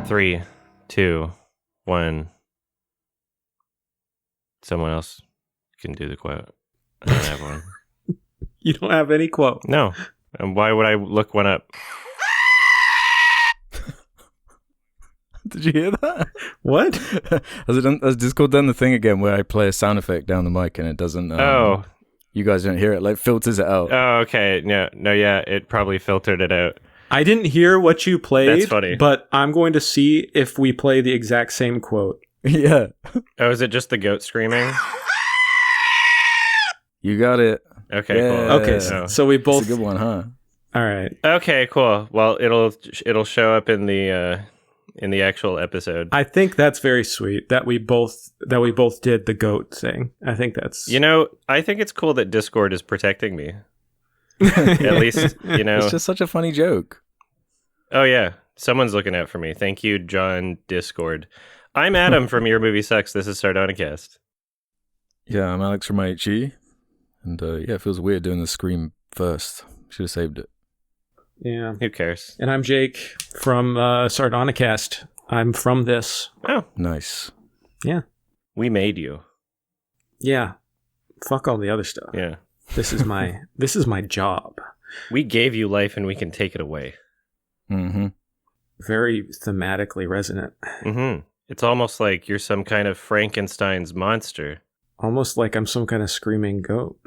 3, 2, 1. Someone else can do the quote. I don't have one. You don't have any quote? No. And why would I look one up? Did you hear that? What? Has Discord done the thing again where I play a sound effect down the mic and it doesn't... You guys don't hear it, like filters it out. Oh, okay. No, yeah, it probably filtered it out. I didn't hear what you played. That's funny. But I'm going to see if we play the exact same quote. Yeah. Oh, is it just the goat screaming? You got it. Okay, yeah. cool. Okay, so we both... It's a good one, huh? All right. Okay, cool. Well, it'll show up in the actual episode. I think that's very sweet that we both did the goat thing. I think that's... I think it's cool that Discord is protecting me. At least, It's just such a funny joke. Oh, yeah. Someone's looking out for me. Thank you, John Discord. I'm Adam from Your Movie Sucks. This is Sardonicast. Yeah, I'm Alex from IHE. And it feels weird doing the scream first. Should have saved it. Yeah. Who cares? And I'm Jake from Sardonicast. I'm from this. Oh. Nice. Yeah. We made you. Yeah. Fuck all the other stuff. Yeah. This is my job. We gave you life and we can take it away. Mm-hmm. Very thematically resonant. Mm-hmm. It's almost like you're some kind of Frankenstein's monster. Almost like I'm some kind of screaming goat.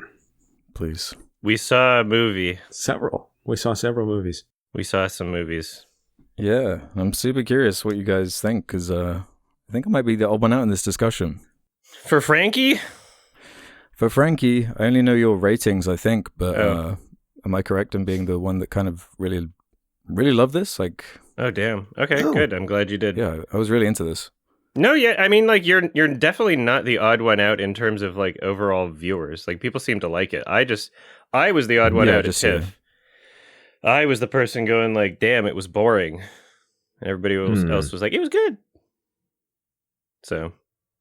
Please. We saw a movie. We saw several movies. We saw some movies. Yeah, I'm super curious what you guys think, because I think I might be the odd one out in this discussion. For Frankie? For Frankie, I only know your ratings, I think, but am I correct in being the one that kind of really, really loved this? Like, oh, damn. Okay, good. I'm glad you did. Yeah, I was really into this. No, yeah, I mean, like, you're definitely not the odd one out in terms of, like, overall viewers. Like, people seem to like it. I was the odd one out at TIFF. I was the person going, like, damn, it was boring. And everybody else was like, it was good. So.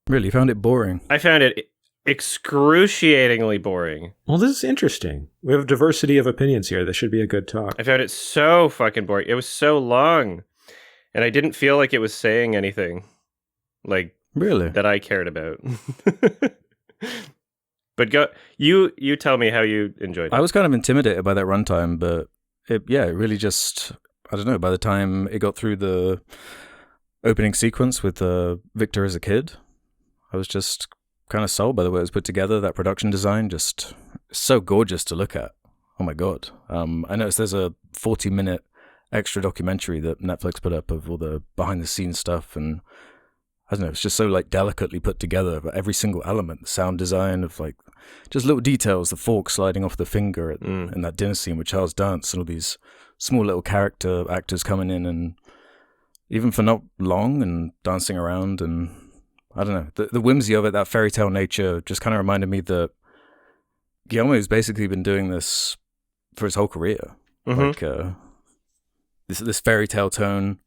Really, you found it boring? I found it excruciatingly boring. Well, this is interesting. We have diversity of opinions here. This should be a good talk. I found it so fucking boring. It was so long. And I didn't feel like it was saying anything. Like, really? That I cared about. But you tell me how you enjoyed it. I was kind of intimidated by that runtime, but it really just, I don't know, by the time it got through the opening sequence with Victor as a kid, I was just kind of sold by the way it was put together. That production design, just so gorgeous to look at. Oh my God. I noticed there's a 40-minute extra documentary that Netflix put up of all the behind the scenes stuff, and I don't know, it's just so like delicately put together, but every single element, the sound design of like just little details, the fork sliding off the finger in that dinner scene with Charles Dance, and all these small little character actors coming in, and even for not long and dancing around, and I don't know, the whimsy of it, that fairy tale nature, just kind of reminded me that Guillermo's basically been doing this for his whole career, like this fairy tale tone.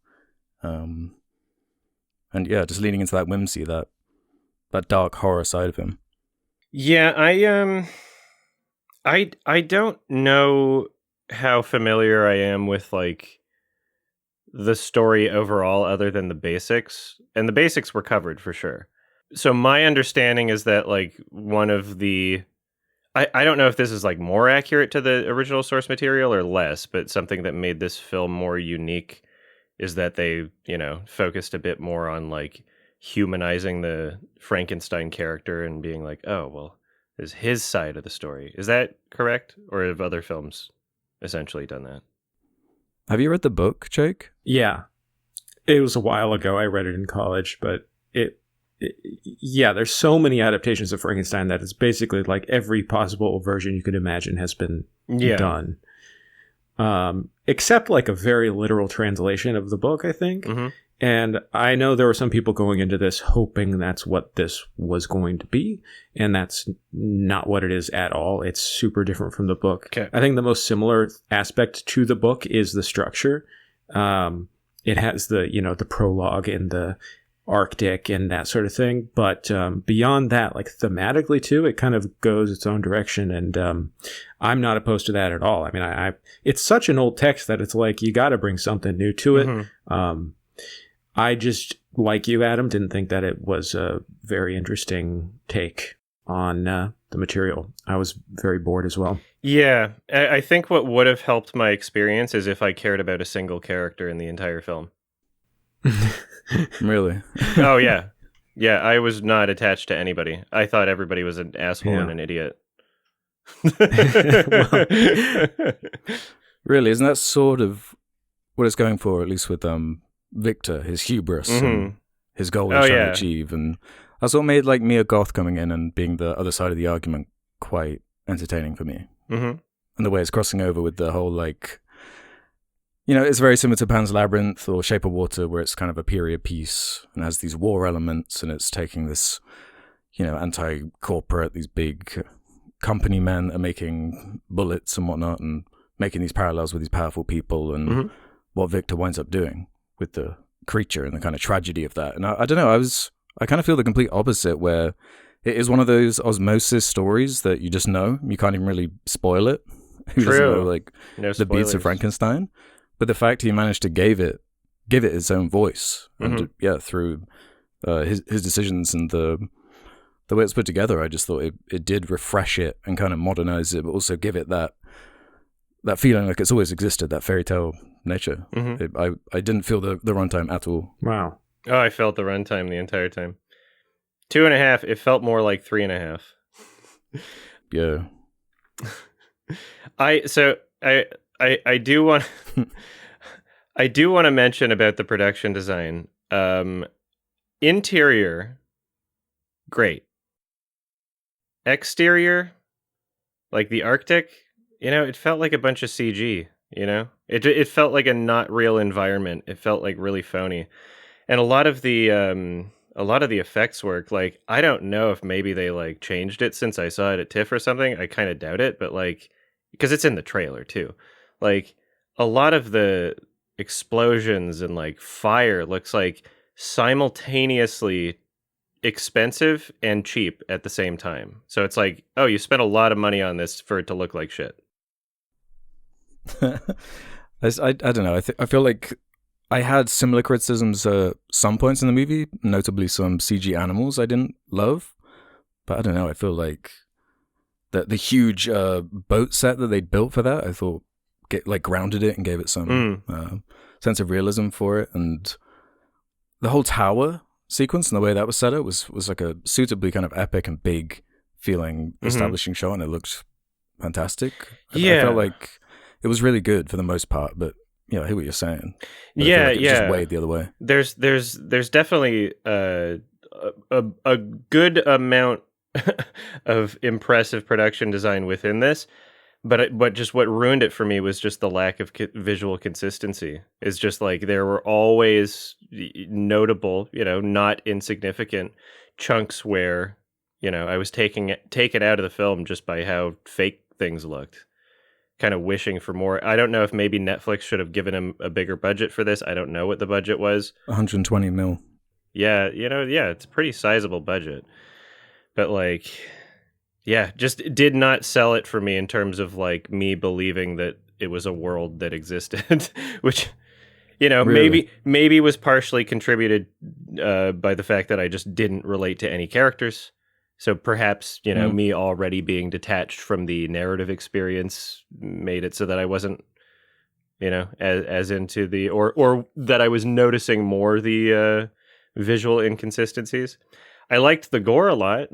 And yeah, just leaning into that whimsy, that dark horror side of him. Yeah, I don't know how familiar I am with like the story overall, other than the basics, and the basics were covered for sure. So my understanding is that like one of the, I don't know if this is like more accurate to the original source material or less, but something that made this film more unique is that they, focused a bit more on like humanizing the Frankenstein character and being like, oh, well, is his side of the story. Is that correct? Or have other films essentially done that? Have you read the book, Jake? Yeah. It was a while ago. I read it in college, but there's so many adaptations of Frankenstein that it's basically like every possible version you could imagine has been done. Except like a very literal translation of the book, I think. Mm-hmm. And I know there were some people going into this hoping that's what this was going to be, and that's not what it is at all. It's super different from the book. Okay. I think the most similar aspect to the book is the structure. It has the prologue and the Arctic and that sort of thing. But beyond that, like thematically too, it kind of goes its own direction. And I'm not opposed to that at all. I mean, it's such an old text that it's like you got to bring something new to it. Mm-hmm. I just, like you, Adam, didn't think that it was a very interesting take on the material. I was very bored as well. Yeah, I think what would have helped my experience is if I cared about a single character in the entire film. Really? Oh, yeah. Yeah, I was not attached to anybody. I thought everybody was an asshole and an idiot. Really, isn't that sort of what it's going for, at least with Victor, his hubris and his goal he's trying to achieve? And that's what made like Mia Goth coming in and being the other side of the argument quite entertaining for me. And the way it's crossing over with the whole like, you know, it's very similar to Pan's Labyrinth or Shape of Water, where it's kind of a period piece and has these war elements, and it's taking this, you know, anti-corporate, these big company men are making bullets and whatnot, and making these parallels with these powerful people, and what Victor winds up doing with the creature and the kind of tragedy of that. And I don't know, I kind of feel the complete opposite, where it is one of those osmosis stories that you just know, you can't even really spoil it. Who doesn't know like the beats of Frankenstein? But the fact he managed to give it its own voice, and through his decisions and the way it's put together, I just thought it did refresh it and kind of modernize it, but also give it that feeling like it's always existed, that fairy tale nature. I didn't feel the runtime at all. Wow. Oh, I felt the runtime the entire time. 2.5. It felt more like 3.5. Yeah. I do want I do want to mention about the production design. Interior, great. Exterior, like the Arctic, you know, it felt like a bunch of CG, you know? It felt like a not real environment. It felt like really phony. And a lot of the effects work, like, I don't know if maybe they like changed it since I saw it at TIFF or something. I kind of doubt it, but like, because it's in the trailer too. Like, a lot of the explosions and like fire looks like simultaneously expensive and cheap at the same time. So it's like, oh, you spent a lot of money on this for it to look like shit. I don't know. I feel like I had similar criticisms at some points in the movie, notably some CG animals I didn't love. But I don't know. I feel like the huge boat set that they built for that, I thought grounded it and gave it some sense of realism for it. And the whole tower sequence and the way that was set up was like a suitably kind of epic and big feeling establishing shot, and it looked fantastic. I felt like it was really good for the most part, but you know, I hear what you're saying. But I feel like it was just weighed the other way. There's definitely a good amount of impressive production design within this, but just what ruined it for me was just the lack of visual consistency. It's just like there were always notable, you know, not insignificant chunks where, you know, I was taken out of the film just by how fake things looked. Kind of wishing for more. I don't know if maybe Netflix should have given him a bigger budget for this. I don't know what the budget was. 120 mil. Yeah, you know, yeah, it's a pretty sizable budget. But like, yeah, just did not sell it for me in terms of like me believing that it was a world that existed, which, you know, really? maybe was partially contributed by the fact that I just didn't relate to any characters. So perhaps, you know, me already being detached from the narrative experience made it so that I wasn't, you know, as into the, or that I was noticing more the visual inconsistencies. I liked the gore a lot,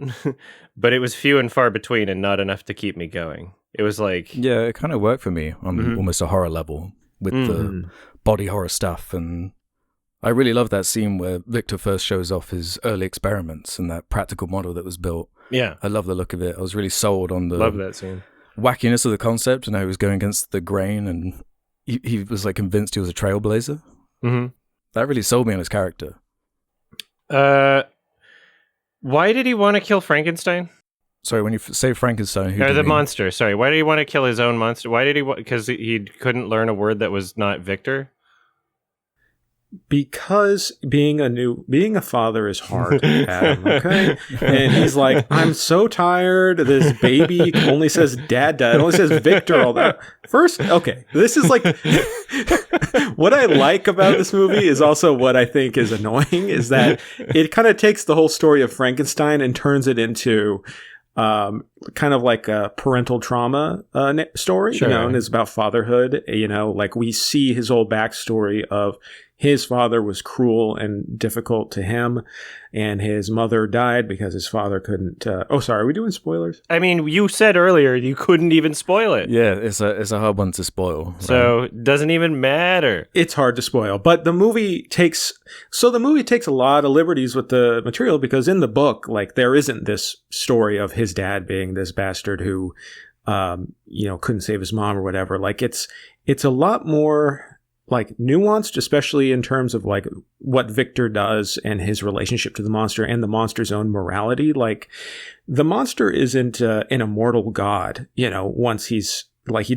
but it was few and far between and not enough to keep me going. It was like... Yeah, it kind of worked for me on almost a horror level with the body horror stuff. And I really love that scene where Victor first shows off his early experiments and that practical model that was built. Yeah. I love the look of it. I was really sold on the love that scene. Wackiness of the concept and how he was going against the grain, and he was like convinced he was a trailblazer. That really sold me on his character. Why did he want to kill Frankenstein? Sorry, when you say Frankenstein, who or do you the mean? monster. Sorry, why did he want to kill his own monster? Why did he? Because he couldn't learn a word that was not Victor. because being a father is hard, Adam, okay? And he's like, I'm so tired. This baby only says dad. It only says Victor all that. First, okay, this is like what I like about this movie is also what I think is annoying is that it kind of takes the whole story of Frankenstein and turns it into kind of like a parental trauma story, Sure. and it's about fatherhood. Like we see his whole backstory of his father was cruel and difficult to him, and his mother died because his father couldn't. Sorry, are we doing spoilers? I mean, you said earlier you couldn't even spoil it. Yeah, it's a hard one to spoil. Right? So it doesn't even matter. It's hard to spoil, but the movie takes a lot of liberties with the material because in the book, like there isn't this story of his dad being this bastard who, couldn't save his mom or whatever. Like it's a lot more like nuanced, especially in terms of like what Victor does and his relationship to the monster and the monster's own morality. Like the monster isn't an immortal god, once he's like, he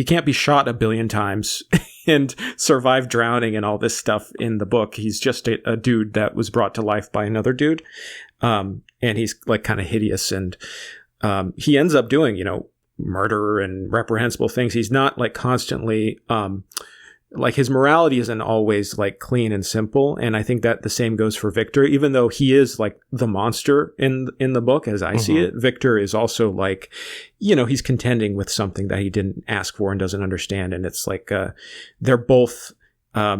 can't be shot 1 billion times and survive drowning and all this stuff in the book. He's just a dude that was brought to life by another dude. And he's like kind of hideous and, he ends up doing, murder and reprehensible things. He's not like constantly, like his morality isn't always like clean and simple. And I think that the same goes for Victor, even though he is like the monster in the book, as I see it. Victor is also like, he's contending with something that he didn't ask for and doesn't understand. And it's like, they're both,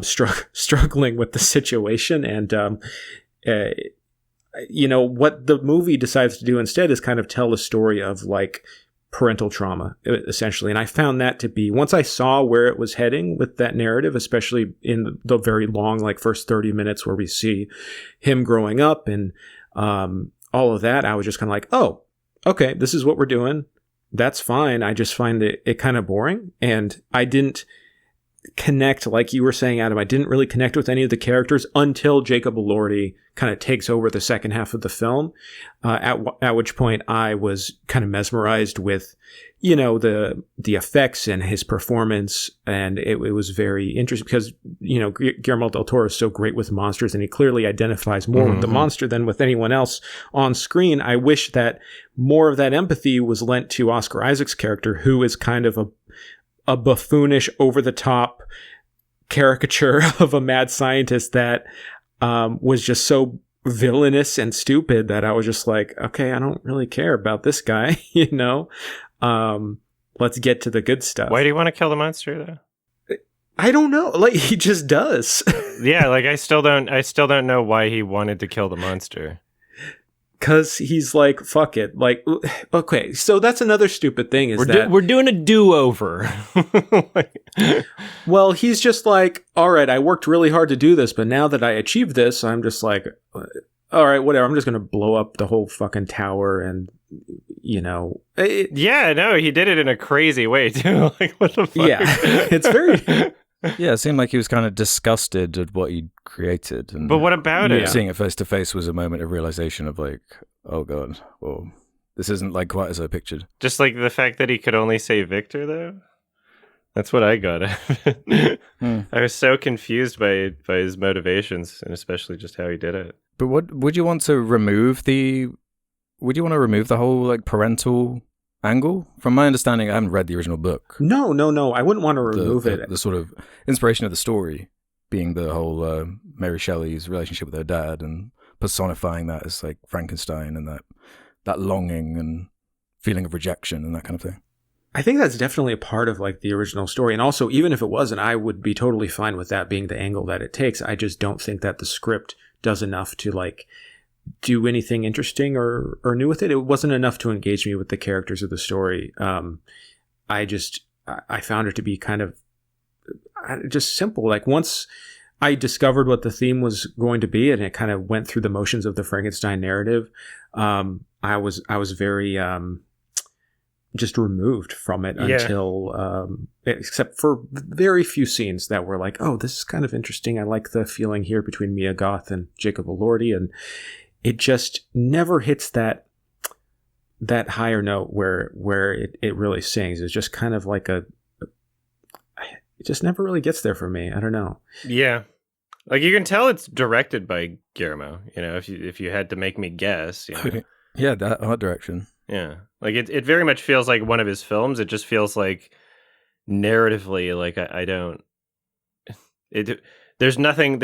struggling with the situation. And, what the movie decides to do instead is kind of tell a story of like parental trauma, essentially. And I found that to be, once I saw where it was heading with that narrative, especially in the very long, like first 30 minutes where we see him growing up and all of that, I was just kind of like, oh, okay, this is what we're doing. That's fine. I just find it kind of boring. And I didn't connect, like you were saying, Adam, I didn't really connect with any of the characters until Jacob Elordi kind of takes over the second half of the film, at which point I was kind of mesmerized with, the effects and his performance. And it was very interesting because, Guillermo del Toro is so great with monsters and he clearly identifies more with the monster than with anyone else on screen. I wish that more of that empathy was lent to Oscar Isaac's character, who is kind of a buffoonish, over-the-top caricature of a mad scientist that was just so villainous and stupid that I was just like, okay, I don't really care about this guy, let's get to the good stuff. Why do you want to kill the monster, though? I don't know. Like, he just does. Yeah, like I still don't know why he wanted to kill the monster. Because he's like, fuck it. Like, okay, so that's another stupid thing is we're doing a do-over. Well, he's just like, all right, I worked really hard to do this, but now that I achieved this, I'm just like, all right, whatever. I'm just going to blow up the whole fucking tower and, Yeah, no, he did it in a crazy way, too. Like, what the fuck? Yeah, it's very... Yeah, it seemed like he was kind of disgusted at what he'd created. And but what about it? Seeing it face to face was a moment of realization of like, oh god, well, this isn't like quite as I pictured. Just like the fact that he could only say Victor, though? That's what I got. I was so confused by his motivations, and especially just how he did it. But what would you want to remove the whole like parental angle? From my understanding, I haven't read the original book. No. I wouldn't want to remove it. The sort of inspiration of the story being the whole Mary Shelley's relationship with her dad and personifying that as like Frankenstein and that longing and feeling of rejection and that kind of thing. I think that's definitely a part of like the original story. And also, even if it wasn't, I would be totally fine with that being the angle that it takes. I just don't think that the script does enough to like do anything interesting or new with it. It wasn't enough to engage me with the characters of the story. I found it to be kind of just simple. Like once I discovered what the theme was going to be and it kind of went through the motions of the Frankenstein narrative, I was very just removed from it until except for very few scenes that were like, oh, this is kind of interesting. I like the feeling here between Mia Goth and Jacob Elordi, and it just never hits that higher note where it really sings. It's just kind of like it just never really gets there for me. I don't know. Yeah. Like you can tell it's directed by Guillermo. You know, if you had to make me guess, you know. Yeah, that art direction. Yeah, like it very much feels like one of his films. It just feels like narratively, like I don't. There's nothing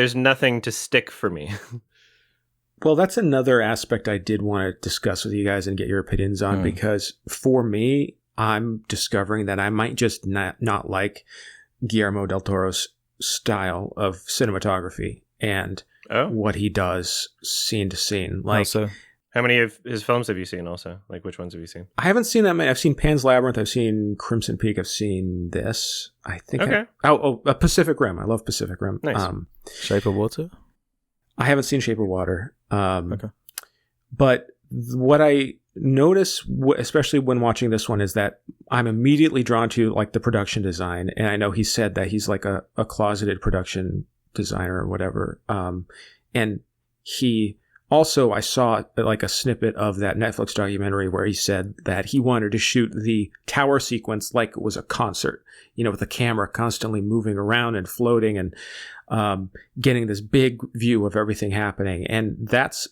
to stick for me. Well, that's another aspect I did want to discuss with you guys and get your opinions on, because for me, I'm discovering that I might just not like Guillermo del Toro's style of cinematography and what he does scene to scene. Like, also, how many of his films have you seen also? Like, which ones have you seen? I haven't seen that many. I've seen Pan's Labyrinth. I've seen Crimson Peak. I've seen this. I think. Okay. Pacific Rim. I love Pacific Rim. Nice. Shape of Water? I haven't seen Shape of Water. Okay. But what I notice, especially when watching this one, is that I'm immediately drawn to like the production design. And I know he said that he's like a closeted production designer or whatever. And he also, I saw like a snippet of that Netflix documentary where he said that he wanted to shoot the tower sequence like it was a concert, you know, with the camera constantly moving around and floating and getting this big view of everything happening. And that's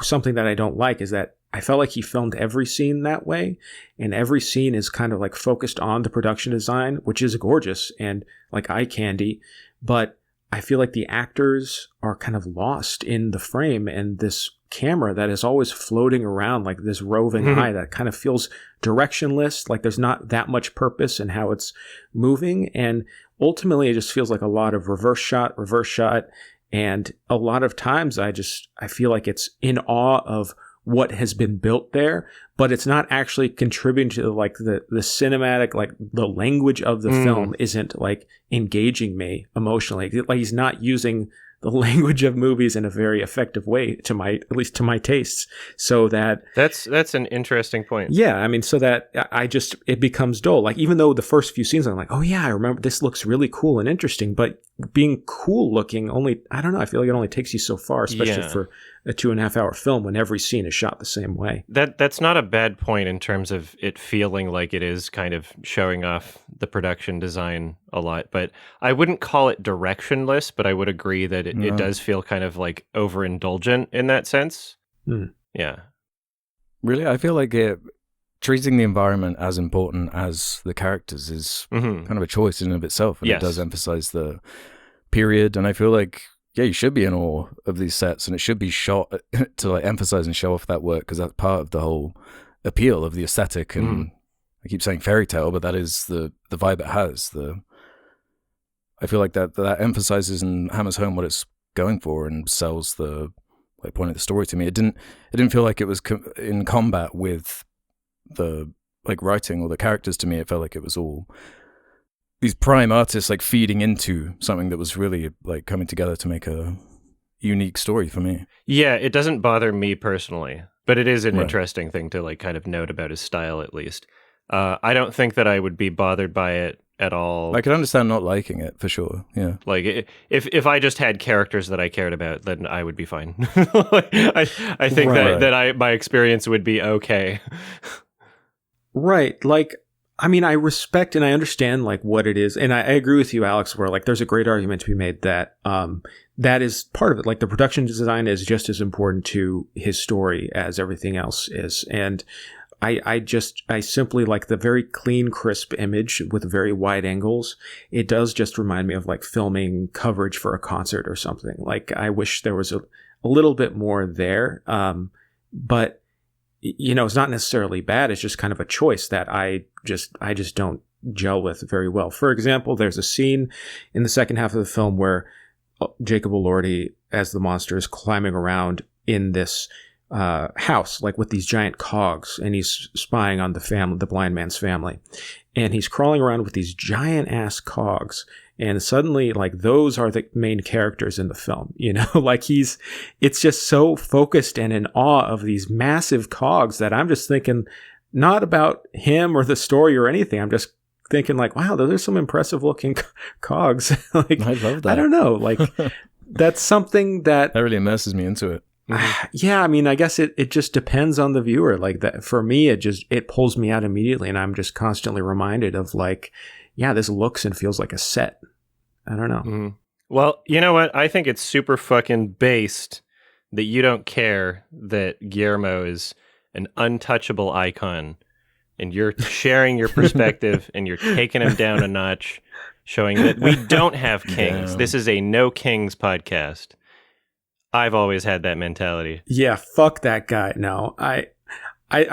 something that I don't like, is that I felt like he filmed every scene that way, and every scene is kind of like focused on the production design, which is gorgeous and like eye candy, but I feel like the actors are kind of lost in the frame and this camera that is always floating around like this roving eye that kind of feels directionless, like there's not that much purpose in how it's moving. And ultimately, it just feels like a lot of reverse shot. And a lot of times I feel like it's in awe of what has been built there, but it's not actually contributing to like the cinematic, like the language of the film isn't like engaging me emotionally. Like he's not using the language of movies in a very effective way at least to my tastes. So that's an interesting point. Yeah. I mean, so that it becomes dull. Like even though the first few scenes I'm like, oh yeah, I remember this looks really cool and interesting, but being cool looking I don't know. I feel like it only takes you so far, especially for a 2.5 hour film when every scene is shot the same way. That's not a bad point in terms of it feeling like it is kind of showing off the production design a lot, but I wouldn't call it directionless, but I would agree that it does feel kind of like overindulgent in that sense. Yeah. Really? I feel like treating the environment as important as the characters is kind of a choice in and of itself, and it does emphasize the period, and I feel like you should be in awe of these sets, and it should be shot to like emphasize and show off that work, because that's part of the whole appeal of the aesthetic. And I keep saying fairy tale, but that is the vibe it has. I feel like that emphasizes and hammers home what it's going for and sells the like point of the story to me. It didn't feel like it was in combat with the like writing or the characters to me. It felt like it was all these prime artists like feeding into something that was really like coming together to make a unique story for me. Yeah, it doesn't bother me personally, but it is an interesting thing to like kind of note about his style at least. I don't think that I would be bothered by it at all. I can understand not liking it for sure. Yeah, like if I just had characters that I cared about, then I would be fine. I think that my experience would be okay. Right, like. I mean, I respect and I understand like what it is. And I agree with you, Alex, where like there's a great argument to be made that that is part of it. Like the production design is just as important to his story as everything else is. And I simply like the very clean, crisp image with very wide angles. It does just remind me of like filming coverage for a concert or something. Like I wish there was a little bit more there. But you know, it's not necessarily bad. It's just kind of a choice that I just don't gel with very well. For example, there's a scene in the second half of the film where Jacob Elordi, as the monster, is climbing around in this house, like with these giant cogs, and he's spying on the blind man's family. And he's crawling around with these giant ass cogs. And suddenly, like, those are the main characters in the film, you know, like it's just so focused and in awe of these massive cogs that I'm just thinking not about him or the story or anything. I'm just thinking like, wow, those are some impressive looking cogs. Like, I love that. I don't know. Like, that's something that really immerses me into it. Yeah, I mean, I guess it just depends on the viewer. Like that for me, it pulls me out immediately, and I'm just constantly reminded of like, yeah, this looks and feels like a set. I don't know. Well, you know what? I think it's super fucking based that you don't care that Guillermo is an untouchable icon and you're sharing your perspective and you're taking him down a notch, showing that we don't have kings. Damn. This is a no kings podcast. I've always had that mentality. Yeah, fuck that guy. No, I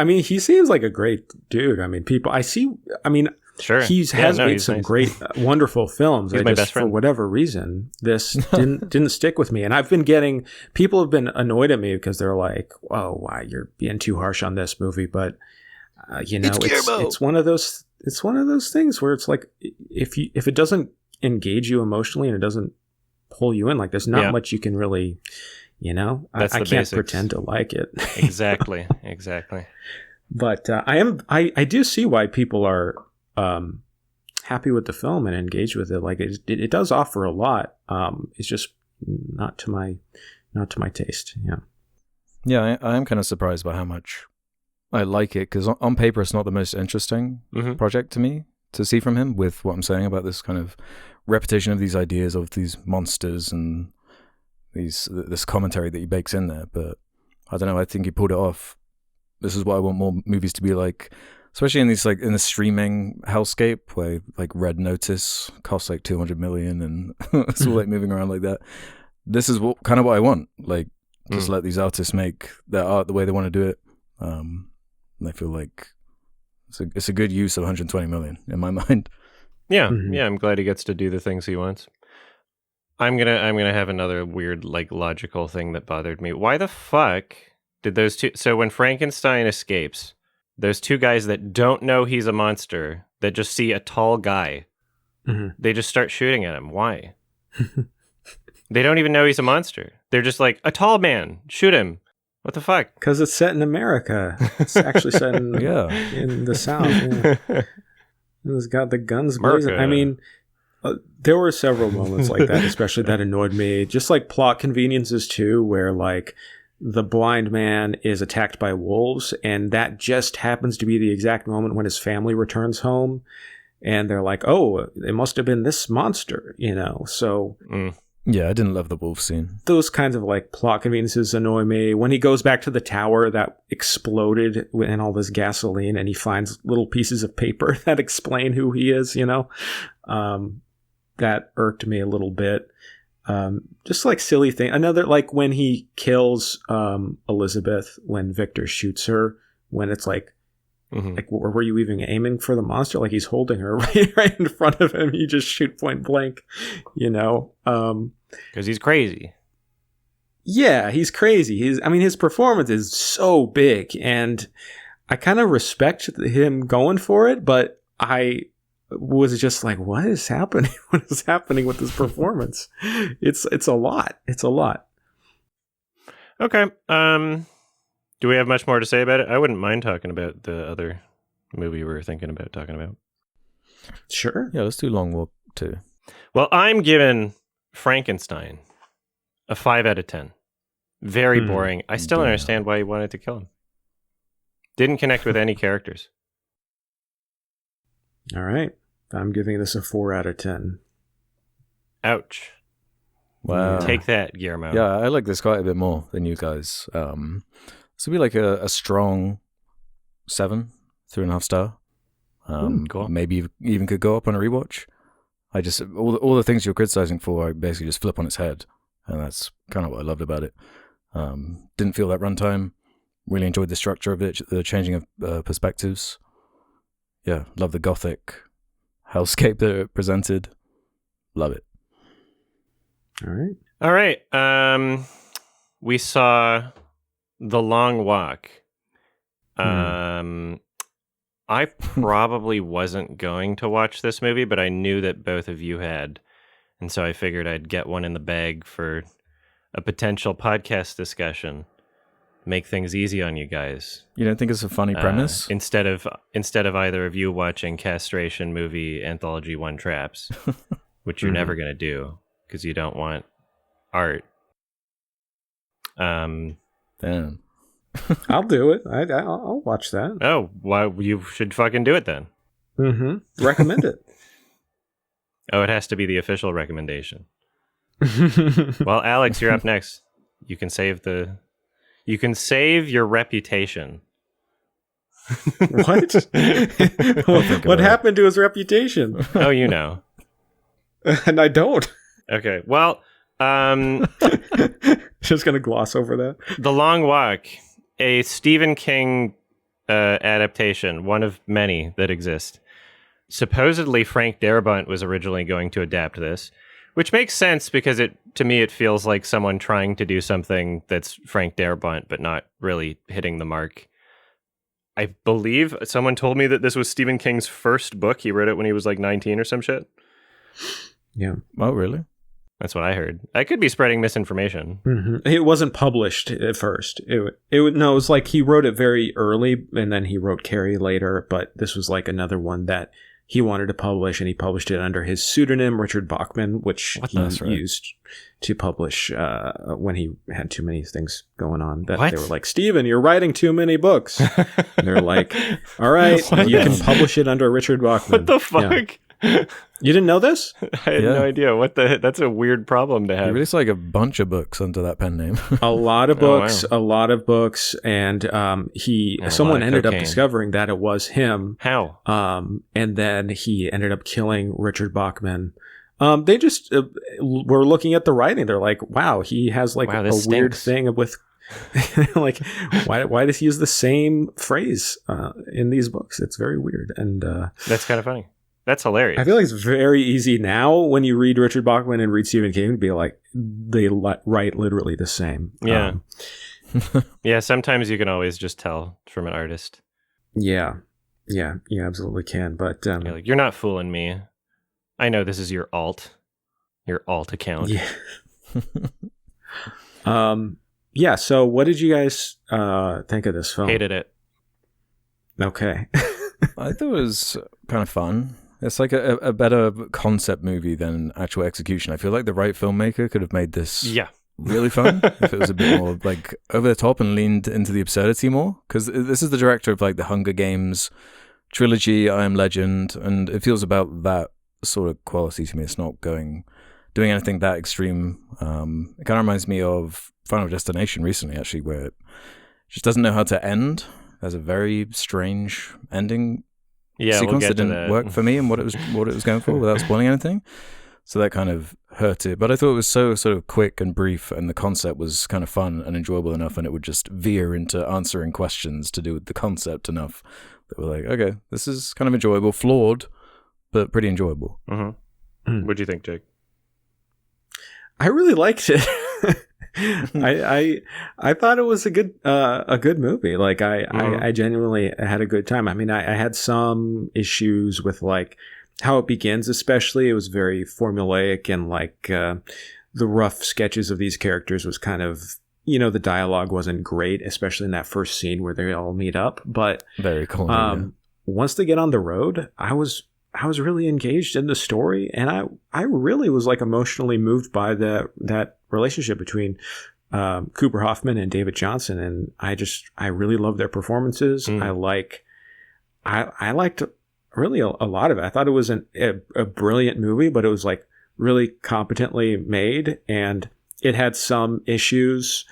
mean, he seems like a great dude. I mean, Sure. He's made some nice. great, wonderful films. He's my best friend. For whatever reason, this didn't stick with me. And I've been getting, people have been annoyed at me because they're like, "Oh, why you're being too harsh on this movie?" But it's one of those things where it's like, if it doesn't engage you emotionally and it doesn't pull you in, like there's not much you can really, I can't basics. Pretend to like it. Exactly. But I do see why people are happy with the film and engaged with it. Like it does offer a lot. It's just not to my taste. Yeah, I am kind of surprised by how much I like it, because on paper it's not the most interesting project to me to see from him, with what I'm saying about this kind of repetition of these ideas of these monsters and this commentary that he bakes in there. But I don't know, I think he pulled it off. This is what I want more movies to be like, especially in these, like, in the streaming hellscape where like Red Notice costs like 200 million and it's all like moving around like that. This is kind of what I want. Like, just let these artists make their art the way they want to do it. And I feel like it's a good use of 120 million in my mind. Yeah, yeah. I'm glad he gets to do the things he wants. I'm gonna have another weird, like, logical thing that bothered me. Why the fuck did those two? So when Frankenstein escapes, those two guys that don't know he's a monster, that just see a tall guy, they just start shooting at him. Why? They don't even know he's a monster. They're just like, a tall man, shoot him. What the fuck? Because it's set in America. It's actually set in in the South. Yeah. It's got the guns blazing. I mean, there were several moments like that, especially that annoyed me. Just like plot conveniences too, where like the blind man is attacked by wolves, and that just happens to be the exact moment when his family returns home, and they're like, "Oh, it must have been this monster," So. Yeah, I didn't love the wolf scene. Those kinds of like plot conveniences annoy me. When he goes back to the tower that exploded in all this gasoline and he finds little pieces of paper that explain who he is, that irked me a little bit. Just like silly thing. Another, like when he kills Elizabeth, when Victor shoots her, when it's like, like, were you even aiming for the monster? Like, he's holding her right in front of him. You just shoot point blank, Because he's crazy. Yeah, he's crazy. His performance is so big, and I kind of respect him going for it, but I was just like, what is happening? What is happening with this performance? It's a lot. It's a lot. Okay. Do we have much more to say about it? I wouldn't mind talking about the other movie we were thinking about talking about. Sure. Yeah, let's do Long Walk too. Well, I'm giving Frankenstein a 5 out of 10. Very boring. I still don't understand why he wanted to kill him. Didn't connect with any characters. All right. I'm giving this a 4 out of 10. Ouch. Wow. Take that, Guillermo. Yeah, I like this quite a bit more than you guys. This would be like a strong 7, 3.5 star. Cool. Maybe even could go up on a rewatch. I just, all the things you're criticizing for, I basically just flip on its head. And that's kind of what I loved about it. Didn't feel that runtime. Really enjoyed the structure of it, the changing of perspectives. Yeah, love the gothic hellscape that it presented. Love it. All right. We saw The Long Walk. I probably wasn't going to watch this movie, but I knew that both of you had. And so I figured I'd get one in the bag for a potential podcast discussion. Make things easy on you guys. You don't think it's a funny premise? Instead of either of you watching Castration Movie Anthology 1 Traps, which you're never going to do because you don't want art. Damn. I'll do it. I'll watch that. Oh, well, you should fucking do it then. Recommend it. Oh, it has to be the official recommendation. Well, Alex, you're up next. You can save your reputation. What? What happened to his reputation? Oh, you know. And I don't. Okay. Well, just gonna gloss over that. The Long Walk, a Stephen King adaptation, one of many that exist. Supposedly, Frank Darabont was originally going to adapt this, which makes sense because to me it feels like someone trying to do something that's Frank Darabont but not really hitting the mark. I believe someone told me that this was Stephen King's first book. He wrote it when he was like 19 or some shit. Yeah. Oh, really? That's what I heard. I could be spreading misinformation. Mm-hmm. It wasn't published at first. It was like he wrote it very early, and then he wrote Carrie later. But this was like another one that he wanted to publish, and he published it under his pseudonym Richard Bachman, which he used to publish when he had too many things going on. That they were like, "Steven, you're writing too many books." And they're like, "All right, you can publish it under Richard Bachman." What the fuck? Yeah. You didn't know this? I had no idea. That's a weird problem to have. He released like a bunch of books under that pen name. A lot of books, and someone ended up discovering that it was him. How? And then he ended up killing Richard Bachman. They just were looking at the writing. They're like, wow, he has like a weird thing with like, why does he use the same phrase in these books? It's very weird. And that's kind of funny. That's hilarious. I feel like it's very easy now when you read Richard Bachman and read Stephen King to be like, they write literally the same. Yeah. Yeah, sometimes you can always just tell from an artist. Yeah, you absolutely can. But you're like, you're not fooling me. I know this is your alt account. Yeah. Yeah, so what did you guys think of this film? Hated it. Okay. I thought it was kind of fun. It's like a better concept movie than actual execution. I feel like the right filmmaker could have made this really fun if it was a bit more like over the top and leaned into the absurdity more. Because this is the director of like the Hunger Games trilogy, I Am Legend, and it feels about that sort of quality to me. It's not doing anything that extreme. It kind of reminds me of Final Destination recently, actually, where it just doesn't know how to end. There's a very strange ending sequence that didn't work for me and what it was going for without spoiling anything. So that kind of hurt it. But I thought it was so sort of quick and brief, and the concept was kind of fun and enjoyable enough, and it would just veer into answering questions to do with the concept enough that we're like, okay, this is kind of enjoyable, flawed, but pretty enjoyable. Mm-hmm. What'd you think, Jake? I really liked it. I thought it was a good movie. Like I genuinely had a good time. I mean, I had some issues with like how it begins, especially. It was very formulaic, and like the rough sketches of these characters was kind of, the dialogue wasn't great, especially in that first scene where they all meet up. But very cool. Once they get on the road, I was really engaged in the story, and I really was like emotionally moved by that relationship between Cooper Hoffman and David Johnson, and I really love their performances. I liked really a lot of it. I thought it was a brilliant movie, but it was like really competently made, and it had some issues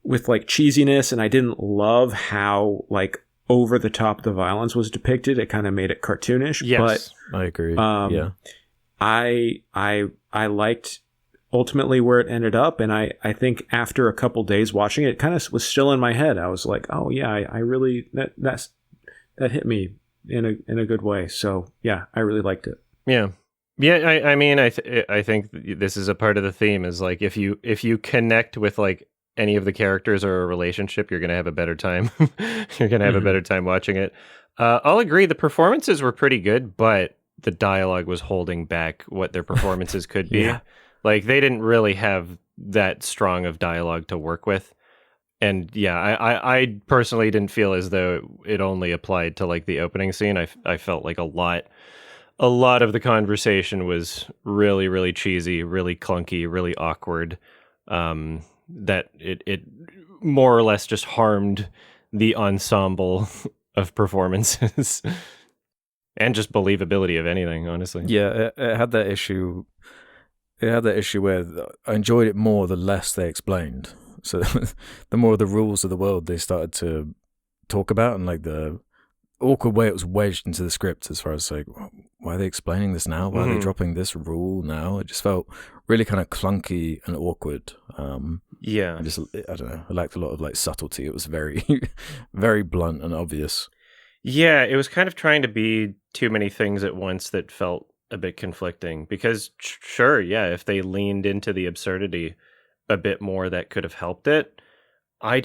with like cheesiness, and I didn't love how like over the top the violence was depicted. It kind of made it cartoonish. Yes, but I agree. Yeah, I liked ultimately where it ended up, and I think after a couple days watching it, it kind of was still in my head. I was like, oh yeah, I really that hit me in a good way. So yeah, I really liked it. Yeah. I mean, I think this is a part of the theme is like if you connect with like any of the characters or a relationship, you're going to have a better time. You're going to have a better time watching it. I'll agree. The performances were pretty good, but the dialogue was holding back what their performances could be. Yeah. Like they didn't really have that strong of dialogue to work with. And yeah, I personally didn't feel as though it only applied to like the opening scene. I felt like a lot of the conversation was really, really cheesy, really clunky, really awkward. That it more or less just harmed the ensemble of performances and just believability of anything, honestly. Yeah, it had that issue. it had that issue where I enjoyed it more the less they explained. So the more of the rules of the world they started to talk about, and like the awkward way it was wedged into the script as far as like, why are they explaining this now? Why are they dropping this rule now? It just felt really kind of clunky and awkward. Yeah. I don't know. I lacked a lot of like subtlety. It was very, very blunt and obvious. Yeah, it was kind of trying to be too many things at once that felt a bit conflicting because sure, yeah, if they leaned into the absurdity a bit more, that could have helped it. I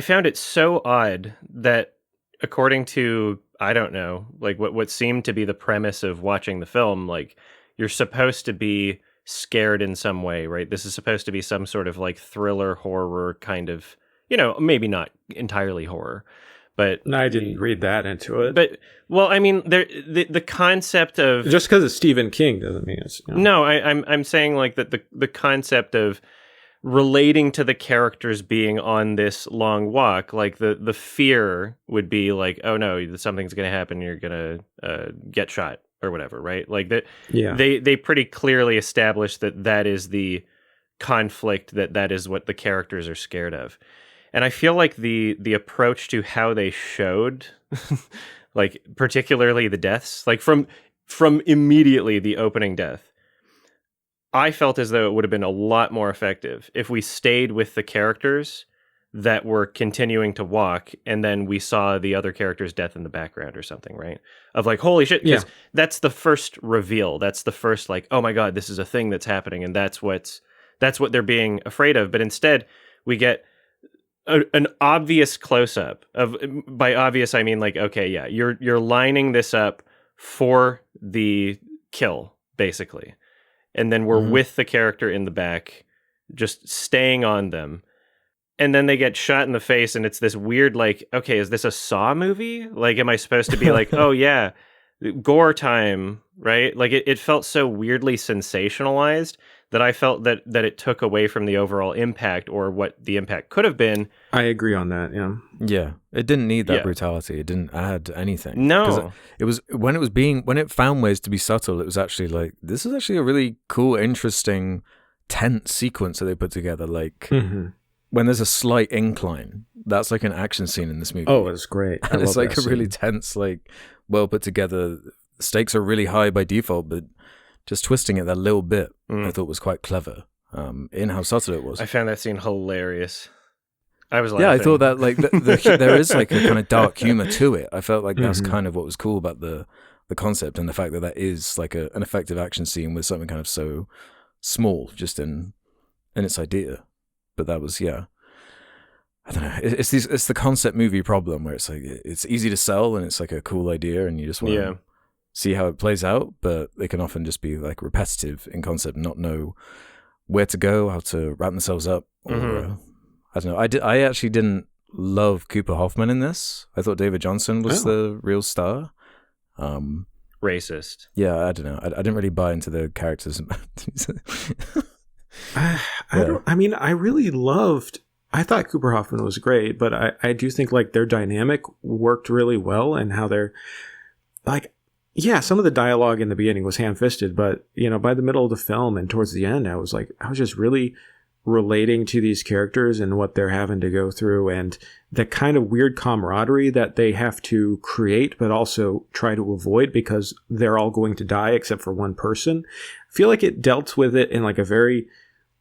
found it so odd that according to, I don't know, like what seemed to be the premise of watching the film, like you're supposed to be scared in some way, right? This is supposed to be some sort of like thriller horror kind of, maybe not entirely horror, but I didn't read that into it. But well, I mean, the concept of just because it's Stephen King doesn't mean it's no. I'm saying like that the concept of relating to the characters being on this long walk, like the fear would be like, oh no, something's going to happen, you're going to get shot or whatever, right? Like that. Yeah. They pretty clearly established that is the conflict, that is what the characters are scared of. And I feel like the approach to how they showed, like particularly the deaths, like from immediately the opening death, I felt as though it would have been a lot more effective if we stayed with the characters that were continuing to walk, and then we saw the other character's death in the background or something, right? Of like, holy shit, because that's the first reveal. That's the first like, oh my God, this is a thing that's happening, and that's what they're being afraid of. But instead, we get an obvious close-up of, by obvious I mean like, okay, yeah, you're lining this up for the kill basically, and then we're with the character in the back just staying on them, and then they get shot in the face, and it's this weird like, okay, is this a Saw movie? Like, am I supposed to be like, oh yeah, gore time, right? Like it felt so weirdly sensationalized that I felt that it took away from the overall impact, or what the impact could have been. I agree on that, yeah. Yeah, it didn't need that brutality. It didn't add anything. No. It was when it found ways to be subtle, it was actually like, this is actually a really cool, interesting, tense sequence that they put together. Like, when there's a slight incline, that's like an action scene in this movie. Oh, it's great. And it's like a really tense, like, well put together. Stakes are really high by default, but just twisting it that little bit, I thought was quite clever in how subtle it was. I found that scene hilarious. I was laughing. Yeah, I thought that like there is like a kind of dark humor to it. I felt like that's kind of what was cool about the concept, and the fact that is like an effective action scene with something kind of so small just in its idea. But that was, I don't know. It's the concept movie problem where it's like it's easy to sell and it's like a cool idea and you just want to see how it plays out, but they can often just be like repetitive in concept and not know where to go, how to wrap themselves up. Or I don't know. I actually didn't love Cooper Hoffman in this. I thought David Johnson was the real star. Racist. Yeah, I don't know. I didn't really buy into the characters. I thought Cooper Hoffman was great, but I do think like their dynamic worked really well, and how they're like, some of the dialogue in the beginning was ham-fisted, but by the middle of the film and towards the end, I was just really relating to these characters and what they're having to go through, and the kind of weird camaraderie that they have to create, but also try to avoid because they're all going to die except for one person. I feel like it dealt with it in like a very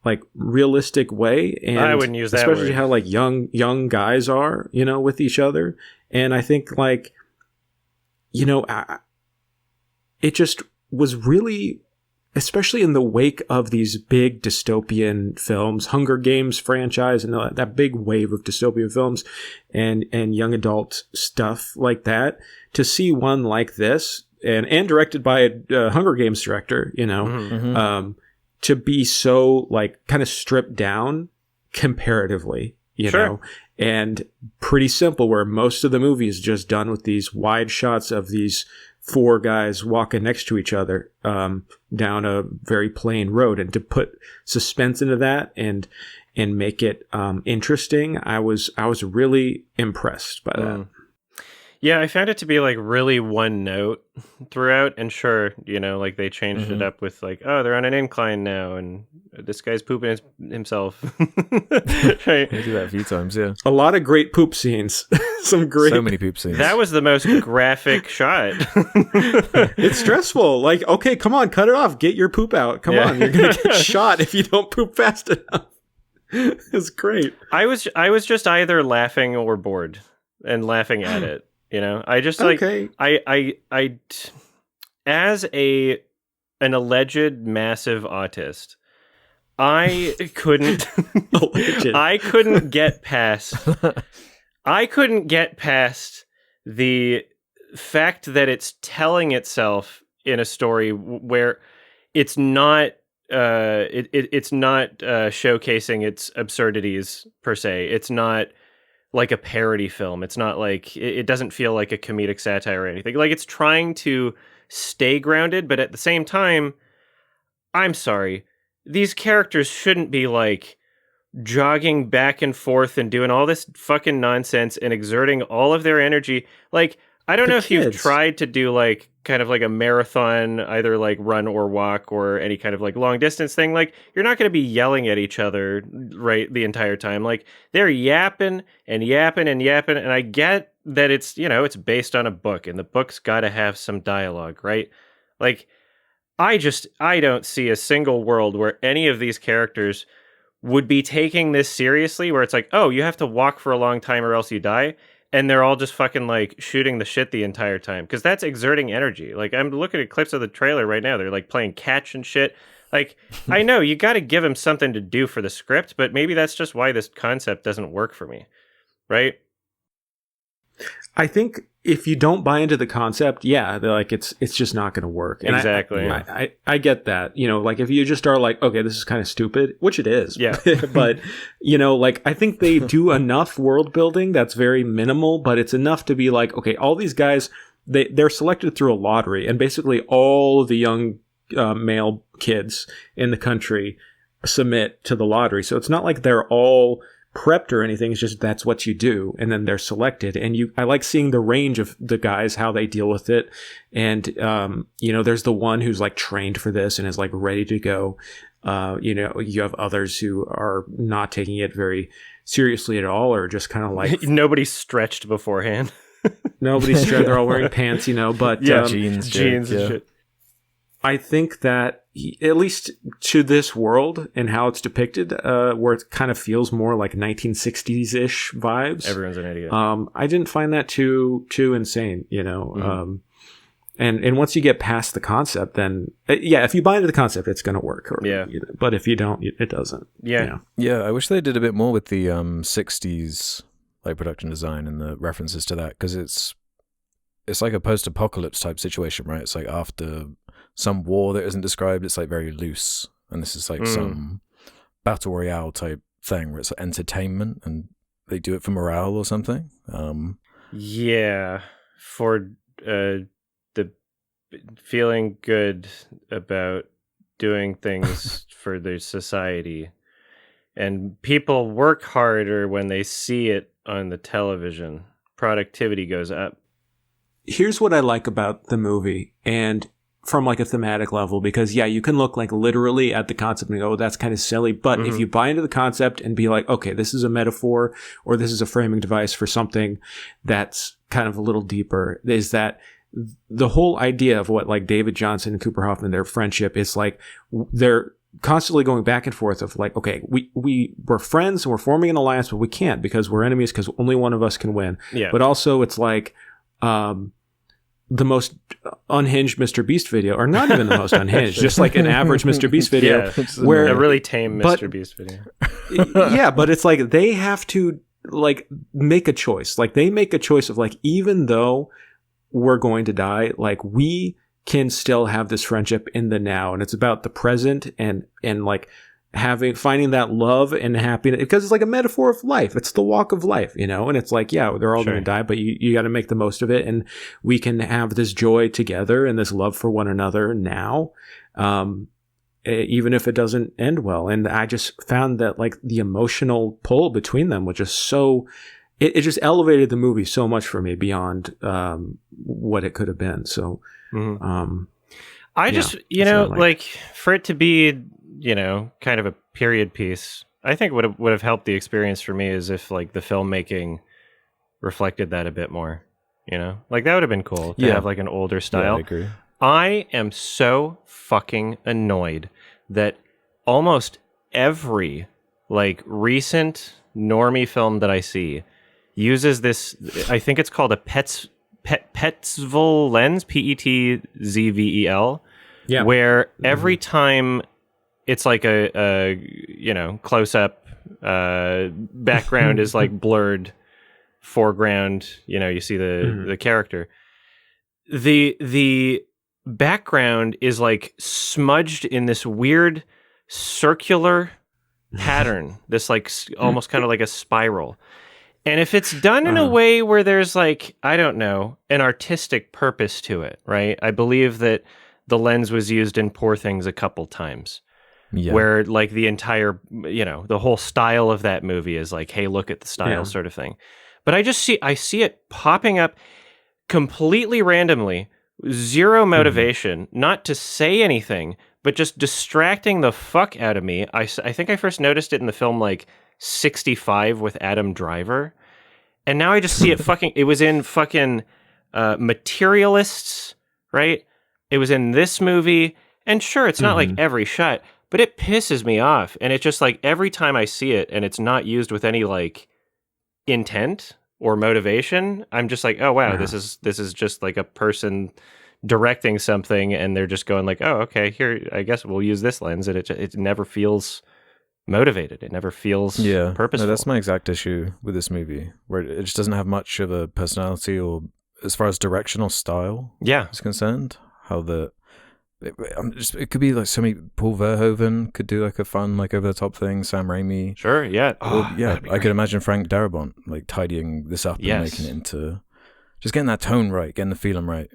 like realistic way, and I wouldn't use that especially word. how like young guys are, with each other. And I think like, it just was really, especially in the wake of these big dystopian films, Hunger Games franchise, and that big wave of dystopian films and young adult stuff like that, to see one like this and directed by a Hunger Games director, to be so like kind of stripped down comparatively, know, and pretty simple, where most of the movie is just done with these wide shots of these four guys walking next to each other down a very plain road, and to put suspense into that and make it interesting, I was really impressed by that. Yeah, I found it to be like really one note throughout, and sure, like they changed it up with like, oh, they're on an incline now, and this guy's pooping himself. Right? They do that a few times, yeah. A lot of great poop scenes. So many poop scenes. That was the most graphic shot. It's stressful. Like, okay, come on, cut it off. Get your poop out. Come on, you're gonna get shot if you don't poop fast enough. It's great. I was just either laughing or bored and laughing at it. I just like I as an alleged massive autist, I couldn't I couldn't get past the fact that it's telling itself in a story where it's not it's not showcasing its absurdities per se. It's not like a parody film. It's not like it doesn't feel like a comedic satire or anything. Like it's trying to stay grounded, but at the same time, I'm sorry, these characters shouldn't be like jogging back and forth and doing all this fucking nonsense and exerting all of their energy. Like, I don't know if you've tried to do like kind of like a marathon, either like run or walk or any kind of like long distance thing. Like, you're not going to be yelling at each other right the entire time. Like, they're yapping and yapping and yapping. And I get that it's, it's based on a book and the book's got to have some dialogue, right? Like, I don't see a single world where any of these characters would be taking this seriously, where it's like, oh, you have to walk for a long time or else you die. And they're all just fucking like shooting the shit the entire time. Because that's exerting energy. Like, I'm looking at clips of the trailer right now. They're like playing catch and shit. Like, I know you got to give them something to do for the script, but maybe that's just why this concept doesn't work for me. Right? I think if you don't buy into the concept, yeah, like it's just not going to work. And exactly. I get that. Like if you just are like, okay, this is kind of stupid, which it is. Yeah. But like I think they do enough world building that's very minimal, but it's enough to be like, okay, all these guys, they're selected through a lottery, and basically all of the young male kids in the country submit to the lottery. So it's not like they're all prepped or anything. It's just that's what you do, and then they're selected. And I like seeing the range of the guys, how they deal with it. And there's the one who's like trained for this and is like ready to go. You have others who are not taking it very seriously at all, or just kind of like nobody's stretched beforehand. Nobody's stretched. They're all wearing pants, but jeans and shit. I think that at least to this world and how it's depicted, where it kind of feels more like 1960s-ish vibes. Everyone's an idiot. I didn't find that too insane, Mm-hmm. And once you get past the concept, then if you buy into the concept, it's going to work. But if you don't, it doesn't. Yeah. Yeah. I wish they did a bit more with the 60s like production design and the references to that, because it's like a post-apocalypse type situation, right? It's like after some war that isn't described, it's like very loose, and this is like some battle royale type thing where it's like entertainment and they do it for morale or something. For the feeling good about doing things for their society, and people work harder when they see it on the television. Productivity goes up. Here's what I like about the movie, and from like a thematic level, because you can look like literally at the concept and go, oh, that's kind of silly. But if you buy into the concept and be like, okay, this is a metaphor or this is a framing device for something that's kind of a little deeper, is that the whole idea of what like David Johnson and Cooper Hoffman, their friendship is like, they're constantly going back and forth of like, okay, we're friends and we're forming an alliance, but we can't because we're enemies because only one of us can win. Yeah. But also it's like, the most unhinged Mr. Beast video, or not even the most unhinged, just like an average Mr. Beast video, where a really tame Mr. Beast video. But it's like they have to like make a choice. Like they make a choice of like, even though we're going to die, like we can still have this friendship in the now, and it's about the present and like finding that love and happiness, because it's like a metaphor of life. It's the walk of life, and it's like, they're all going to die, but you got to make the most of it. And we can have this joy together and this love for one another now, even if it doesn't end well. And I just found that like the emotional pull between them was just so it just elevated the movie so much for me beyond what it could have been. So, I just, like for it to be, kind of a period piece, I think would have helped the experience for me is if like the filmmaking reflected that a bit more, like that would have been cool to have like an older style. Yeah, I agree. I am so fucking annoyed that almost every like recent normie film that I see uses this. I think it's called a Petzval lens, Petzvel. Yeah. Where every time it's like a close up, background is like blurred, foreground. You see the character. The background is like smudged in this weird circular pattern, this like almost kind of like a spiral. And if it's done in a way where there's like, I don't know, an artistic purpose to it, right? I believe that the lens was used in Poor Things a couple times. Yeah. Where like the entire, the whole style of that movie is like, hey, look at the style sort of thing. But I see it popping up completely randomly, zero motivation, not to say anything, but just distracting the fuck out of me. I think I first noticed it in the film like 65 with Adam Driver. And now I just see it it was in fucking Materialists, right? It was in this movie. And sure, it's not like every shot, but it pisses me off. And it's just like every time I see it and it's not used with any like intent or motivation, I'm just like, oh wow, this is just like a person directing something and they're just going like, oh, okay, here, I guess we'll use this lens. And it never feels motivated. It never feels purposeful. No, that's my exact issue with this movie, where it just doesn't have much of a personality or as far as directional style is concerned. How it could be like so many. Paul Verhoeven could do like a fun, like over the top thing. Sam Raimi, sure, yeah, I could imagine Frank Darabont like tidying this up and making it into just getting that tone right, getting the feeling right.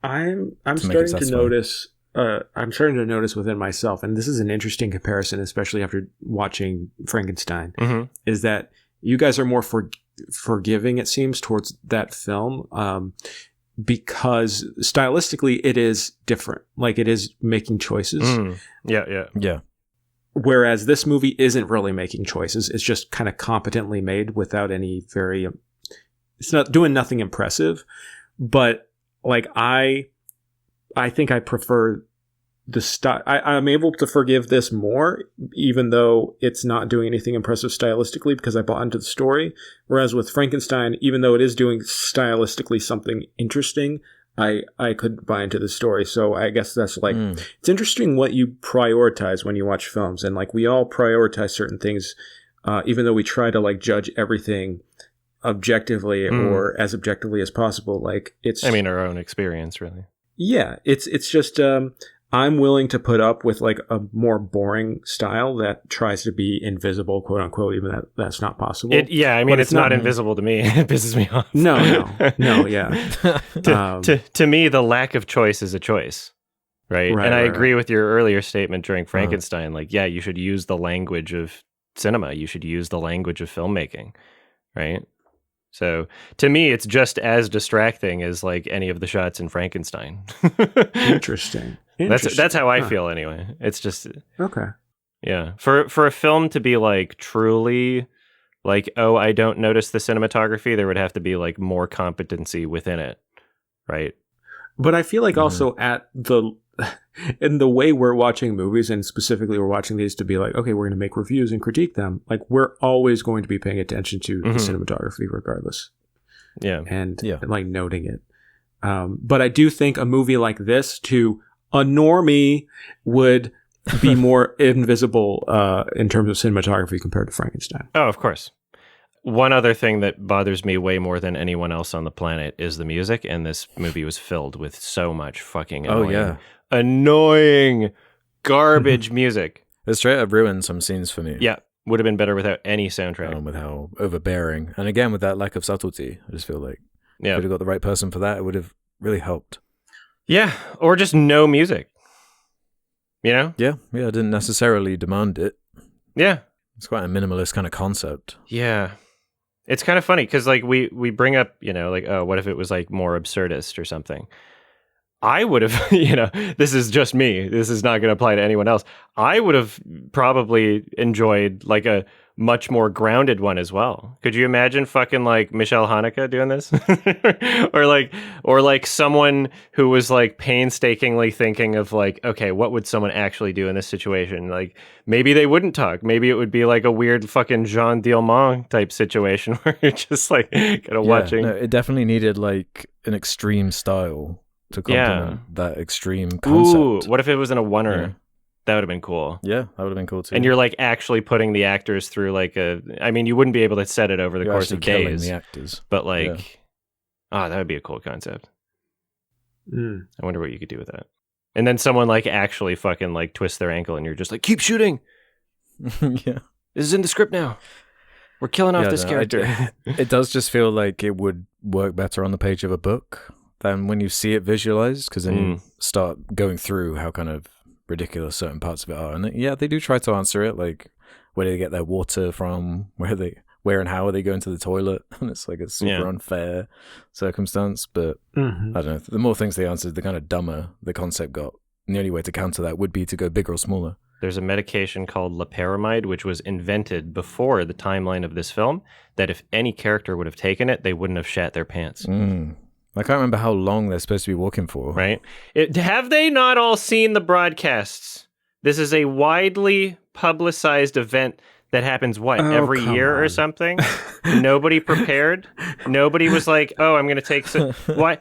I'm starting to notice. I'm starting to notice within myself, and this is an interesting comparison, especially after watching Frankenstein, is that you guys are more forgiving, it seems, towards that film. Because stylistically it is different. Like it is making choices. Yeah. Whereas this movie isn't really making choices. It's just kind of competently made without any it's not doing nothing impressive. But like I think I prefer the style. I'm able to forgive this more, even though it's not doing anything impressive stylistically, because I bought into the story. Whereas with Frankenstein, even though it is doing stylistically something interesting, I could buy into the story. So I guess that's like, it's interesting what you prioritize when you watch films. And like we all prioritize certain things, even though we try to like judge everything objectively or as objectively as possible. Like it's, our own experience, really. Yeah. It's just, I'm willing to put up with like a more boring style that tries to be invisible, quote unquote, even that's not possible. It's not invisible to me. It pisses me off. No, yeah. To me, the lack of choice is a choice, right? And I agree with your earlier statement during Frankenstein. Like, yeah, you should use the language of cinema. You should use the language of filmmaking, right? So to me, it's just as distracting as like any of the shots in Frankenstein. Interesting. That's how I feel anyway. It's just okay. Yeah, for a film to be like truly like, oh, I don't notice the cinematography, there would have to be like more competency within it, right? But I feel like also in the way we're watching movies, and specifically we're watching these to be like, okay, we're going to make reviews and critique them. Like we're always going to be paying attention to the cinematography regardless. Yeah. And like noting it. But I do think a movie like this to a normie would be more invisible in terms of cinematography compared to Frankenstein. Oh, of course. One other thing that bothers me way more than anyone else on the planet is the music, and this movie was filled with so much fucking annoying garbage music. It straight up ruined some scenes for me. Yeah, would have been better without any soundtrack. With how overbearing, and again with that lack of subtlety, I just feel like if you'd have got the right person for that, it would have really helped. Yeah, or just no music. Yeah, I didn't necessarily demand it. Yeah. It's quite a minimalist kind of concept. Yeah. It's kind of funny because like we bring up, like, oh, what if it was like more absurdist or something? I would have, this is just me. This is not going to apply to anyone else. I would have probably enjoyed like a much more grounded one as well. Could you imagine fucking like Michelle Haneke doing this? or like someone who was like painstakingly thinking of like, okay, what would someone actually do in this situation? Like maybe they wouldn't talk. Maybe it would be like a weird fucking Jean Dielmand type situation where you're just like kind of watching. No, it definitely needed like an extreme style to complement that extreme concept. Ooh, what if it was in a oneer? Yeah. That would have been cool. Yeah, that would have been cool too. And you're like actually putting the actors through like you wouldn't be able to set it over the course of days. The actors. But like, that would be a cool concept. I wonder what you could do with that. And then someone like actually fucking like twists their ankle and you're just like, keep shooting. Yeah. This is in the script now. We're killing off this character. It does just feel like it would work better on the page of a book than when you see it visualized, because then you start going through how kind of ridiculous certain parts of it are. And they do try to answer it, like where do they get their water from, where and how are they going to the toilet, and it's like a super unfair circumstance. But I don't know, the more things they answered, the kind of dumber the concept got, and the only way to counter that would be to go bigger or smaller. There's a medication called loperamide, which was invented before the timeline of this film, that if any character would have taken it, they wouldn't have shat their pants. I can't remember how long they're supposed to be walking for. Right? Have they not all seen the broadcasts? This is a widely publicized event that happens, every year or something? Nobody prepared? Nobody was like, oh, I'm going to take some... Why?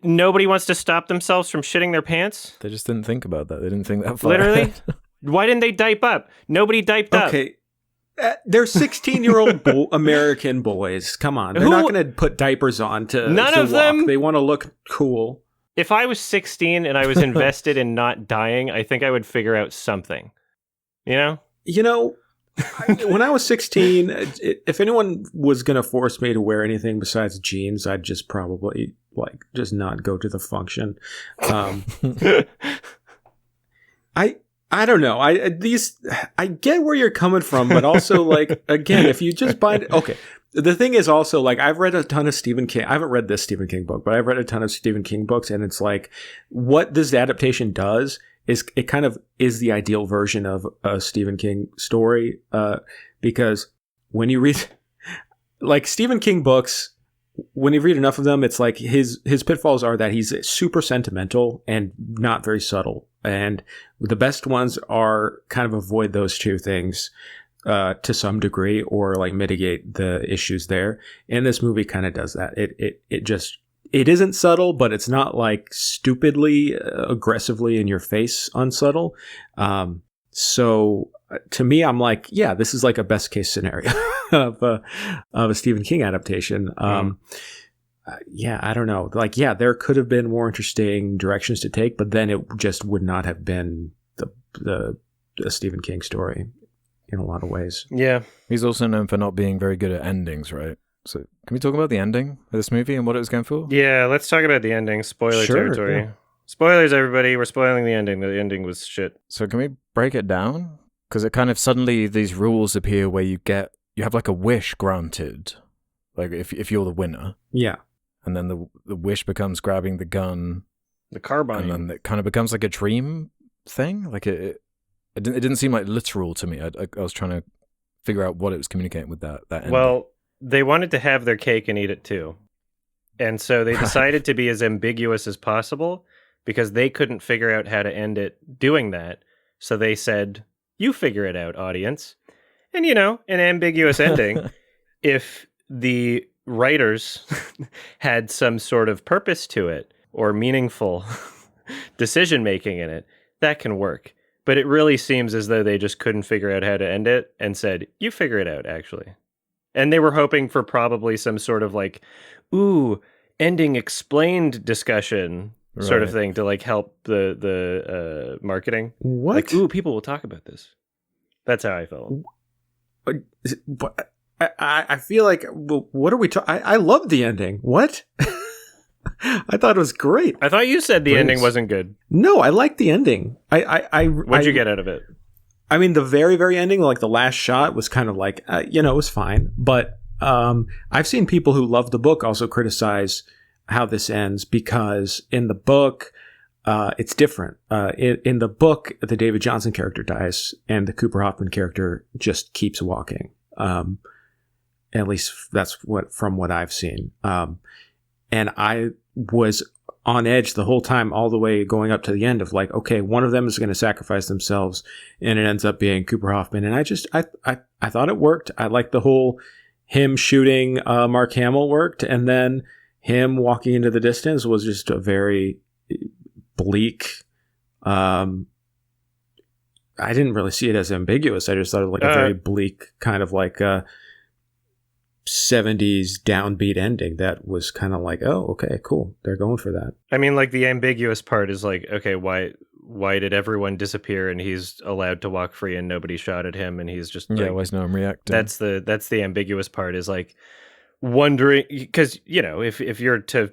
Nobody wants to stop themselves from shitting their pants? They just didn't think about that. They didn't think that far. Literally? Why didn't they diape up? Nobody diped up. Okay. They're 16-year-old American boys. Come on. They're not going to put diapers on to None to of walk. them? They want to look cool. If I was 16 and I was invested in not dying, I think I would figure out something. You know? When I was 16, if anyone was going to force me to wear anything besides jeans, I'd just probably just not go to the function. I don't know. I get where you're coming from, but also like, again, if you just okay. The thing is also like, I've read a ton of Stephen King. I haven't read this Stephen King book, but I've read a ton of Stephen King books, and it's like what this adaptation does is it kind of is the ideal version of a Stephen King story, because when you read like Stephen King books, when you read enough of them, it's like his pitfalls are that he's super sentimental and not very subtle. And the best ones are kind of avoid those two things to some degree, or like mitigate the issues there. And this movie kind of does that. It isn't subtle, but it's not like stupidly aggressively in your face unsubtle. So to me, I'm like, yeah, this is like a best case scenario of a Stephen King adaptation. Yeah, I don't know. Like, yeah, there could have been more interesting directions to take, but then it just would not have been the Stephen King story in a lot of ways. Yeah. He's also known for not being very good at endings, right? So can we talk about the ending of this movie and what it was going for? Yeah, let's talk about the ending. Spoiler territory. Yeah. Spoilers, everybody. We're spoiling the ending. The ending was shit. So can we break it down? Because it kind of suddenly these rules appear where you have like a wish granted, like if you're the winner. Yeah. And then the wish becomes grabbing the gun, the carbine, and then it kind of becomes like a dream thing. Like it didn't seem like literal to me. I was trying to figure out what it was communicating with that ending. Well, they wanted to have their cake and eat it too, and so they decided to be as ambiguous as possible because they couldn't figure out how to end it doing that. So they said, "You figure it out, audience." And an ambiguous ending, if the writers had some sort of purpose to it or meaningful decision making in it, that can work. But it really seems as though they just couldn't figure out how to end it and said, you figure it out, actually. And they were hoping for probably some sort of like, ending explained discussion sort of thing to like help the marketing. What? Like, people will talk about this. That's how I felt. But I feel like, what are we talking? I love the ending. What? I thought it was great. I thought you said the ending wasn't good. No, I like the ending. What'd you get out of it? I mean, the very, very ending, like the last shot was kind of like, it was fine. But I've seen people who love the book also criticize how this ends because in the book, it's different. In the book, the David Johnson character dies and the Cooper Hoffman character just keeps walking. At least that's from what I've seen. And I was on edge the whole time, all the way going up to the end of like, okay, one of them is going to sacrifice themselves, and it ends up being Cooper Hoffman. And I thought it worked. I liked the whole him shooting Mark Hamill worked, and then him walking into the distance was just a very bleak. I didn't really see it as ambiguous. I just thought it was like a very bleak kind of like 70s downbeat ending that was kind of like, oh, okay, cool. They're going for that. I mean, like the ambiguous part is like, okay, why did everyone disappear and he's allowed to walk free and nobody shot at him and he's just like, why is no one reacting? That's the ambiguous part, is like wondering, because if you're to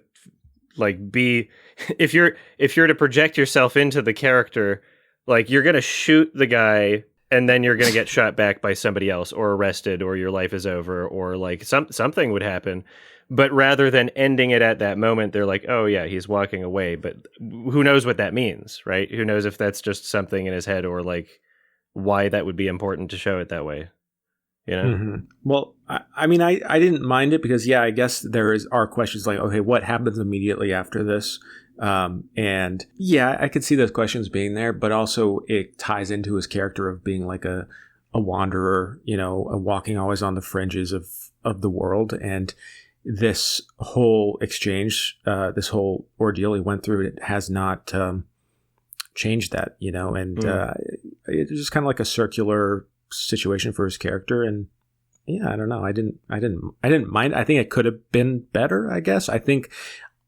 like be if you're to project yourself into the character, like you're gonna shoot the guy and then you're going to get shot back by somebody else or arrested or your life is over or like something would happen. But rather than ending it at that moment, they're like, oh yeah, he's walking away. But who knows what that means, right? Who knows if that's just something in his head or like why that would be important to show it that way. Mm-hmm. Well, I mean, I didn't mind it because, I guess are questions like, okay, what happens immediately after this? And I could see those questions being there, but also it ties into his character of being like a wanderer, walking always on the fringes of the world. And this whole exchange, this whole ordeal he went through, it has not changed that, and it's just kind of like a circular situation for his character. And I don't know. I didn't mind. I think it could have been better, I guess.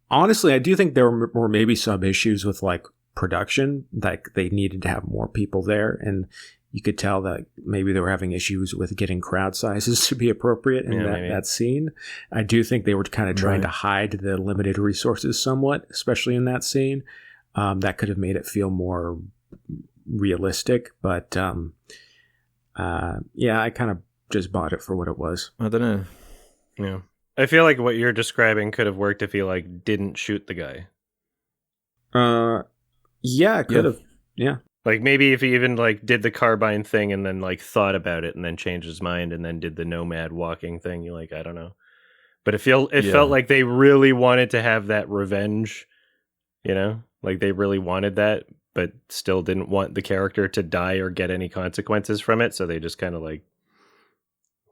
Honestly, I do think there were maybe some issues with like production, like they needed to have more people there, and you could tell that maybe they were having issues with getting crowd sizes to be appropriate in that scene. I do think they were kind of trying to hide the limited resources somewhat, especially in that scene. That could have made it feel more realistic, but I kind of just bought it for what it was. I don't know. Yeah. I feel like what you're describing could have worked if he like didn't shoot the guy. It could have. Yeah. Like maybe if he even like did the carbine thing and then like thought about it and then changed his mind and then did the nomad walking thing. You're like, I don't know. But it felt like they really wanted to have that revenge, like they really wanted that, but still didn't want the character to die or get any consequences from it. So they just kind of like,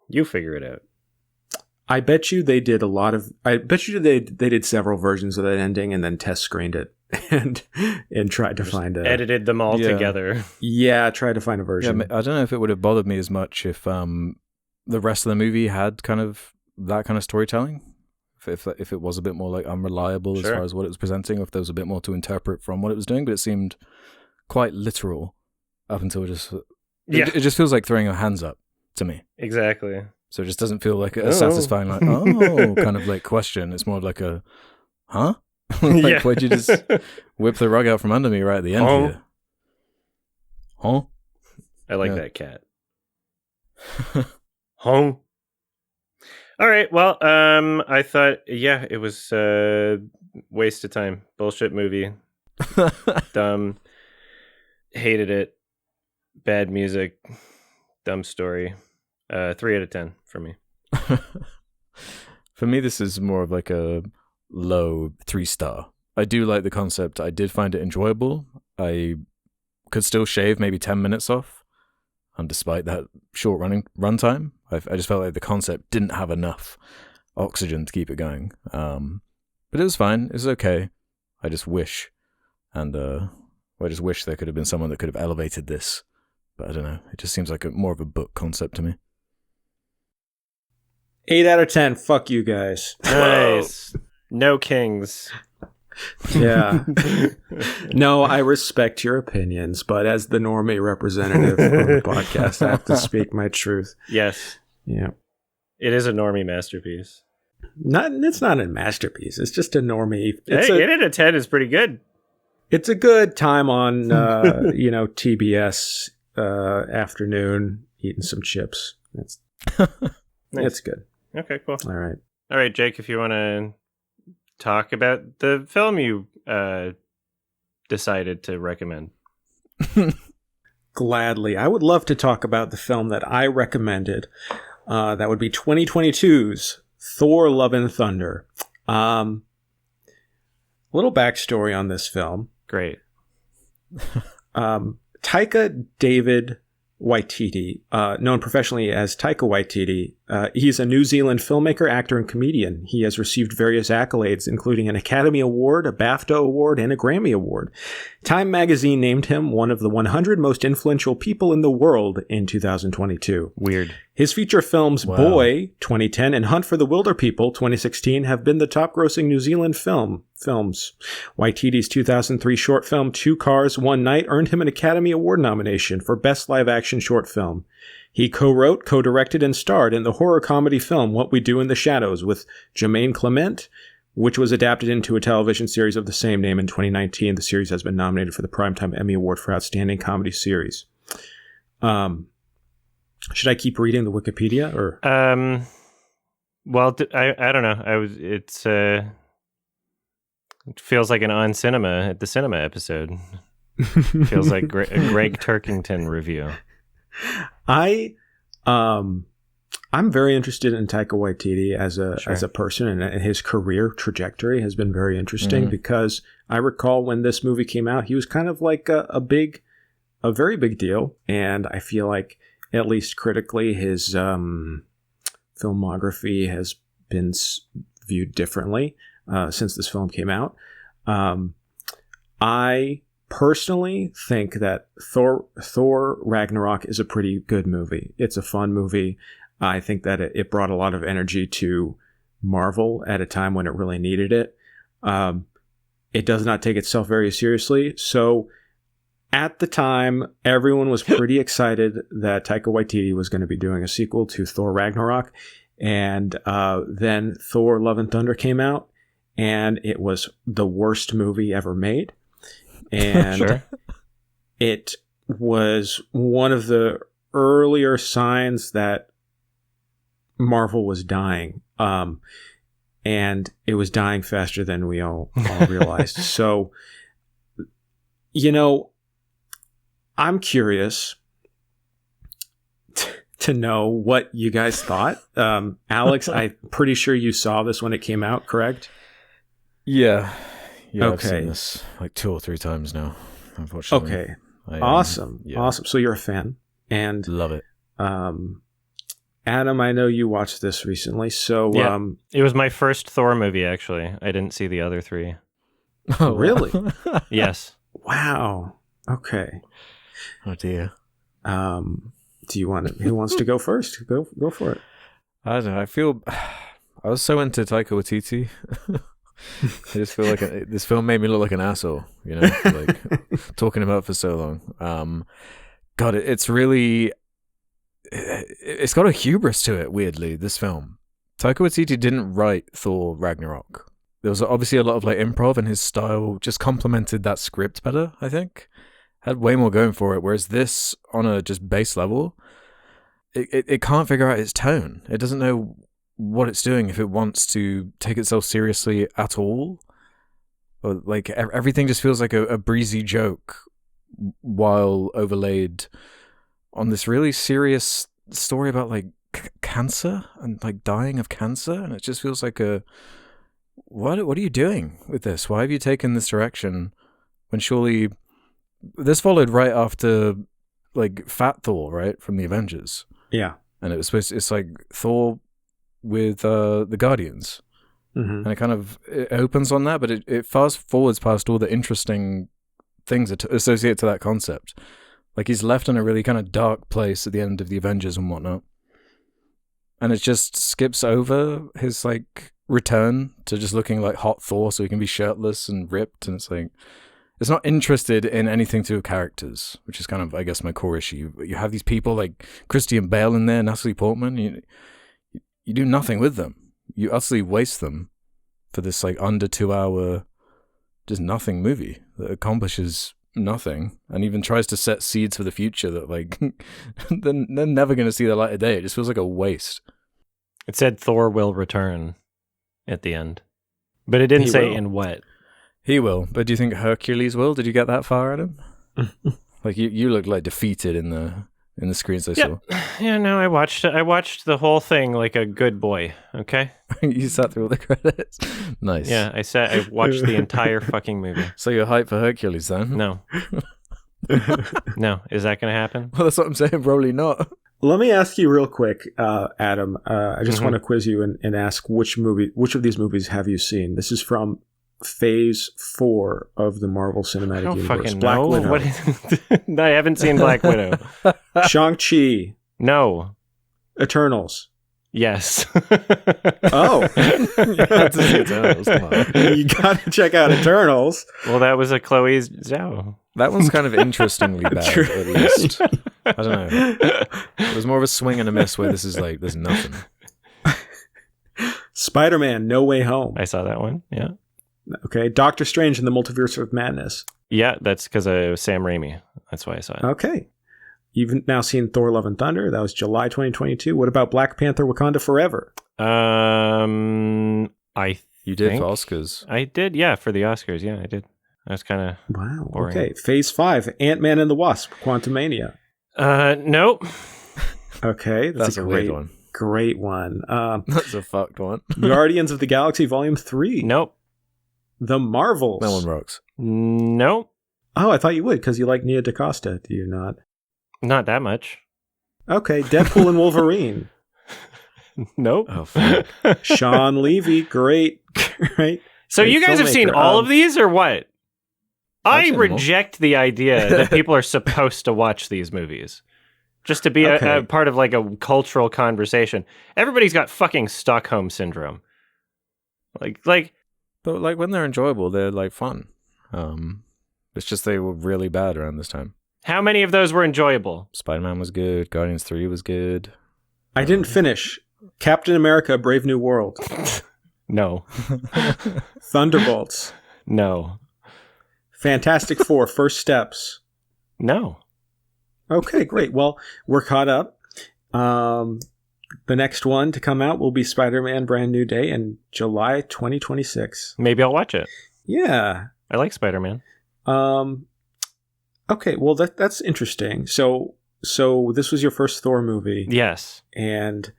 you figure it out. I bet you they did they did several versions of that ending and then test screened it and tried to find edited them all together. Yeah, tried to find a version. Yeah, I don't know if it would have bothered me as much if the rest of the movie had kind of that kind of storytelling. If it was a bit more like unreliable as far as what it was presenting, or if there was a bit more to interpret from what it was doing, but it seemed quite literal up until it just feels like throwing your hands up to me. Exactly. So it just doesn't feel like a satisfying, like, oh, kind of like question. It's more of like a, huh? Why'd you just whip the rug out from under me right at the end here? Huh? I like that cat. Huh? All right. Well, I thought, it was a waste of time. Bullshit movie. Dumb. Hated it. Bad music. Dumb story. 3 out of 10 for me. For me, this is more of like a low 3-star. I do like the concept. I did find it enjoyable. I could still shave maybe 10 minutes off, and despite that short runtime, I just felt like the concept didn't have enough oxygen to keep it going. But it was fine. It was okay. I just wish, there could have been someone that could have elevated this. But I don't know. It just seems like more of a book concept to me. 8 out of 10. Fuck you guys. Nice. No kings. Yeah. No, I respect your opinions, but as the normie representative of the podcast, I have to speak my truth. Yes. Yeah. It is a normie masterpiece. It's not a masterpiece. It's just a normie. 8 out of 10 is pretty good. It's a good time on, TBS afternoon, eating some chips. It's good. Okay, cool. All right. All right, Jake, if you want to talk about the film you decided to recommend. Gladly. I would love to talk about the film that I recommended. That would be 2022's Thor Love and Thunder. Little backstory on this film. Great. Taika David Waititi, known professionally as Taika Waititi, he's a New Zealand filmmaker, actor, and comedian. He has received various accolades, including an Academy Award, a BAFTA Award, and a Grammy Award. Time magazine named him one of the 100 most influential people in the world in 2022. Weird. His feature films Boy, 2010, and Hunt for the Wilder People, 2016, have been the top-grossing New Zealand films. Waititi's 2003 short film Two Cars, One Night earned him an Academy Award nomination for Best Live-Action Short Film. He co-wrote, co-directed, and starred in the horror comedy film What We Do in the Shadows with Jermaine Clement, which was adapted into a television series of the same name in 2019. The series has been nominated for the Primetime Emmy Award for Outstanding Comedy Series. Should I keep reading the Wikipedia or? Well, I don't know. It feels like an On Cinema at the cinema episode. Feels like a Greg Turkington review. I'm very interested in Taika Waititi as a person, and his career trajectory has been very interesting because I recall when this movie came out, he was kind of like a very big deal, and I feel like at least critically his filmography has been viewed differently since this film came out. I personally think that Thor Ragnarok is a pretty good movie. It's a fun movie. I think that it brought a lot of energy to Marvel at a time when it really needed it. It does not take itself very seriously. So at the time, everyone was pretty excited that Taika Waititi was going to be doing a sequel to Thor Ragnarok. And then Thor Love and Thunder came out, and it was the worst movie ever made. And it was one of the earlier signs that Marvel was dying. And it was dying faster than we all realized. So, I'm curious to know what you guys thought. Alex, I'm pretty sure you saw this when it came out, correct? Yeah. Okay. I've seen this like 2 or 3 times now, unfortunately. Okay. Awesome. So you're a fan. And love it. Adam, I know you watched this recently, so it was my first Thor movie, actually. I didn't see the other 3. Oh, really? Yes. Wow. Okay. Oh dear. Do you want who wants to go first? Go for it. I don't know. I was so into Taika Waititi. I just feel like this film made me look like an asshole, like talking about it for so long. God, it's really, it's got a hubris to it, weirdly, this film. Taika Waititi didn't write Thor Ragnarok. There was obviously a lot of like improv, and his style just complemented that script better, I think. Had way more going for it, whereas this, on a just base level, it can't figure out its tone. It doesn't know what it's doing, if it wants to take itself seriously at all. Or like everything just feels like a breezy joke while overlaid on this really serious story about like cancer and like dying of cancer, and it just feels like what are you doing with this? Why have you taken this direction when surely this followed right after like Fat Thor, right, from the Avengers? Yeah. And it's like Thor with the Guardians. Mm-hmm. And it opens on that, but it fast forwards past all the interesting things associated to that concept. Like he's left in a really kind of dark place at the end of the Avengers and whatnot. And it just skips over his like return to just looking like hot Thor so he can be shirtless and ripped. And it's like, it's not interested in anything to do with characters, which is kind of, I guess, my core issue. You have these people like Christian Bale in there, Natalie Portman. You do nothing with them. You utterly waste them for this like under 2-hour, just nothing movie that accomplishes nothing and even tries to set seeds for the future that like they're never going to see the light of day. It just feels like a waste. It said Thor will return at the end, but it didn't say in what. He will, but do you think Hercules will? Did you get that far, Adam? Like you look like defeated in the screens I saw. Yeah, no, I watched the whole thing like a good boy. Okay. You sat through all the credits. Nice. Yeah, I watched the entire fucking movie. So you're hyped for Hercules then? No. No, is that going to happen? Well, that's what I'm saying. Probably not. Let me ask you real quick, Adam. I just want to quiz you and ask which of these movies have you seen? This is from Phase 4 of the Marvel Cinematic I don't Universe. fucking Black know. Widow. No, I haven't seen Black Widow. Shang-Chi. No. Eternals. Yes. Oh. You had to see Eternals, come on. You gotta check out Eternals. Well, that was a Chloe Zhao. That one's kind of interestingly bad, True. at least. I don't know. It was more of a swing and a miss where this is like, there's nothing. Spider-Man, No Way Home. I saw that one, yeah. Okay. Doctor Strange and the Multiverse of Madness. Yeah, that's because of Sam Raimi. That's why I saw it. Okay. You've now seen Thor Love and Thunder. That was July 2022. What about Black Panther Wakanda Forever? You did for Oscars. I did, yeah, for the Oscars. Yeah, I did. I was kind of Wow. boring. Okay. Phase 5, Ant-Man and the Wasp, Quantumania. Nope. Okay. That's a weird one. Great one. That's a fucked one. Guardians of the Galaxy Volume 3. Nope. The Marvels. That one rocks. Nope. Oh, I thought you would because you like Nia DaCosta. Do you not? Not that much. Okay. Deadpool and Wolverine. Nope. Oh, fuck. Sean Levy. Great. Great. So Great you guys have seen filmmaker. all of these or what? I've I seen them all. reject the idea that people are supposed to watch these movies. Just to be Okay. a part of like a cultural conversation. Everybody's got fucking Stockholm syndrome. Like But like when they're enjoyable, they're like fun. It's just they were really bad around this time. how many of those were enjoyable? Spider-Man was good. Guardians 3 was good. I didn't finish. Captain America, Brave New World. No. Thunderbolts. No. Fantastic Four, First Steps. No. Okay, great. Well, we're caught up. The next one to come out will be Spider-Man Brand New Day in July 2026. Maybe I'll watch it. Yeah. I like Spider-Man. Okay, well that's interesting. So this was your first Thor movie. Yes. And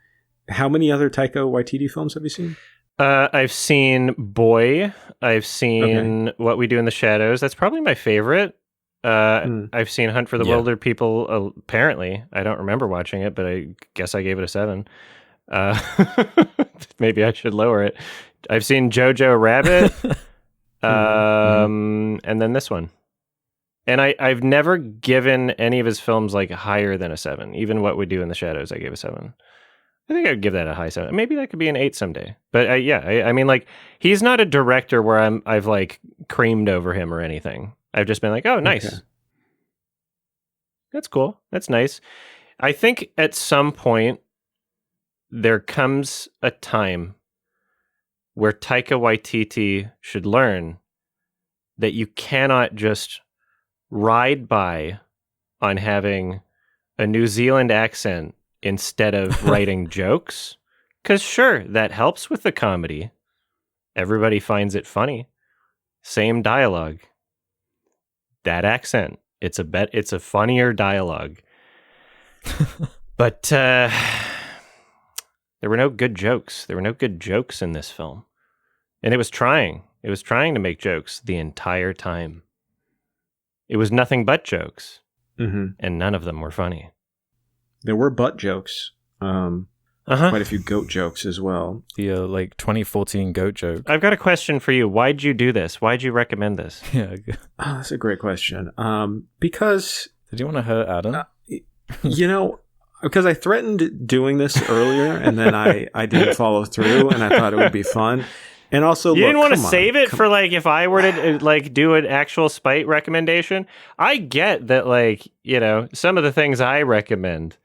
how many other Taika Waititi films have you seen? I've seen Boy. I've seen What We Do in the Shadows. That's probably my favorite. I've seen Hunt for the Wilder People. Apparently, I don't remember watching it, but I guess I gave it a 7. Maybe I should lower it. I've seen Jojo Rabbit, and then this one. And I've never given any of his films like higher than a 7. Even What We Do in the Shadows, I gave a 7. I think I'd give that a high 7. Maybe that could be an 8 someday. But I mean, like, he's not a director where I've like creamed over him or anything. I've just been like, oh, nice. Okay. That's cool. That's nice. I think at some point there comes a time where Taika Waititi should learn that you cannot just ride by on having a New Zealand accent instead of writing jokes. Because sure, that helps with the comedy. Everybody finds it funny. Same dialogue. That accent. It's a funnier dialogue. But there were no good jokes. There were no good jokes in this film. And it was trying. It was trying to make jokes the entire time. It was nothing but jokes. Mm-hmm. And none of them were funny. There were butt jokes. Quite a few goat jokes as well. The like 2014 goat joke. I've got a question for you. Why'd you do this? Why'd you recommend this? Yeah. Oh, that's a great question. Because, Did you want to hurt Adam? because I threatened doing this earlier and then I didn't follow through and I thought it would be fun. And also, you didn't want to save it for like if I were to like do an actual spite recommendation. I get that, like, some of the things I recommend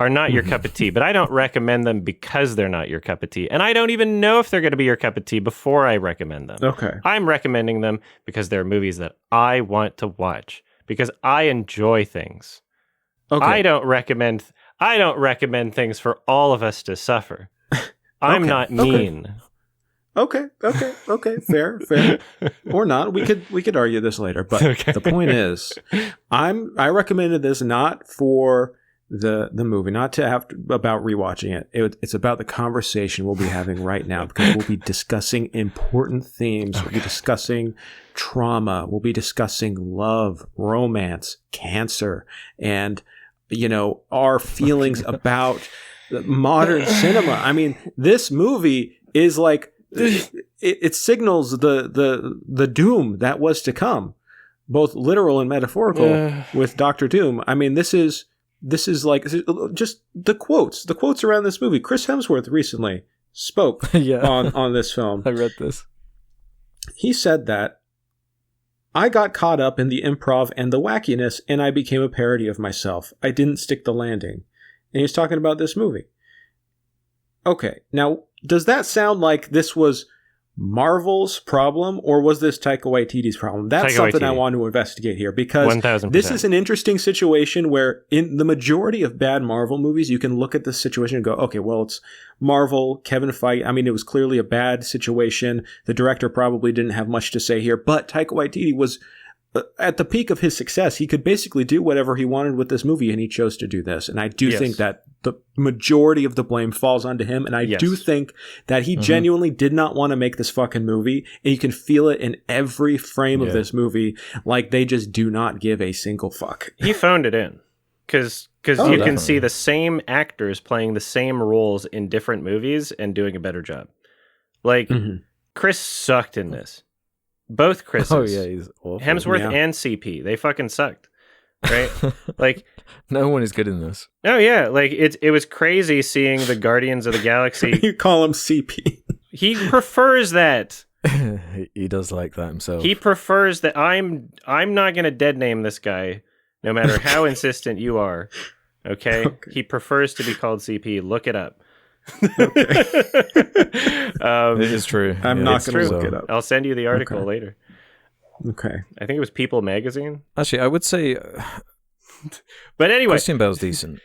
are not your cup of tea, but I don't recommend them because they're not your cup of tea. And I don't even know if they're going to be your cup of tea before I recommend them. Okay. I'm recommending them because they're movies that I want to watch because I enjoy things. Okay. I don't recommend things for all of us to suffer. I'm not mean. Okay. Fair. Or not. We could argue this later. But Okay. the point is, I recommended this not for the movie, not to have about rewatching it. It's about the conversation we'll be having right now, because we'll be discussing important themes. Okay. We'll be discussing trauma. We'll be discussing love, romance, cancer, and our feelings about modern cinema. I mean, this movie is like it signals the doom that was to come, both literal and metaphorical, with Doctor Doom. I mean, this is like just the quotes around this movie. Chris Hemsworth recently spoke on this film. I read this. He said that I got caught up in the improv and the wackiness, and I became a parody of myself. I didn't stick the landing. And he's talking about this movie. Okay, now, does that sound like this was Marvel's problem, or was this Taika Waititi's problem? That's something I want to investigate here, because 1000%. This is an interesting situation where in the majority of bad Marvel movies, you can look at this situation and go, okay, well, it's Marvel, Kevin Feige. I mean, it was clearly a bad situation. The director probably didn't have much to say here, but Taika Waititi was at the peak of his success. He could basically do whatever he wanted with this movie, and he chose to do this. And I do think that the majority of the blame falls onto him. And I do think that he genuinely did not want to make this fucking movie. And you can feel it in every frame of this movie. Like, they just do not give a single fuck. He phoned it in. Because you can see the same actors playing the same roles in different movies and doing a better job. Like, Chris sucked in this. Both Chris's. Oh, yeah, he's awful. Hemsworth and CP. They fucking sucked. Right? Like, no one is good in this. Oh, yeah. Like, it was crazy seeing the Guardians of the Galaxy. You call him CP. He prefers that. He does like that himself. He prefers that. I'm not going to dead name this guy, no matter how insistent you are. Okay? He prefers to be called CP. Look it up. It is true. I'm not going to look it up. I'll send you the article later. Okay. I think it was People magazine. Actually, I would say, but anyway, Christian Bale's decent.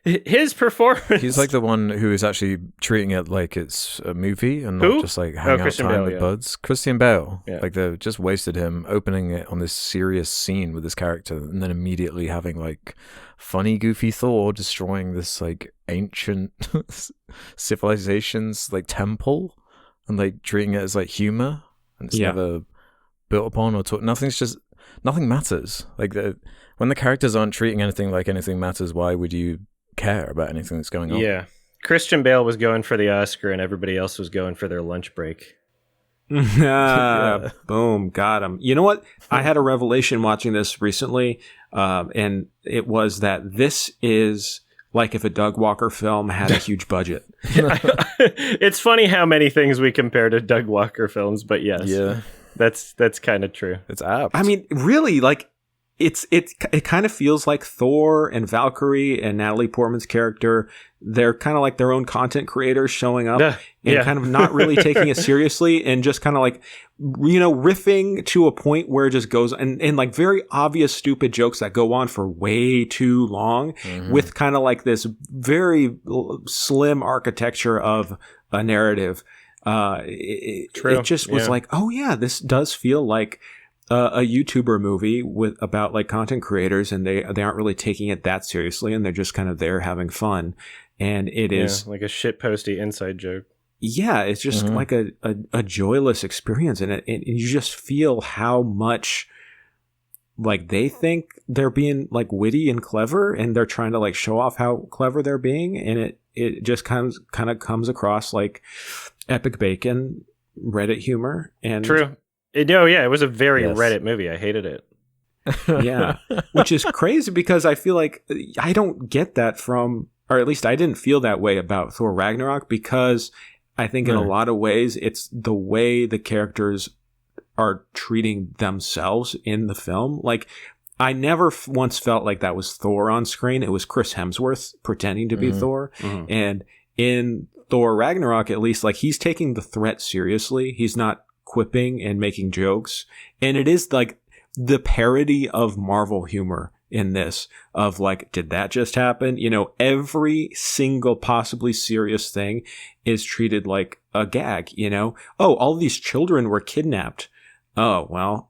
His performance. He's like the one who is actually treating it like it's a movie and not just like hang out time with buds. Christian Bale. Yeah. Like, they just wasted him opening it on this serious scene with this character, and then immediately having like funny, goofy Thor destroying this like ancient civilization's like temple, and like treating it as like humor, and it's never built upon or taught. Nothing matters. Like, when the characters aren't treating anything like anything matters, why would you care about anything that's going on? Yeah. Christian Bale was going for the Oscar, and everybody else was going for their lunch break. Boom, got him. You know what? I had a revelation watching this recently, and it was that this is like if a Doug Walker film had a huge budget. It's funny how many things we compare to Doug Walker films, but yes. Yeah. That's kind of true. It's apt. I mean, really, like, it kind of feels like Thor and Valkyrie and Natalie Portman's character, they're kind of like their own content creators showing up and kind of not really taking it seriously, and just kind of like, riffing to a point where it just goes and like very obvious stupid jokes that go on for way too long, with kind of like this very slim architecture of a narrative. It just was like, oh yeah, this does feel like a YouTuber movie about like content creators, and they aren't really taking it that seriously, and they're just kind of there having fun, and it is like a shitposty inside joke. Yeah, it's just like a joyless experience, and you just feel how much like they think they're being like witty and clever, and they're trying to like show off how clever they're being, and it just kind of comes across like Epic Bacon Reddit humor. And true. It was a very Reddit movie. I hated it. Yeah, which is crazy, because I feel like I don't get that from, or at least I didn't feel that way about Thor Ragnarok, because I think in a lot of ways it's the way the characters are treating themselves in the film. Like, I never once felt like that was Thor on screen. It was Chris Hemsworth pretending to be Thor. And in Thor Ragnarok, at least, like, he's taking the threat seriously. He's not quipping and making jokes. And it is like the parody of Marvel humor in this of like, did that just happen? You know, every single possibly serious thing is treated like a gag, you know? Oh, all these children were kidnapped. Oh, well,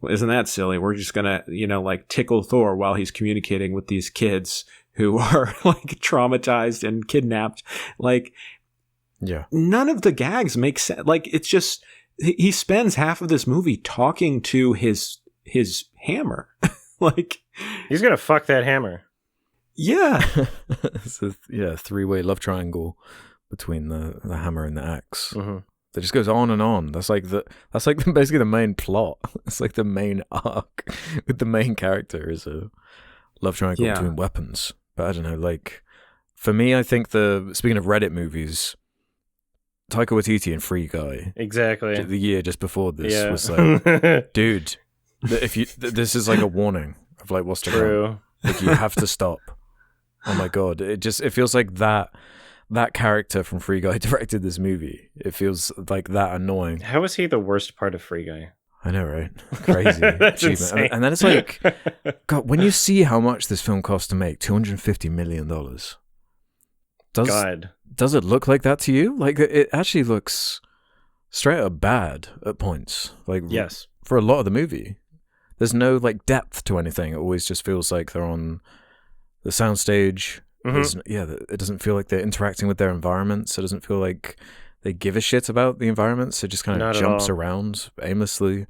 isn't that silly? We're just gonna, you know, like tickle Thor while he's communicating with these kids who are like traumatized and kidnapped. Like, Yeah. none of the gags make sense. Like, it's just, he spends half of this movie talking to his hammer. Like, he's gonna fuck that hammer. Yeah. It's a three-way love triangle between the hammer and the axe. Mm-hmm. That just goes on and on. That's like basically the main plot. It's like the main arc with the main character is a love triangle between weapons. But I don't know, like, for me, I think speaking of Reddit movies, Taika Waititi and Free Guy, exactly, the year just before this was like, dude, this is like a warning of like what's to come. Like, you have to stop. Oh my god, it feels like that character from Free Guy directed this movie. It feels like that annoying. How is he the worst part of Free Guy? I know, right? Crazy That's achievement. insane. And then it's like, God, when you see how much this film cost to make, $250 million. Does it look like that to you? Like, it actually looks straight up bad at points. Like, yes, for a lot of the movie, there's no like depth to anything. It always just feels like they're on the soundstage. Mm-hmm. It doesn't feel like they're interacting with their environments. It doesn't feel like they give a shit about the environments. It just kind of jumps around aimlessly.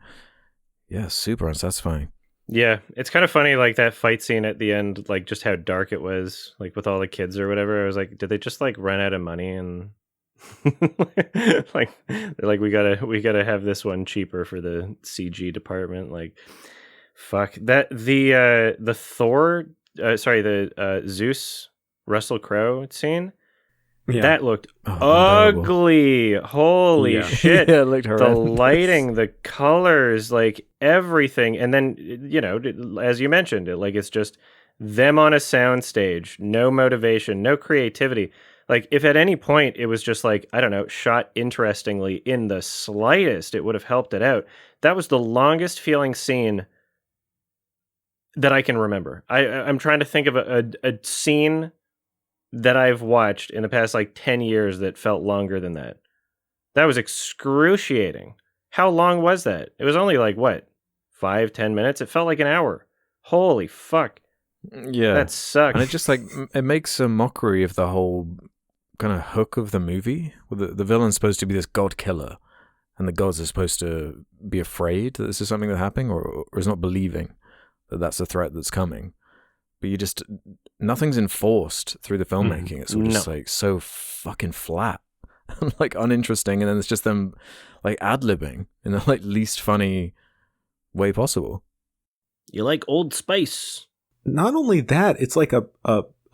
Yeah, super unsatisfying. Yeah, it's kind of funny, like that fight scene at the end, like just how dark it was, like with all the kids or whatever. I was like, did they just like run out of money and like they're like, we gotta have this one cheaper for the CG department? Like, fuck that. The Thor, the Zeus Russell Crowe scene. Yeah. That looked ugly. Holy shit. Yeah, it looked horrendous. The lighting, the colors, like everything. And then, you know, as you mentioned, it's just them on a soundstage, no motivation, no creativity. Like, if at any point it was just like, I don't know, shot interestingly in the slightest, it would have helped it out. That was the longest feeling scene that I can remember. I'm trying to think of a scene that I've watched in the past like 10 years that felt longer than that. That was excruciating. How long was that? It was only like, what, 5-10 minutes? It felt like an hour. Holy fuck. Yeah. That sucked. And it just like, it makes a mockery of the whole kind of hook of the movie. The villain's supposed to be this god killer, and the gods are supposed to be afraid that this is something that's happening, or is not believing that that's a threat that's coming. But nothing's enforced through the filmmaking. It's all just like so fucking flat and like uninteresting. And then it's just them like ad-libbing in the like least funny way possible. You like Old Spice. Not only that, it's like a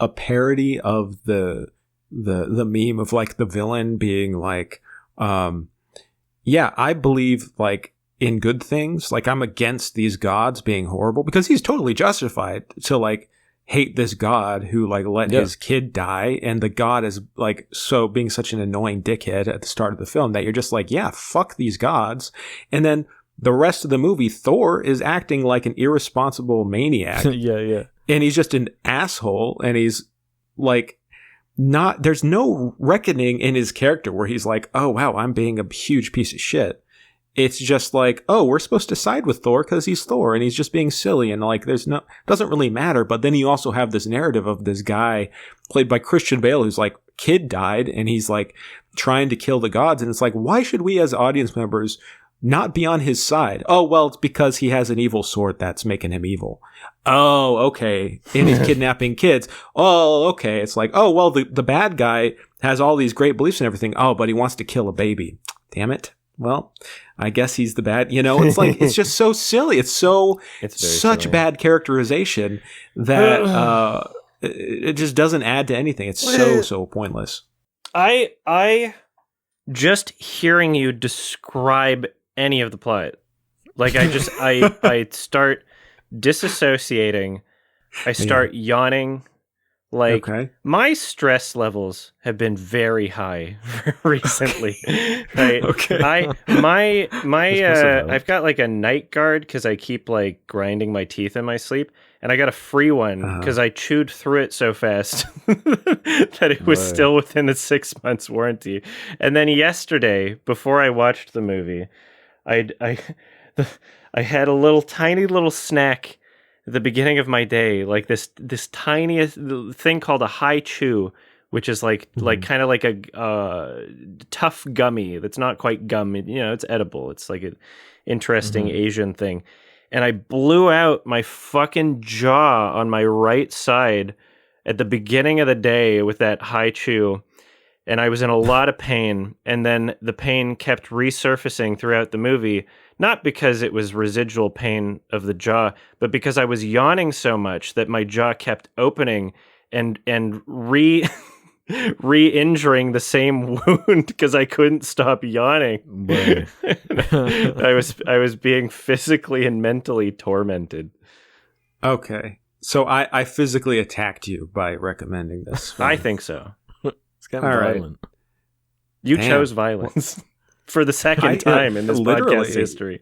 parody of the meme of like the villain being like, I believe like in good things. Like, I'm against these gods being horrible, because he's totally justified to like hate this god who like let his kid die, and the god is like so being such an annoying dickhead at the start of the film that you're just like, yeah, fuck these gods. And then the rest of the movie, Thor is acting like an irresponsible maniac. Yeah. And he's just an asshole, and he's like there's no reckoning in his character where he's like, oh wow, I'm being a huge piece of shit. It's just like, oh, we're supposed to side with Thor because he's Thor and he's just being silly, and like doesn't really matter. But then you also have this narrative of this guy played by Christian Bale who's like, kid died and he's like trying to kill the gods, and it's like, why should we as audience members not be on his side? Oh, well, it's because he has an evil sword that's making him evil. Oh, okay. And he's kidnapping kids. Oh, okay. It's like, oh, well, the bad guy has all these great beliefs and everything. Oh, but he wants to kill a baby. Damn it. Well, I guess he's the bad, it's like, it's just so silly. It's such silly. Bad characterization that it just doesn't add to anything. It's so pointless. I just hearing you describe any of the plot, like I start disassociating. I start yawning. Like, my stress levels have been very high recently. Right? Okay. I've got like a night guard because I keep like grinding my teeth in my sleep, and I got a free one because I chewed through it so fast that it was still within the 6 months warranty. And then yesterday, before I watched the movie, I had a tiny little snack at the beginning of my day, like this tiniest thing called a high chew, which is like kind of like a tough gummy that's not quite gum. It's edible. It's like an interesting Asian thing. And I blew out my fucking jaw on my right side at the beginning of the day with that high chew. And I was in a lot of pain. And then the pain kept resurfacing throughout the movie, not because it was residual pain of the jaw, but because I was yawning so much that my jaw kept opening and re-injuring the same wound because I couldn't stop yawning. I was being physically and mentally tormented. Okay. So I physically attacked you by recommending this film. I think so. It's kind of violent. Right. You chose violence for the second time in this podcast history.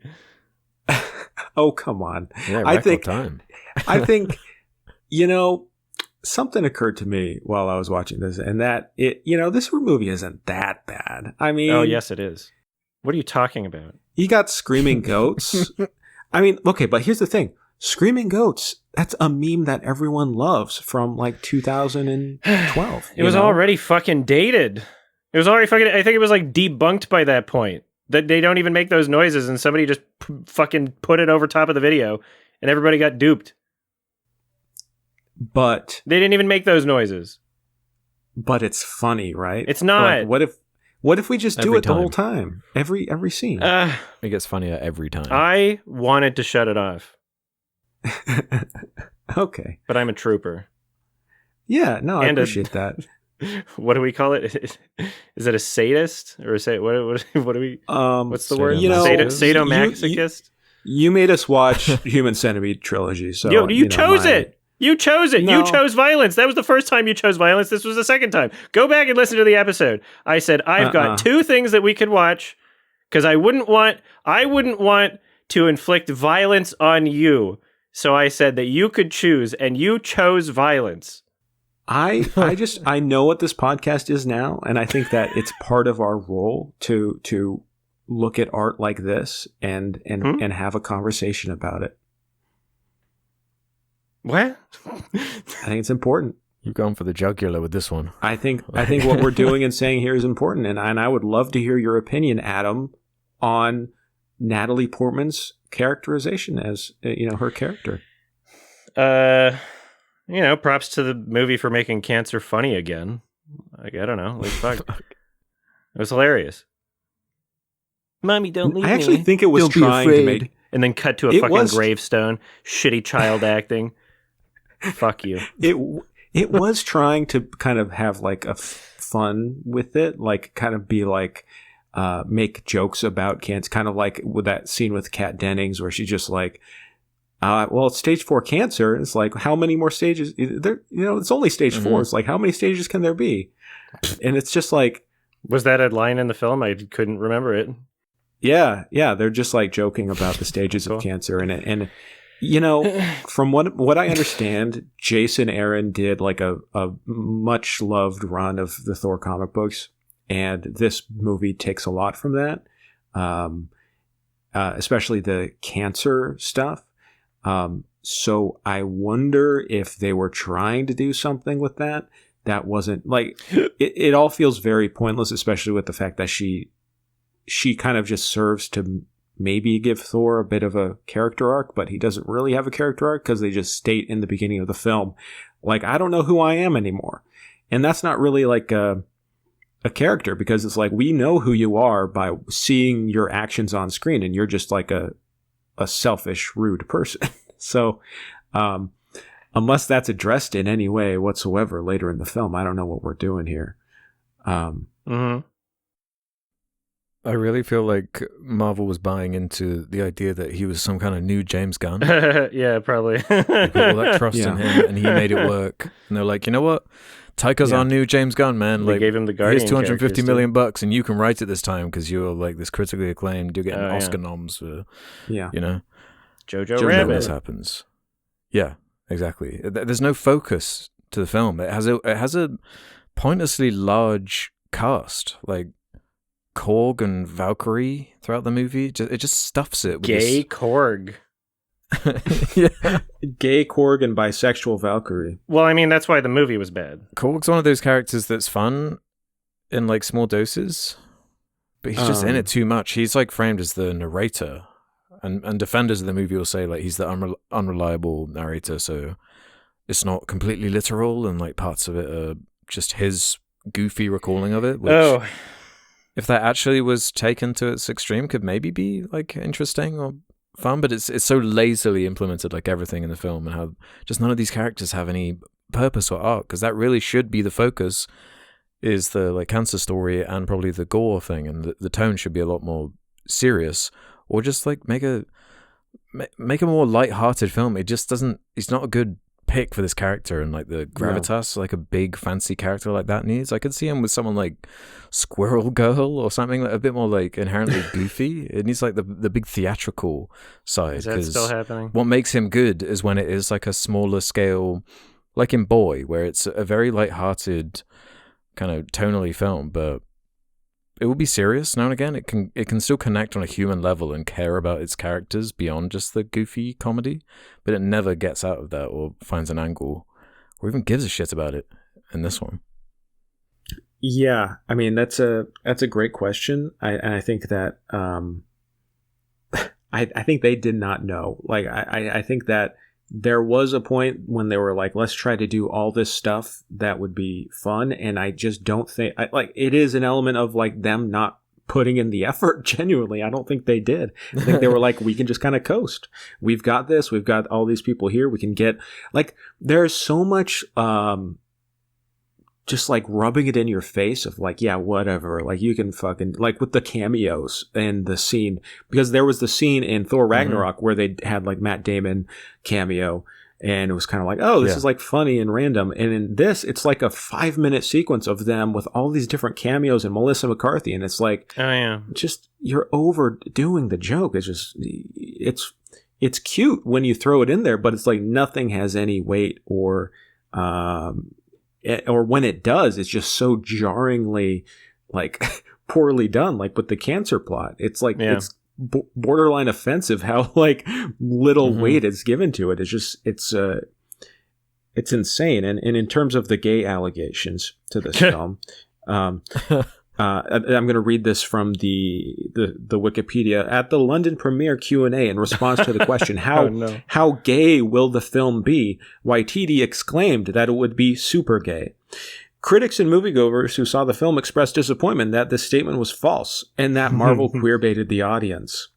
Oh, come on. Yeah, I think time. I think something occurred to me while I was watching this, and that this movie isn't that bad. I mean, oh yes, it is. What are you talking about? You got screaming goats. I mean, okay, but here's the thing: screaming goats. That's a meme that everyone loves from like 2012. It was already fucking dated. It was already fucking. I think it was like debunked by that point that they don't even make those noises, and somebody just fucking put it over top of the video, and everybody got duped. But they didn't even make those noises. But it's funny, right? It's not. Like, what if we just do it the whole time? Every scene. It gets funnier every time. I wanted to shut it off. Okay. But I'm a trooper. Yeah, no, I appreciate that. What do we call it? Is it a sadist or what do we? What's the word? Sadomasochist. You made us watch Human Centipede trilogy, so you chose it. You chose it. No. You chose violence. That was the first time you chose violence. This was the second time. Go back and listen to the episode. I said I've got two things that we could watch because I wouldn't want to inflict violence on you. So I said that you could choose, and you chose violence. I know what this podcast is now, and I think that it's part of our role to look at art like this and have a conversation about it. What? I think it's important. You've gone for the jugular with this one. I think what we're doing and saying here is important, and I would love to hear your opinion, Adam, on Natalie Portman's characterization as her character. Props to the movie for making cancer funny again. Like, I don't know, like fuck, it was hilarious. Mommy, don't leave me. I actually think it was trying to make, and then cut to a fucking gravestone. Shitty child acting. Fuck you. It was trying to kind of have like a fun with it, like kind of be like make jokes about cancer, kind of like with that scene with Kat Dennings where she's just like, well, it's stage 4 cancer. It's like, how many more stages? It's only stage 4. It's like, how many stages can there be? And it's just like, was that a line in the film? I couldn't remember it. Yeah. They're just like joking about the stages of cancer, and from what I understand, Jason Aaron did like a much loved run of the Thor comic books, and this movie takes a lot from that, especially the cancer stuff. So I wonder if they were trying to do something with that. That wasn't like it all feels very pointless, especially with the fact that she kind of just serves to maybe give Thor a bit of a character arc, but he doesn't really have a character arc because they just state in the beginning of the film, like, I don't know who I am anymore. And that's not really like a character, because it's like, we know who you are by seeing your actions on screen, and you're just like a selfish, rude person. So, unless that's addressed in any way whatsoever later in the film, I don't know what we're doing here. I really feel like Marvel was buying into the idea that he was some kind of new James Gunn. Yeah, probably. They put all that trust in him, and he made it work. And they're like, you know what? Taika's our new James Gunn, man. They like, gave him the Guardian. Here's $250 million, and you can write it this time because you're like this critically acclaimed. You're getting Oscar noms for, Jojo Rabbit. Rabbit. This happens. Yeah, exactly. There's no focus to the film. It has a pointlessly large cast, like Korg and Valkyrie throughout the movie. It just stuffs it with Gay Korg. Yeah. Gay Korg and bisexual Valkyrie. Well, I mean, that's why the movie was bad. Korg's one of those characters that's fun in like small doses, but he's just in it too much. He's like framed as the narrator, and defenders of the movie will say like he's the unreliable narrator, so it's not completely literal, and like parts of it are just his goofy recalling of it, which if that actually was taken to its extreme could maybe be like interesting or fun, but it's so lazily implemented, like everything in the film, and how just none of these characters have any purpose or arc, because that really should be the focus, is the like cancer story and probably the gore thing, and the tone should be a lot more serious, or just like make a more light-hearted film. It just doesn't. It's not a good pick for this character, and like the gravitas like a big fancy character like that needs. I could see him with someone like Squirrel Girl or something like a bit more like inherently goofy. It needs like the big theatrical side. Is that still happening? What makes him good is when it is like a smaller scale, like in Boy, where it's a very light-hearted kind of tonally film, but it will be serious now and again. It can still connect on a human level and care about its characters beyond just the goofy comedy, but it never gets out of that or finds an angle or even gives a shit about it in this one. Yeah, I mean that's a great question. I think that I think they did not know. Like I think that there was a point when they were like, let's try to do all this stuff that would be fun. And I just don't think like it is an element of like them not putting in the effort. Genuinely, I don't think they did. I think they were like, we can just kind of coast. We've got this. We've got all these people here. We can get like, there's so much, just like rubbing it in your face of like, yeah, whatever. Like you can fucking like with the cameos and the scene, because there was the scene in Thor Ragnarok where they had like Matt Damon cameo, and it was kind of like, oh, this is like funny and random. And in this, it's like a 5-minute sequence of them with all these different cameos and Melissa McCarthy. And it's like, oh yeah, just you're overdoing the joke. It's just, it's cute when you throw it in there, but it's like nothing has any weight or when it does, it's just so jarringly like poorly done, like with the cancer plot. It's like it's borderline offensive how like little weight is given to it. It's just it's insane. And in terms of the gay allegations to this film, I'm going to read this from the Wikipedia. At the London premiere Q&A in response to the question, how gay will the film be? Waititi exclaimed that it would be super gay. Critics and moviegoers who saw the film expressed disappointment that this statement was false and that Marvel queer-baited the audience.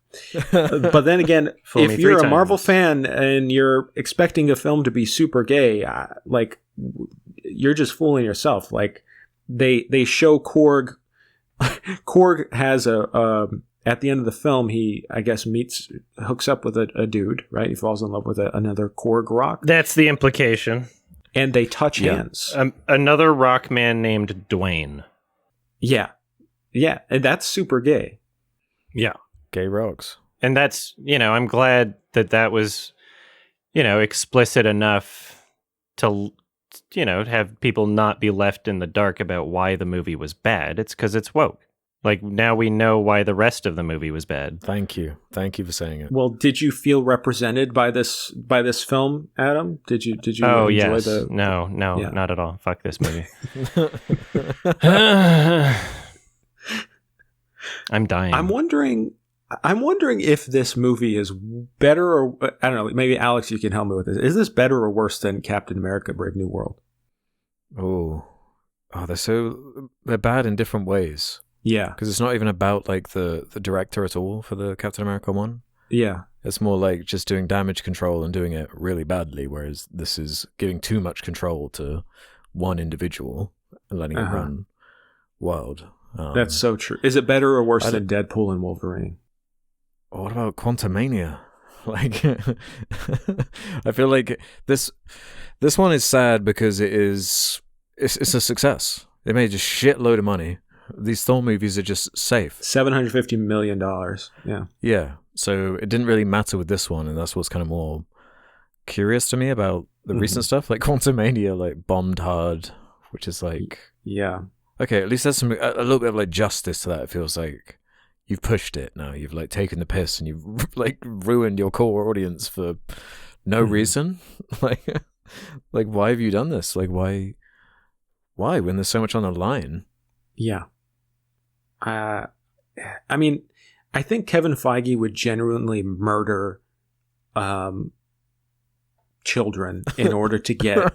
But then again, if you're a Marvel fan and you're expecting a film to be super gay, like you're just fooling yourself. Like they show Korg. Korg has at the end of the film, he, I guess, hooks up with a dude, right? He falls in love with another Korg rock. That's the implication. And they touch hands. Another rock man named Dwayne. Yeah. Yeah. And that's super gay. Yeah. Gay rocks. And that's, I'm glad that was, explicit enough to, have people not be left in the dark about why the movie was bad. It's because it's woke. Like, now we know why the rest of the movie was bad. Thank you for saying it. Well, did you feel represented by this film, Adam? Did you oh, enjoy yes. the... No, not at all. Fuck this movie. I'm dying. I'm wondering if this movie is better or... I don't know, maybe Alex, you can help me with this. Is this better or worse than Captain America: Brave New World? Oh, they're bad in different ways. Yeah. Because it's not even about like the director at all for the Captain America one. Yeah. It's more like just doing damage control and doing it really badly, whereas this is giving too much control to one individual and letting it run wild. That's so true. Is it better or worse than Deadpool and Wolverine? What about Quantumania? Like, I feel like this one is sad because it's a success. They made a shitload of money. These Thor movies are just safe. $750 million. Yeah. Yeah. So it didn't really matter with this one, and that's what's kind of more curious to me about the recent stuff, like Quantumania, like bombed hard, which is like, yeah. Okay, at least there's a little bit of like justice to that. It feels like you've pushed it now. You've like taken the piss and you've like ruined your core audience for no reason. like why have you done this? Like why when there's so much on the line? Yeah. I mean, I think Kevin Feige would genuinely murder children in order to get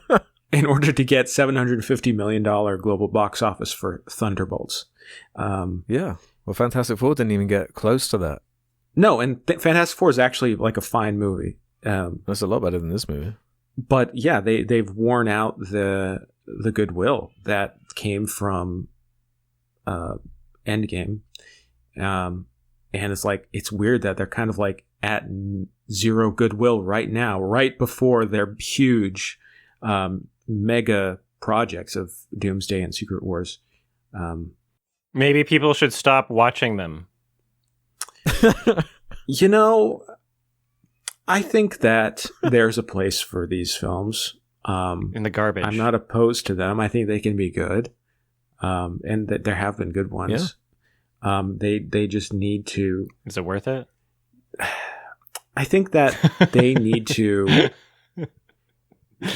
$750 million global box office for Thunderbolts. Yeah. Well, Fantastic Four didn't even get close to that. No, and Fantastic Four is actually like a fine movie. That's a lot better than this movie. But yeah, they've worn out the goodwill that came from Endgame. And it's like, it's weird that they're kind of like at zero goodwill right now, right before their huge mega projects of Doomsday and Secret Wars. Maybe people should stop watching them. You know, I think that there's a place for these films. In the garbage. I'm not opposed to them. I think they can be good. And that there have been good ones. Yeah. They just need to... Is it worth it? I think that they need to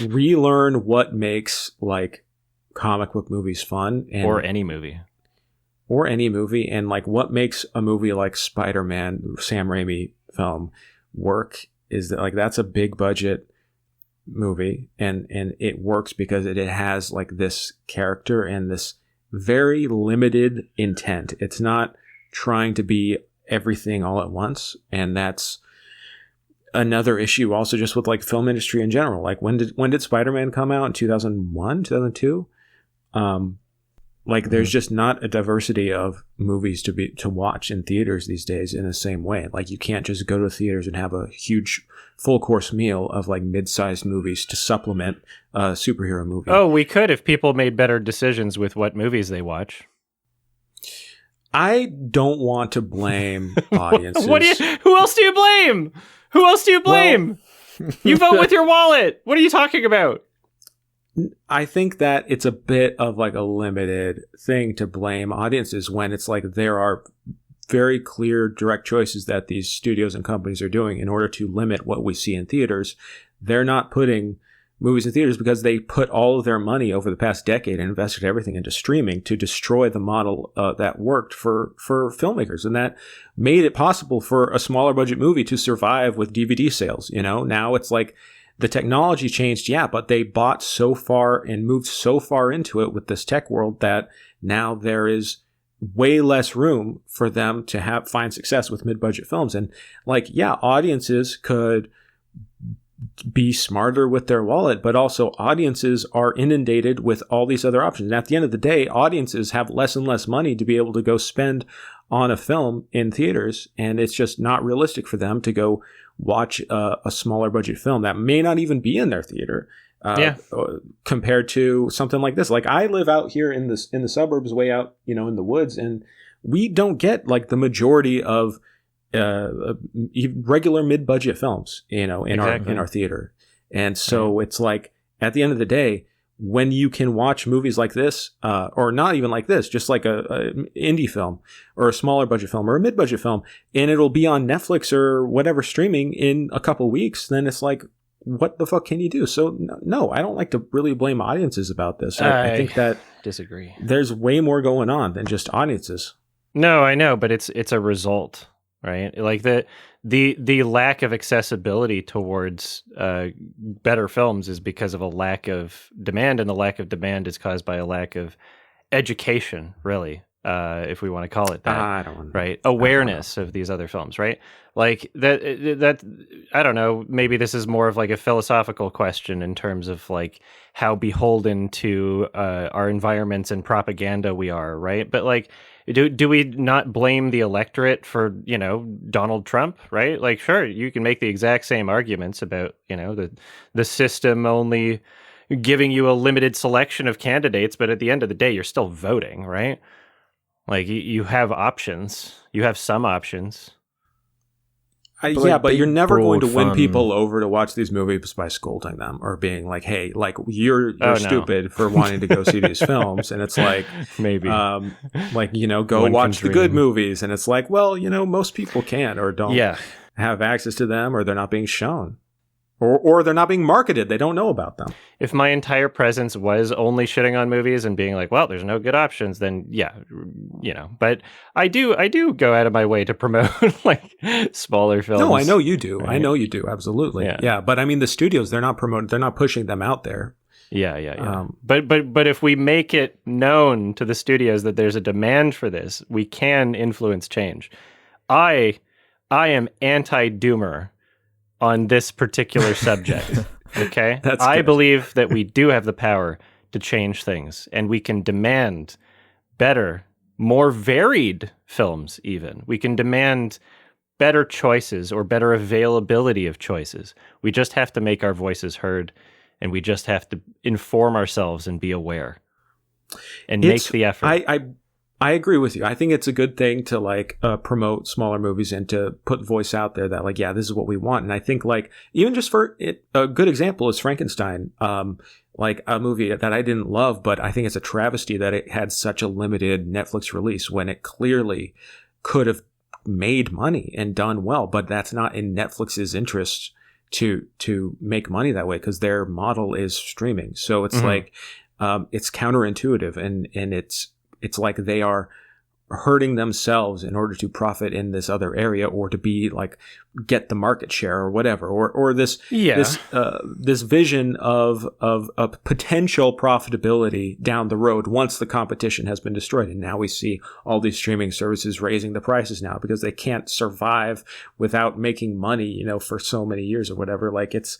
relearn what makes like comic book movies fun. Or any movie. And like what makes a movie like Spider-Man, Sam Raimi film work is that like that's a big budget movie and it works because it has like this character and this very limited intent. It's not trying to be everything all at once, and that's another issue also just with like film industry in general. Like when did Spider-Man come out? In 2001, 2002? Like there's just not a diversity of movies to watch in theaters these days in the same way. Like you can't just go to theaters and have a huge full course meal of like mid-sized movies to supplement a superhero movie. Oh, we could if people made better decisions with what movies they watch. I don't want to blame audiences. Who else do you blame? Who else do you blame? Well, you vote with your wallet. What are you talking about? I think that it's a bit of like a limited thing to blame audiences when it's like there are very clear direct choices that these studios and companies are doing in order to limit what we see in theaters. They're not putting movies in theaters because they put all of their money over the past decade and invested everything into streaming to destroy the model that worked for filmmakers. And that made it possible for a smaller budget movie to survive with DVD sales. You know, now it's like the technology changed, yeah, but they bought so far and moved so far into it with this tech world that now there is way less room for them to find success with mid-budget films. And like, yeah, audiences could be smarter with their wallet, but also audiences are inundated with all these other options. And at the end of the day, audiences have less and less money to be able to go spend on a film in theaters. And it's just not realistic for them to go watch a smaller budget film that may not even be in their theater. Compared to something like this. Like I live out here in the suburbs, way out, you know, in the woods, and we don't get like the majority of regular mid-budget films, you know, in our theater. And so it's like at the end of the day, when you can watch movies like this, or not even like this, just like a indie film or a smaller budget film or a mid-budget film, and it'll be on Netflix or whatever streaming in a couple weeks, then it's like, what the fuck can you do? So no, I don't like to really blame audiences about this. I think that disagree. There's way more going on than just audiences. No, I know, but it's a result, right? Like the lack of accessibility towards better films is because of a lack of demand, and the lack of demand is caused by a lack of education, really, if we want to call it that. I don't want to. Right? Awareness of these other films, right? Like that I don't know, maybe this is more of like a philosophical question in terms of like how beholden to our environments and propaganda we are, right? But like do we not blame the electorate for, you know, Donald Trump, right? Like sure, you can make the exact same arguments about, you know, the system only giving you a limited selection of candidates, but at the end of the day you're still voting, right? Like you have options. You have some options. But you're never going to win fun. people over to watch these movies by scolding them or being like, "Hey, like you're no. stupid for wanting to go see these films." And it's like, Maybe. like, you know, go One watch can the good dream. movies. And it's like, well, you know, most people can't or don't Yeah. have access to them, or they're not being shown, or they're not being marketed. They don't know about them. If my entire presence was only shitting on movies and being like, well, there's no good options, then yeah, you know. But I do go out of my way to promote like smaller films. No, I know you do. Right? I know you do. Absolutely. Yeah. Yeah. But I mean, the studios, they're not pushing them out there. Yeah. But if we make it known to the studios that there's a demand for this, we can influence change. I am anti-doomer on this particular subject. Okay? That's I good. believe that we do have the power to change things, and we can demand better, more varied films even. We can demand better choices or better availability of choices. We just have to make our voices heard, and we just have to inform ourselves and be aware and make the effort. I agree with you. I think it's a good thing to like promote smaller movies and to put voice out there that like, yeah, this is what we want. And I think like even just for it, a good example is Frankenstein, like a movie that I didn't love, but I think it's a travesty that it had such a limited Netflix release when it clearly could have made money and done well. But that's not in Netflix's interest to make money that way because their model is streaming. So it's like it's counterintuitive and it's like they are hurting themselves in order to profit in this other area or to be like get the market share or whatever or this vision of a potential profitability down the road once the competition has been destroyed. And now we see all these streaming services raising the prices now because they can't survive without making money, you know, for so many years or whatever. Like it's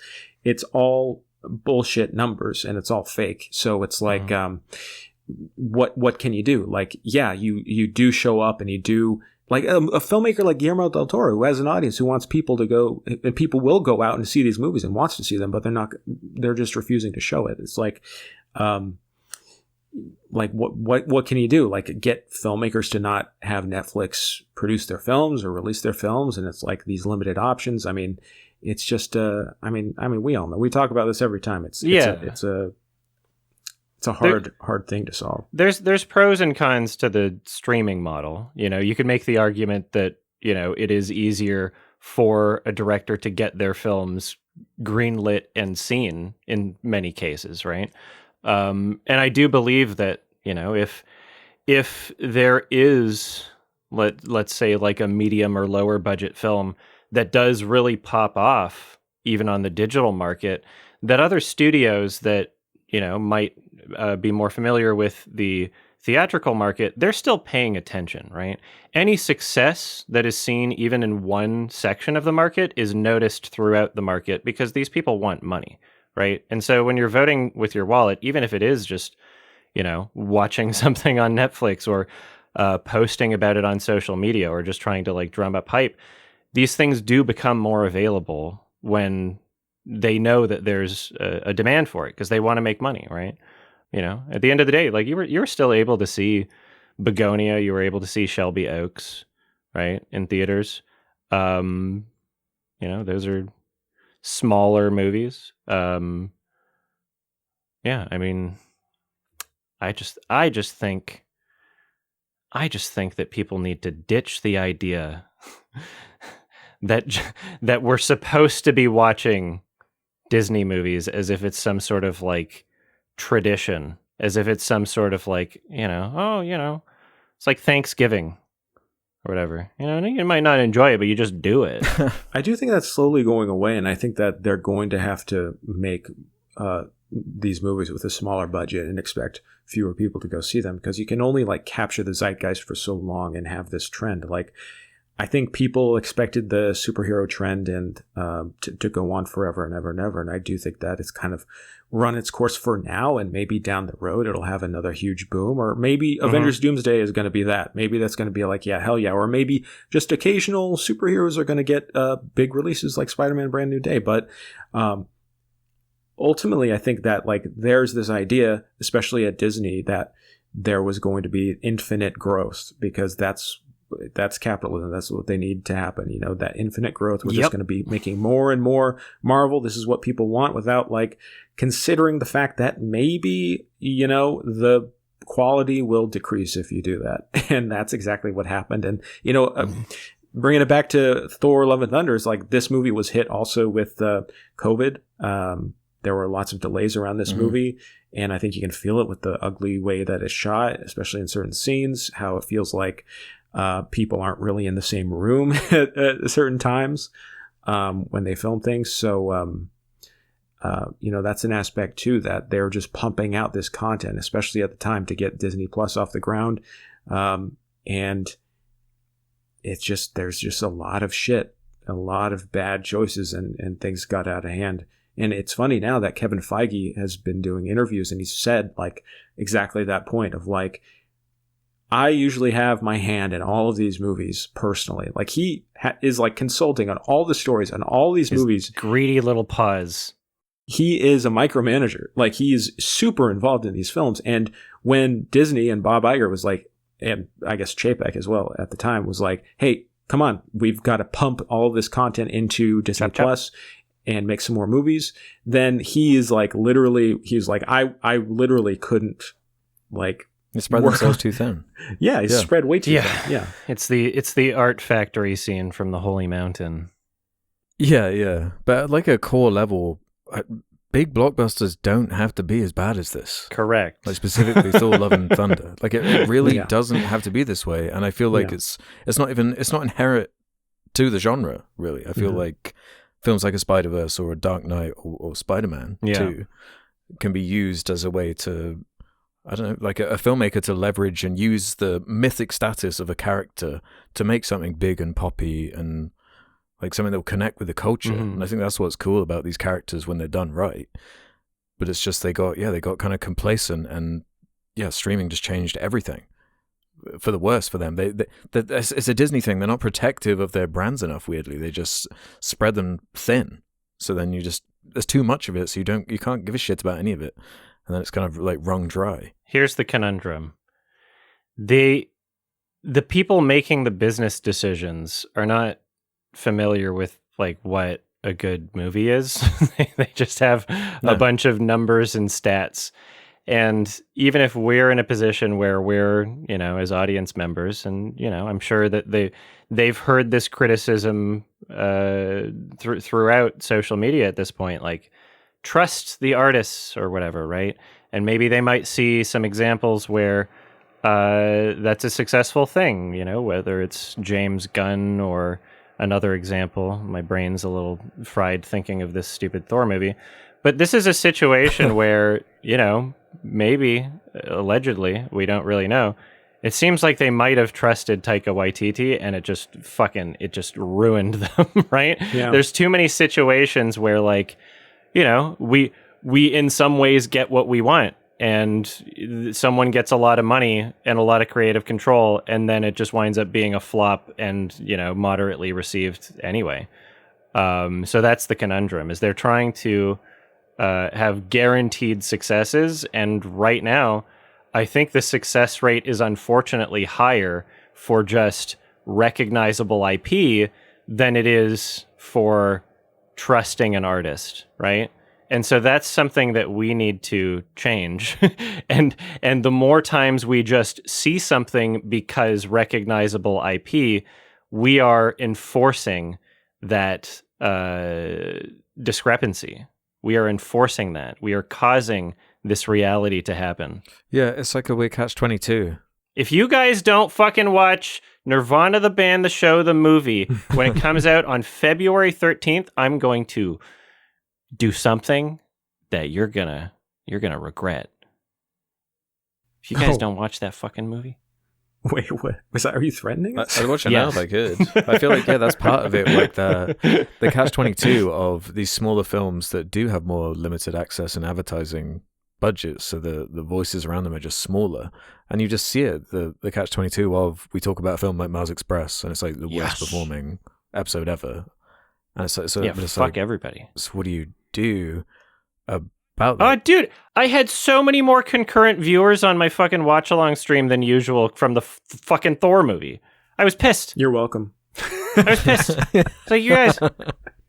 all bullshit numbers and it's all fake. So it's like what can you do? Like, yeah, you do show up and you do like a filmmaker like Guillermo del Toro who has an audience who wants people to go and people will go out and see these movies and wants to see them, but they're just refusing to show it. It's like what can you do? Like get filmmakers to not have Netflix produce their films or release their films. And it's like these limited options. I mean, it's just, I mean, we all know, we talk about this every time. It's a hard thing to solve. There's pros and cons to the streaming model. You know, you could make the argument that, you know, it is easier for a director to get their films greenlit and seen in many cases, right? And I do believe that, you know, if there is, let's say like a medium or lower budget film that does really pop off, even on the digital market, that other studios that, you know, might be more familiar with the theatrical market, they're still paying attention, right? Any success that is seen even in one section of the market is noticed throughout the market because these people want money, right? And so when you're voting with your wallet, even if it is just, you know, watching something on Netflix or posting about it on social media or just trying to like drum up hype, these things do become more available when they know that there's a demand for it because they want to make money, right? You know, at the end of the day, like you were still able to see Begonia, you were able to see Shelby Oaks, right, in theaters. You know, those are smaller movies. Yeah, I mean, I just think that people need to ditch the idea that we're supposed to be watching Disney movies as if it's some sort of like tradition, as if it's some sort of like, you know, oh, you know, it's like Thanksgiving or whatever. You know, you might not enjoy it, but you just do it. I do think that's slowly going away, and I think that they're going to have to make these movies with a smaller budget and expect fewer people to go see them because you can only like capture the zeitgeist for so long and have this trend. Like, I think people expected the superhero trend and to go on forever and ever and ever. And I do think that it's kind of run its course for now. And maybe down the road, it'll have another huge boom. Or maybe Avengers Doomsday is going to be that. Maybe that's going to be like, yeah, hell yeah. Or maybe just occasional superheroes are going to get big releases like Spider-Man Brand New Day. But ultimately, I think that like there's this idea, especially at Disney, that there was going to be infinite growth because that's that's capitalism. That's what they need to happen. You know, that infinite growth. We're just going to be making more and more Marvel. This is what people want, without like considering the fact that maybe, you know, the quality will decrease if you do that. And that's exactly what happened. And, you know, bringing it back to Thor: Love and Thunder, is like this movie was hit also with COVID. There were lots of delays around this movie, and I think you can feel it with the ugly way that it's shot, especially in certain scenes, how it feels like people aren't really in the same room at certain times when they film things. So, you know, that's an aspect too, that they're just pumping out this content, especially at the time, to get Disney Plus off the ground. And it's just, there's just a lot of shit, a lot of bad choices, and things got out of hand. And it's funny now that Kevin Feige has been doing interviews, and he's said like exactly that point of like, I usually have my hand in all of these movies personally. Like he is like consulting on all the stories on all these movies. Greedy little paws. He is a micromanager. Like he is super involved in these films. And when Disney and Bob Iger was like, and I guess Chapek as well at the time, was like, hey, come on, we've got to pump all of this content into Disney Plus and make some more movies. Then he is like, literally, he's like, I literally couldn't like, they spread themselves too thin. Yeah, it's spread way too thin. Yeah. It's the art factory scene from The Holy Mountain. Yeah. But at like a core level, big blockbusters don't have to be as bad as this. Correct. Like specifically Thor: Love and Thunder. Like it really doesn't have to be this way. And I feel like it's not inherent to the genre, really. I feel like films like a Spider-Verse or a Dark Knight or Spider-Man 2 can be used as a way to, I don't know, like a filmmaker to leverage and use the mythic status of a character to make something big and poppy and like something that will connect with the culture. And I think that's what's cool about these characters when they're done right. But it's just they got kind of complacent, and streaming just changed everything for the worse for them. It's a Disney thing. They're not protective of their brands enough, weirdly. They just spread them thin. So then there's too much of it, so you can't give a shit about any of it. And then it's kind of like wrung dry. Here's the conundrum. The people making the business decisions are not familiar with like what a good movie is. They just have a bunch of numbers and stats. And even if we're in a position where we're, you know, as audience members, and, you know, I'm sure that they've heard this criticism throughout social media at this point, like, trust the artists or whatever, right? And maybe they might see some examples where that's a successful thing, you know, whether it's James Gunn or another example. My brain's a little fried thinking of this stupid Thor movie. But this is a situation where, you know, maybe, allegedly, we don't really know, it seems like they might have trusted Taika Waititi, and it just ruined them, right? Yeah. There's too many situations where, like, you know, we in some ways get what we want, and someone gets a lot of money and a lot of creative control, and then it just winds up being a flop and, you know, moderately received anyway. So that's the conundrum, is they're trying to have guaranteed successes, and right now I think the success rate is unfortunately higher for just recognizable IP than it is for trusting an artist, right? And so that's something that we need to change. and the more times we just see something because recognizable IP, we are enforcing that discrepancy. We are enforcing that. We are causing this reality to happen. Yeah, it's like a weird catch-22. If you guys don't fucking watch Nirvana the band, the show, the movie, when it comes out on February 13th, I'm going to do something that you're gonna regret. If you guys don't watch that fucking movie. Wait, what? Are you threatening us? I'd watch it now if I could. I feel like, that's part of it, like the catch-22 of these smaller films that do have more limited access and advertising budgets, so the voices around them are just smaller. And you just see it, the catch-22 of, we talk about a film like Mars Express, and it's like the worst performing episode ever. And it's like, fuck everybody. So what do you do about that? Oh, dude, I had so many more concurrent viewers on my fucking watch-along stream than usual from the fucking Thor movie. I was pissed. You're welcome. I was pissed. It's like, you guys,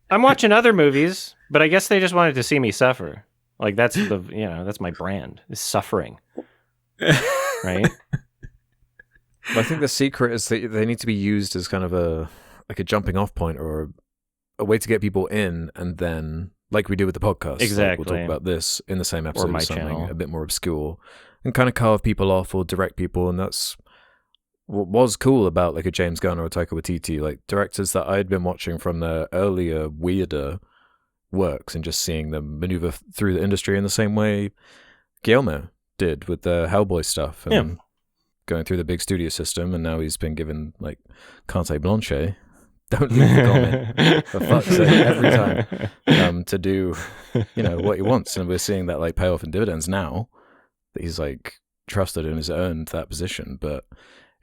I'm watching other movies, but I guess they just wanted to see me suffer. Like, that's that's my brand, is suffering. Right? Well, I think the secret is that they need to be used as kind of a jumping off point or a way to get people in, and then, like we do with the podcast, exactly. Like we'll talk about this in the same episode, or my something channel. A bit more obscure, and kind of carve people off or direct people, and that's what was cool about like a James Gunn or a Taika Waititi, like directors that I'd been watching from their earlier, weirder works, and just seeing them maneuver through the industry in the same way Guillermo did with the Hellboy stuff, and going through the big studio system, and now he's been given like carte blanche. Don't leave the comment for fuck's sake every time to do what he wants, and we're seeing that like pay off in dividends now that he's like trusted and has earned that position. But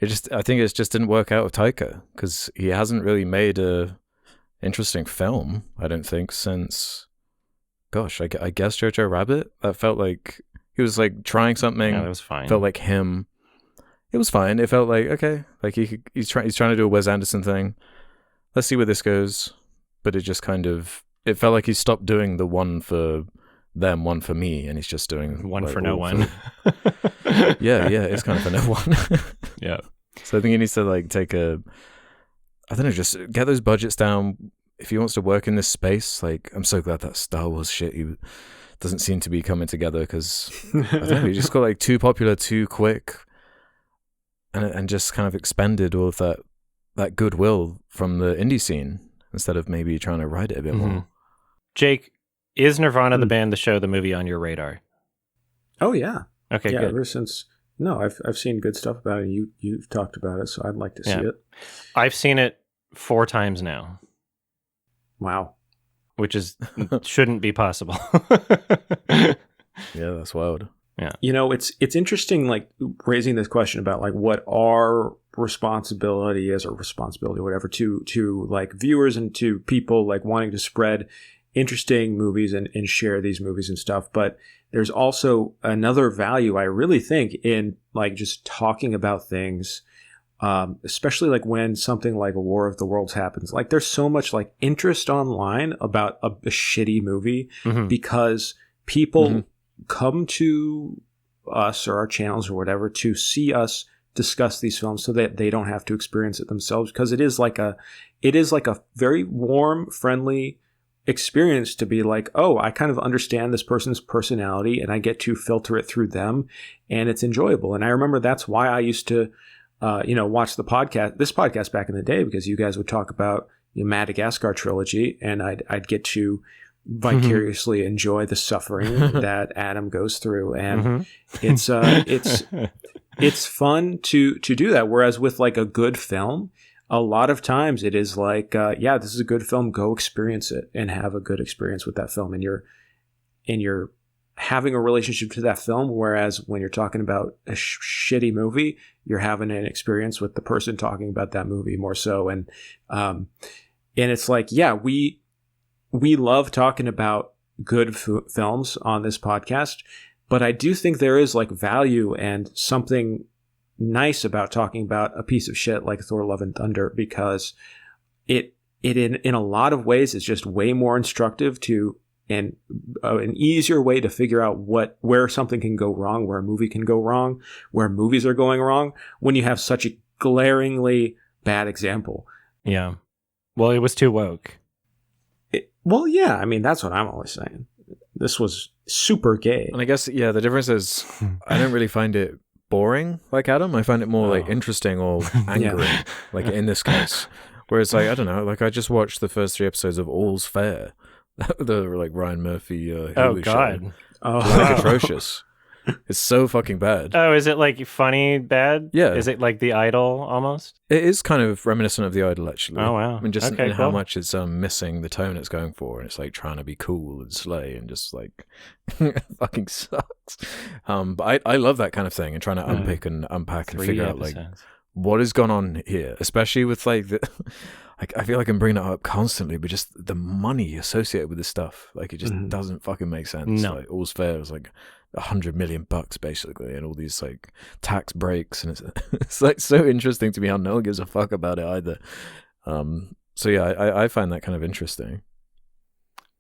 I think it just didn't work out with Taika, because he hasn't really made a interesting film, I don't think, since I guess Jojo Rabbit. That felt like he was like trying something. Yeah, that was fine. Felt like him. It was fine. It felt like, okay, like he's trying to do a Wes Anderson thing. Let's see where this goes. But it just it felt like he stopped doing the one for them, one for me, and he's just doing one like, for no one. Yeah, it's kind of for no one. Yeah. So I think he needs to like take just get those budgets down. If he wants to work in this space, like, I'm so glad that Star Wars shit doesn't seem to be coming together, because I don't know, he just got like too popular too quick, and just kind of expended all of that goodwill from the indie scene instead of maybe trying to ride it a bit more. Jake, is Nirvana the band, the show, the movie on your radar? Oh yeah. Okay, yeah, good. Ever since I've seen good stuff about it. You've talked about it, so I'd like to see it. I've seen it 4 times now. Wow. Which shouldn't be possible. Yeah, that's wild. Yeah. It's interesting, like, raising this question about like what our responsibility is, or responsibility, whatever, to like viewers and to people like wanting to spread interesting movies and share these movies and stuff. But there's also another value, I really think, in like just talking about things, especially like when something like a War of the Worlds happens. Like, there's so much like interest online about a shitty movie, because people come to us or our channels or whatever to see us discuss these films, so that they don't have to experience it themselves, because it is like a very warm, friendly experience to be like, oh, I kind of understand this person's personality, and I get to filter it through them, and it's enjoyable. And I remember that's why I used to watch this podcast back in the day, because you guys would talk about the Madagascar trilogy, and I'd get to vicariously enjoy the suffering that Adam goes through, and it's fun to do that. Whereas with like a good film, a lot of times it is like, this is a good film, go experience it and have a good experience with that film, and you're having a relationship to that film. Whereas when you're talking about a shitty movie, you're having an experience with the person talking about that movie more so. And it's like, we love talking about good films on this podcast, but I do think there is like value and something nice about talking about a piece of shit like Thor: Love and Thunder, because it in a lot of ways is just way more instructive and an easier way to figure out where something can go wrong, where a movie can go wrong, where movies are going wrong, when you have such a glaringly bad example. Yeah. Well, it was too woke. I mean, that's what I'm always saying. This was super gay. And I guess, the difference is I don't really find it boring like Adam. I find it more like interesting or angry, like in this case. Whereas, like, I don't know, like I just watched the first 3 episodes of All's Fair, the like Ryan Murphy Hulu show. Like, atrocious. It's so fucking bad. Oh, is it like funny bad? Yeah. Is it like The Idol almost? It is kind of reminiscent of The Idol, actually. Oh, wow. I mean, just Okay, in how cool. much it's missing the tone it's going for, and it's like trying to be cool and slay, and just like fucking sucks. But I love that kind of thing, and trying to unpick and unpack and 3 figure out like episodes. what has gone on here, especially with like I feel like I'm bringing it up constantly, but just the money associated with this stuff, like it just doesn't fucking make sense. No. Like All's Fair was like $100 million basically, and all these like tax breaks, and it's like so interesting to me how no one gives a fuck about it either. So yeah, I find that kind of interesting.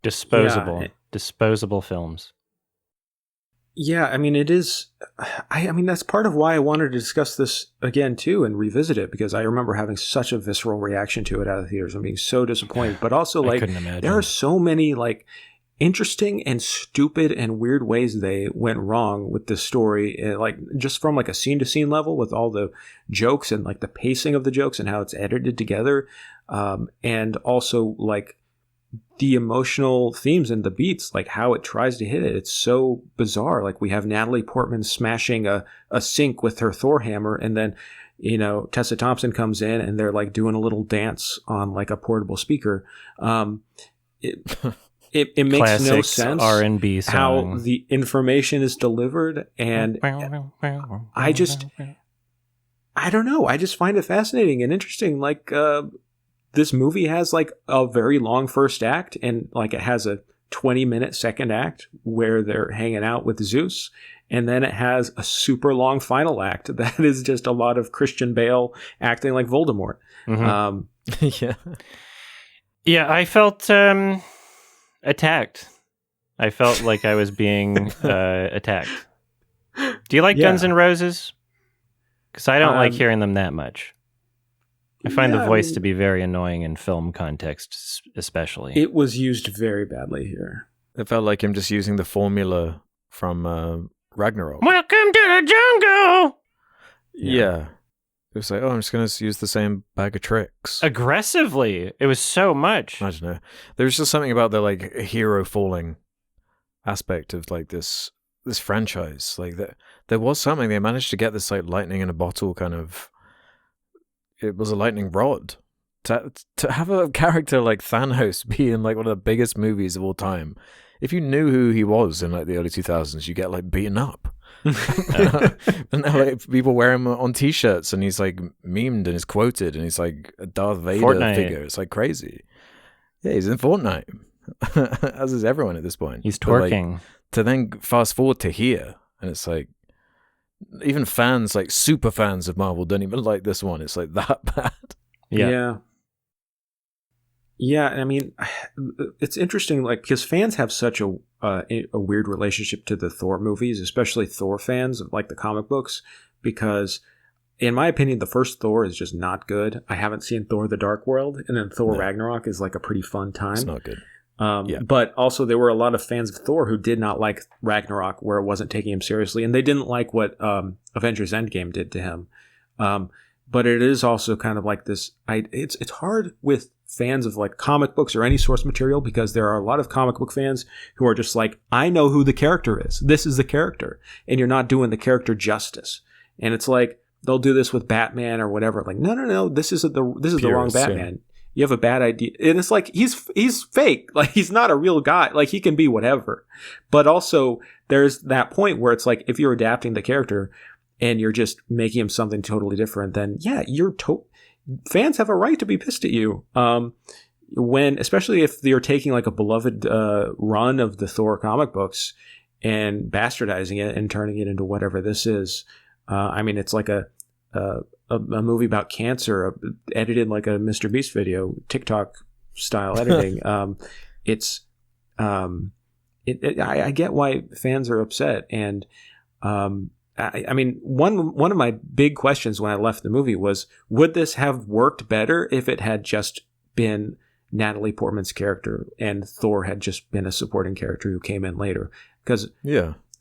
Disposable films. Yeah, I mean, it is. I mean, that's part of why I wanted to discuss this again too and revisit it, because I remember having such a visceral reaction to it out of the theaters and being so disappointed. But also, like, there are so many like interesting and stupid and weird ways they went wrong with this story, like just from like a scene to scene level with all the jokes and like the pacing of the jokes and how it's edited together, and also like the emotional themes and the beats, like how it tries to hit it. It's so bizarre. Like we have Natalie Portman smashing a sink with her Thor hammer, and then, you know, Tessa Thompson comes in and they're like doing a little dance on like a portable speaker. It makes Classic no sense R&B song. How the information is delivered, and I don't know. I just find it fascinating and interesting. Like, this movie has like a very long first act, and like it has a 20-minute second act where they're hanging out with Zeus. And then it has a super long final act that is just a lot of Christian Bale acting like Voldemort. Yeah. Yeah, I felt attacked. I felt like I was being attacked. Do you like Guns N' Roses? Because I don't like hearing them that much. I find the voice to be very annoying in film context, especially. It was used very badly here. It felt like him just using the formula from Ragnarok. Welcome to the jungle! Yeah. It was like, I'm just going to use the same bag of tricks. Aggressively. It was so much. I don't know. There was just something about the like hero falling aspect of like this franchise. Like there was something. They managed to get this like lightning in a bottle kind of. It was a lightning rod. To have a character like Thanos be in like one of the biggest movies of all time. If you knew who he was in like the early 2000s, you get like beaten up. And now like people wear him on t-shirts, and he's like memed and is quoted, and he's like a Darth Vader figure. It's like crazy. Yeah, he's in Fortnite. As is everyone at this point. He's twerking. Like, to then fast forward to here, and it's like even fans, like super fans of Marvel, don't even like this one. It's like that bad. Yeah. I mean, it's interesting, like, because fans have such a weird relationship to the Thor movies, especially Thor fans of like the comic books, because in my opinion, the first Thor is just not good. I haven't seen Thor: The Dark World, and then Thor Ragnarok is like a pretty fun time. It's not good. But also there were a lot of fans of Thor who did not like Ragnarok, where it wasn't taking him seriously, and they didn't like what Avengers Endgame did to him. But it is also kind of like this. It's hard with fans of like comic books or any source material, because there are a lot of comic book fans who are just like, I know who the character is. This is the character, and you're not doing the character justice. And it's like they'll do this with Batman or whatever. Like, no, this is the wrong Batman. Yeah. You have a bad idea. And it's like, he's fake. Like, he's not a real guy. Like, he can be whatever. But also, there's that point where it's like, if you're adapting the character and you're just making him something totally different, then yeah, fans have a right to be pissed at you. Especially if you're taking like a beloved run of the Thor comic books and bastardizing it and turning it into whatever this is. I mean, it's like a movie about cancer, edited like a Mr. Beast video, TikTok style editing. I get why fans are upset, and I mean, one of my big questions when I left the movie was, would this have worked better if it had just been Natalie Portman's character and Thor had just been a supporting character who came in later? Because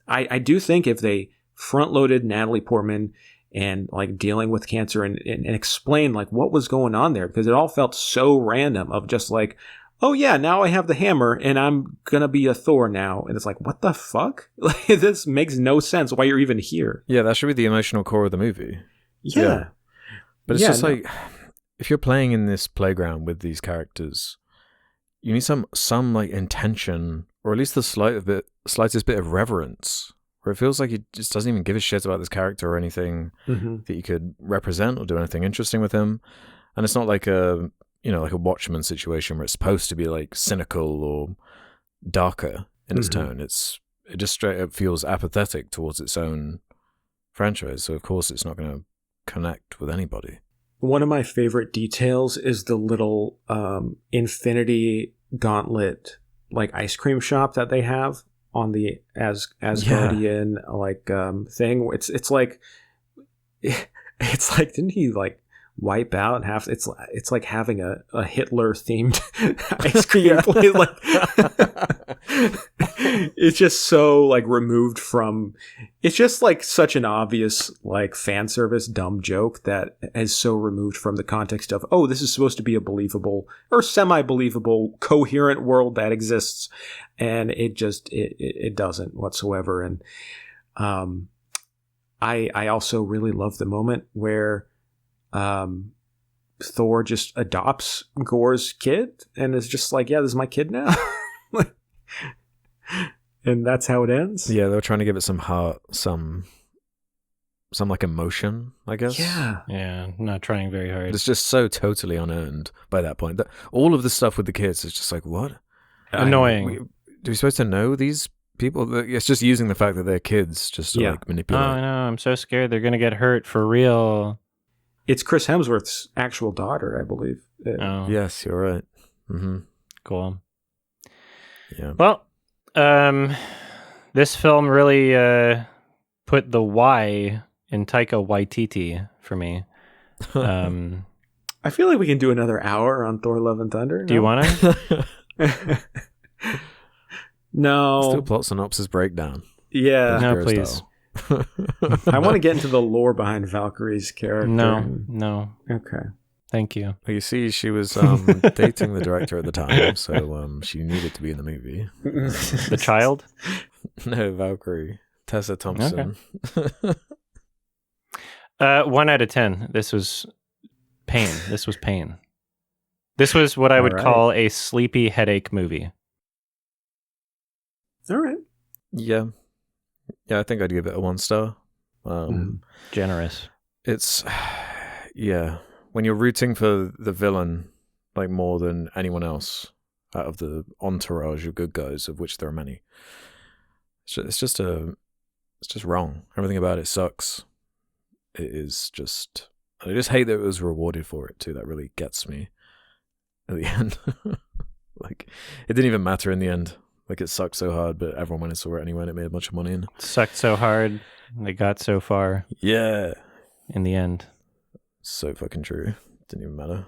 I do think if they front-loaded Natalie Portman and like dealing with cancer and explain like what was going on there, because it all felt so random of just like, oh yeah, now I have the hammer and I'm gonna be a Thor now, and it's like, what the fuck? Like, this makes no sense why you're even here. Yeah, that should be the emotional core of the movie. Yeah. But it's just like, if you're playing in this playground with these characters, you need some like intention, or at least the slightest bit of reverence, where it feels like he just doesn't even give a shit about this character or anything that you could represent or do anything interesting with him. And it's not like a Watchmen situation where it's supposed to be like cynical or darker in its tone. It's it just straight up feels apathetic towards its own franchise. So of course it's not going to connect with anybody. One of my favorite details is the little Infinity Gauntlet like ice cream shop that they have on the Asgardian thing. It's like didn't he like wipe out half? It's like having a Hitler themed ice cream place. Like it's just so like removed from. It's just like such an obvious like fan service dumb joke that is so removed from the context of, oh, this is supposed to be a believable or semi-believable coherent world that exists, and it doesn't whatsoever. And I also really love the moment where Thor just adopts Gore's kid and is just like, yeah, this is my kid now. And that's how it ends. Yeah, they were trying to give it some heart, some like emotion, I guess. Yeah, not trying very hard. It's just so totally unearned by that point. All of the stuff with the kids is just like, what? Annoying. Are we supposed to know these people? It's just using the fact that they're kids just to like manipulate. Oh no, I'm so scared they're gonna get hurt for real. It's Chris Hemsworth's actual daughter, I believe. Oh. Yes, you're right. Mm-hmm. Cool. Yeah. Well, this film really put the Y in Taika Waititi for me. I feel like we can do another hour on Thor: Love and Thunder. Do you want to? No. Still plot synopsis breakdown. Yeah. No, please. I want to get into the lore behind Valkyrie's character. No. Okay. Thank you. Well, you see, she was dating the director at the time, so she needed to be in the movie. The child? No, Valkyrie. Tessa Thompson. Okay. 1 out of 10. This was pain. This was what I would call a sleepy headache movie. All right. Yeah, I think I'd give it a 1 star. Generous. It's, when you're rooting for the villain, like more than anyone else out of the entourage of good guys, of which there are many, it's just wrong. Everything about it sucks. It is just, I just hate that it was rewarded for it too. That really gets me at the end. Like, it didn't even matter in the end. Like, it sucked so hard, but everyone went and saw it anyway, and it made a bunch of money. It sucked so hard, they got so far. Yeah. In the end. So fucking true. Didn't even matter.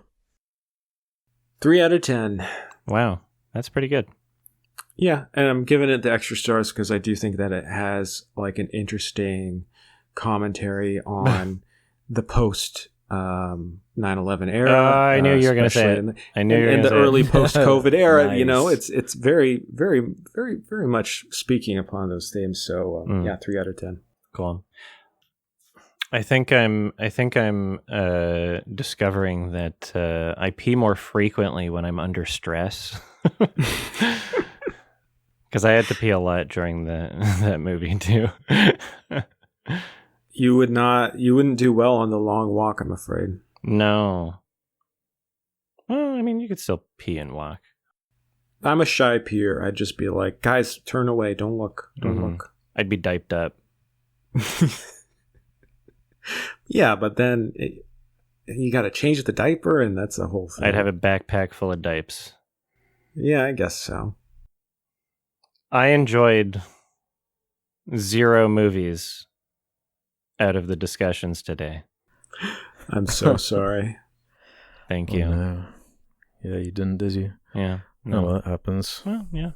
3 out of 10. Wow, that's pretty good. Yeah, and I'm giving it the extra stars because I do think that it has like an interesting commentary on the post 9/11 era. I knew you were going to say it. I knew you were in going to the say early post-COVID era. Nice. You know, it's very, very, very, very much speaking upon those themes. So 3 out of 10. Cool. I think I'm discovering that I pee more frequently when I'm under stress. Because I had to pee a lot during that movie too. You wouldn't do well on the long walk, I'm afraid. No. Well, I mean, you could still pee and walk. I'm a shy peer. I'd just be like, guys, turn away. Don't look. Don't look. I'd be diped up. Yeah, but then you got to change the diaper, and that's a whole thing. I'd have a backpack full of dipes. Yeah, I guess so. I enjoyed 0 movies out of the discussions today. I'm so sorry. Thank you. No. Yeah, you didn't, did you? Yeah. No, well, that happens. Well, yeah.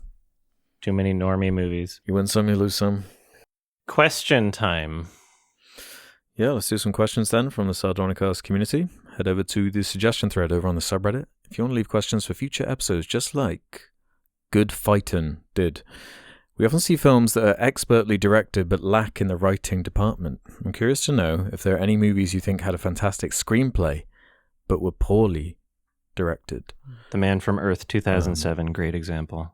Too many normie movies. You win some, you lose some. Question time. Yeah, let's do some questions then from the Sardonicast community. Head over to the suggestion thread over on the subreddit if you want to leave questions for future episodes, just like Good Fightin' did. We often see films that are expertly directed but lack in the writing department. I'm curious to know if there are any movies you think had a fantastic screenplay but were poorly directed. The Man from Earth 2007, great example.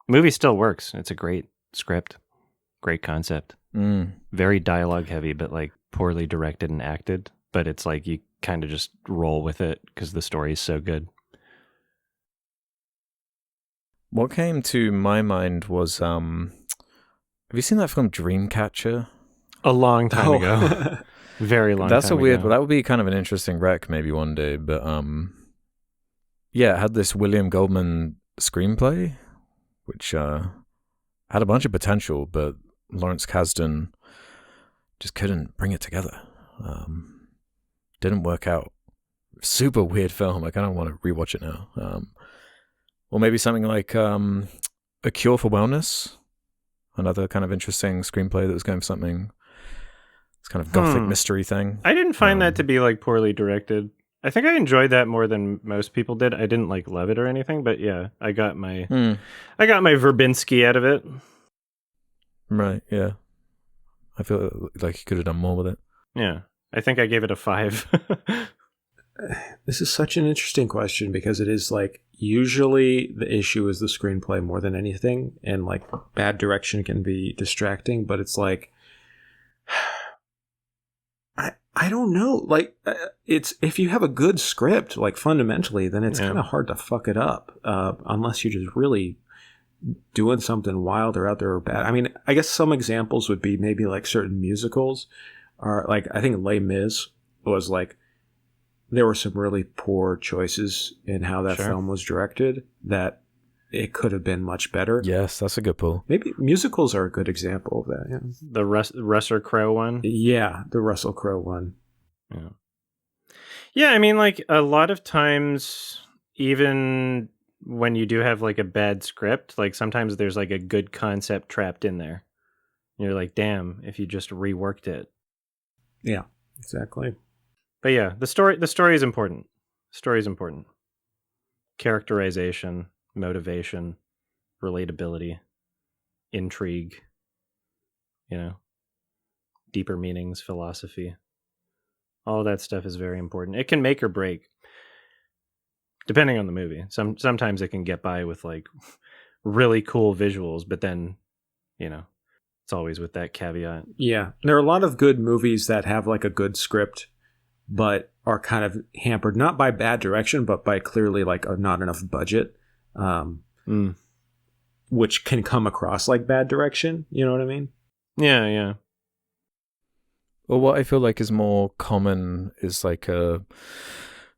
Movie still works. It's a great script, great concept. Very dialogue heavy, but like poorly directed and acted. But it's like you kind of just roll with it because the story is so good. What came to my mind was Have you seen that film Dreamcatcher? A long time ago. Very long That's time a weird, ago. but that would be kind of an interesting rec maybe one day. But yeah, it had this William Goldman screenplay, which had a bunch of potential, but Lawrence Kasdan just couldn't bring it together. Didn't work out. Super weird film. I kind of want to rewatch it now. Or maybe something like A Cure for Wellness, another kind of interesting screenplay that was going for something. It's kind of gothic mystery thing. I didn't find that to be like poorly directed. I think I enjoyed that more than most people did. I didn't like love it or anything, but yeah, I got my Verbinski out of it. Right, yeah. I feel like you could have done more with it. Yeah. I think I gave it a 5. This is such an interesting question because it is like usually the issue is the screenplay more than anything, and like bad direction can be distracting, but it's like I don't know. Like it's if you have a good script, like fundamentally, then it's kind of hard to fuck it up unless you're just really doing something wild or out there or bad. I mean, I guess some examples would be maybe like certain musicals are like, I think Les Mis was like, there were some really poor choices in how that film was directed that it could have been much better. Yes, that's a good pull. Maybe musicals are a good example of that. Yeah. The Russell Crowe one? Yeah, the Russell Crowe one. Yeah. Yeah, I mean, like a lot of times, even when you do have like a bad script, like sometimes there's like a good concept trapped in there. And you're like, damn, if you just reworked it. Yeah, exactly. But yeah, the story is important. Story is important. Characterization, motivation, relatability, intrigue, deeper meanings, philosophy. All that stuff is very important. It can make or break, depending on the movie. Sometimes it can get by with like really cool visuals, but then, it's always with that caveat. Yeah, there are a lot of good movies that have like a good script, but are kind of hampered not by bad direction, but by clearly like not enough budget, which can come across like bad direction. You know what I mean? Yeah, yeah. Well, what I feel like is more common is like a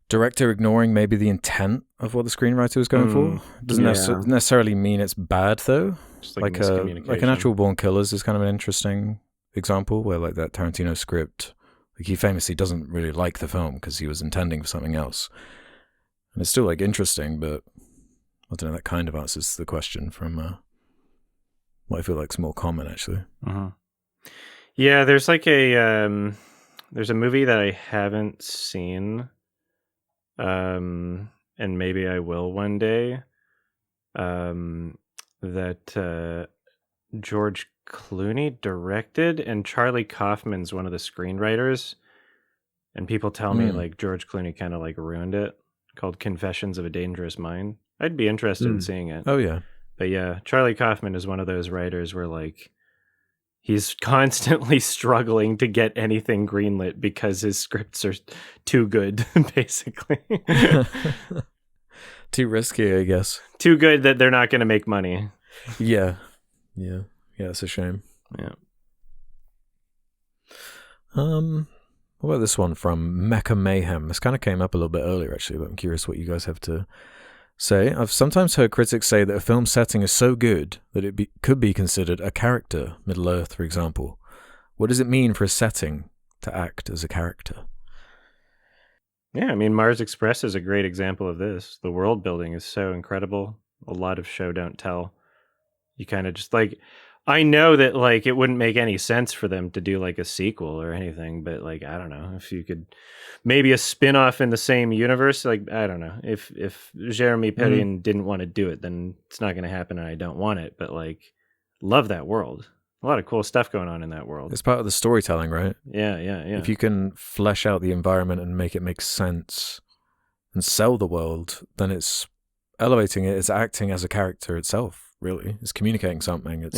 director ignoring maybe the intent of what the screenwriter was going for. Doesn't necessarily mean it's bad though. Just like miscommunication. Like a Natural Born Killers is kind of an interesting example where like that Tarantino script, like he famously doesn't really like the film because he was intending for something else, and it's still like interesting, but I don't know. That kind of answers the question from what I feel like is more common actually. Uh-huh. Yeah, there's like there's a movie that I haven't seen, and maybe I will one day, that George Clooney directed, and Charlie Kaufman's one of the screenwriters, and people tell me like George Clooney kind of like ruined it, called Confessions of a Dangerous Mind. I'd be interested in seeing it. Oh yeah. But yeah, Charlie Kaufman is one of those writers where like he's constantly struggling to get anything greenlit because his scripts are too good, basically. Too risky, I guess. Too good that they're not going to make money. Yeah, it's a shame. Yeah. What about this one from Mecha Mayhem? This kind of came up a little bit earlier, actually, but I'm curious what you guys have to say. I've sometimes heard critics say that a film setting is so good that it could be considered a character, Middle-earth, for example. What does it mean for a setting to act as a character? Yeah, I mean, Mars Express is a great example of this. The world building is so incredible. A lot of show don't tell. You kind of just like, I know that like it wouldn't make any sense for them to do like a sequel or anything, but like, I don't know if you could maybe a spin-off in the same universe. Like, I don't know if Jeremy Perrin didn't want to do it, then it's not going to happen. And I don't want it, but like, love that world. A lot of cool stuff going on in that world. It's part of the storytelling, right? Yeah. If you can flesh out the environment and make it make sense and sell the world, then it's elevating it. It's acting as a character itself, really. It's communicating something. It's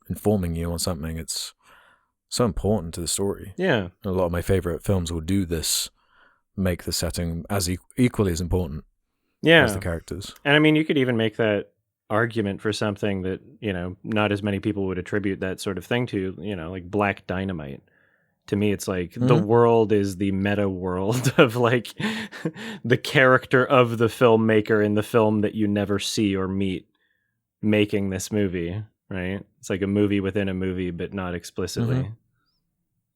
informing you on something. It's so important to the story. Yeah. A lot of my favorite films will do this, make the setting as equally as important as the characters. And I mean, you could even make that argument for something that, not as many people would attribute that sort of thing to, like Black Dynamite. To me, it's like the world is the meta world of like the character of the filmmaker in the film that you never see or meet making this movie, right? It's like a movie within a movie, but not explicitly.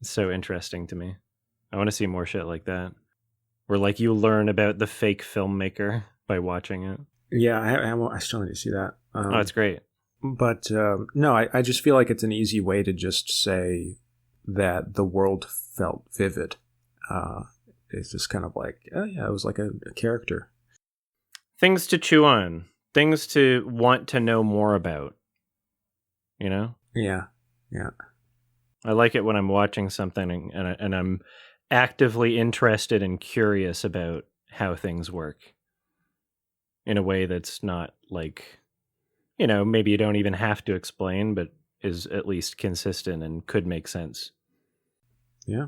It's so interesting to me. I want to see more shit like that, where like you learn about the fake filmmaker by watching it. Yeah, I still need to see that. Oh, it's great. But no, I just feel like it's an easy way to just say that the world felt vivid. It's just kind of like, oh yeah, it was like a character. Things to chew on. Things to want to know more about. Yeah. I like it when I'm watching something and I'm actively interested and curious about how things work in a way that's not like, maybe you don't even have to explain, but is at least consistent and could make sense. Yeah.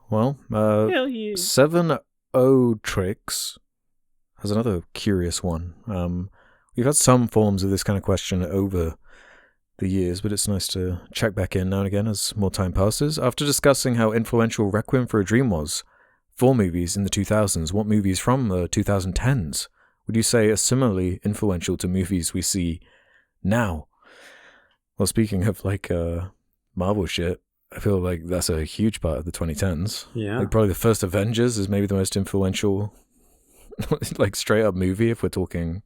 Well, Hell yeah. 7-0 Tricks has another curious one. We've had some forms of this kind of question over the years, but it's nice to check back in now and again as more time passes. After discussing how influential Requiem for a Dream was for movies in the 2000s, what movies from the 2010s would you say are similarly influential to movies we see now? Well, speaking of like Marvel shit, I feel like that's a huge part of the 2010s. Yeah. Like probably the first Avengers is maybe the most influential like straight up movie if we're talking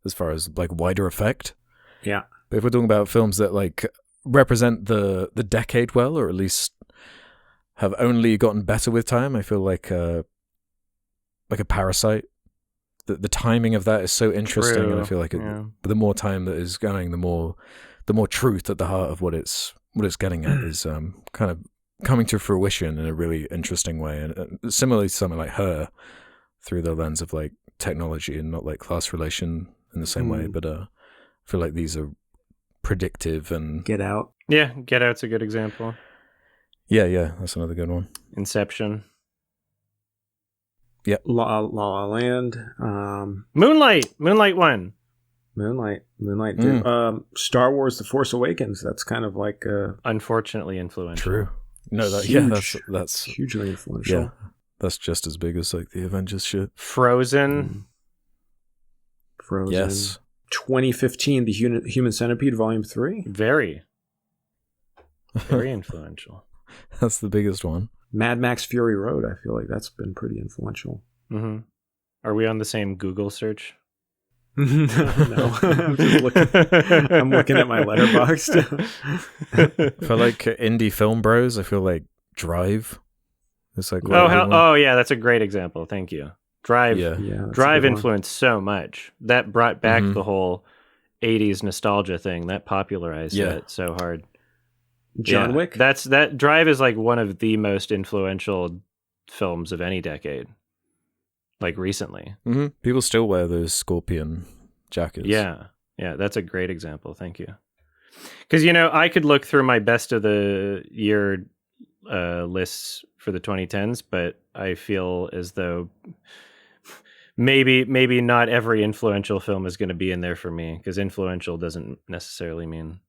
as far as like wider effect. Yeah. But if we're talking about films that like represent the decade well, or at least have only gotten better with time, I feel like a Parasite. The timing of that is so interesting, True. and I feel like the more time that is going, the more truth at the heart of what it's getting at is kind of coming to fruition in a really interesting way, and similarly to something like Her, through the lens of like technology and not like class relation in the same way. But I feel like these are predictive and Get Out. Yeah, Get Out's a good example. Yeah, that's another good one. Inception. Yep. La La Land. Moonlight 1. Moonlight too. Star Wars: The Force Awakens. That's kind of like Unfortunately influential. True. No, that's hugely influential. Yeah, that's just as big as like the Avengers shit. Frozen. Frozen. Yes. 2015, The Human Centipede Volume 3. Very influential. That's the biggest one. Mad Max Fury Road. I feel like that's been pretty influential. Mm-hmm. Are we on the same Google search? No. I'm looking at my letterbox. For like indie film bros, I feel like Drive. It's like yeah, that's a great example. Thank you. Drive. Yeah. Drive influenced so much. That brought back the whole 80s nostalgia thing. That popularized that so hard. John Wick. That Drive is like one of the most influential films of any decade. Like recently. Mm-hmm. People still wear those scorpion jackets. Yeah, that's a great example. Thank you. Because, I could look through my best of the year lists for the 2010s, but I feel as though maybe not every influential film is going to be in there for me, because influential doesn't necessarily mean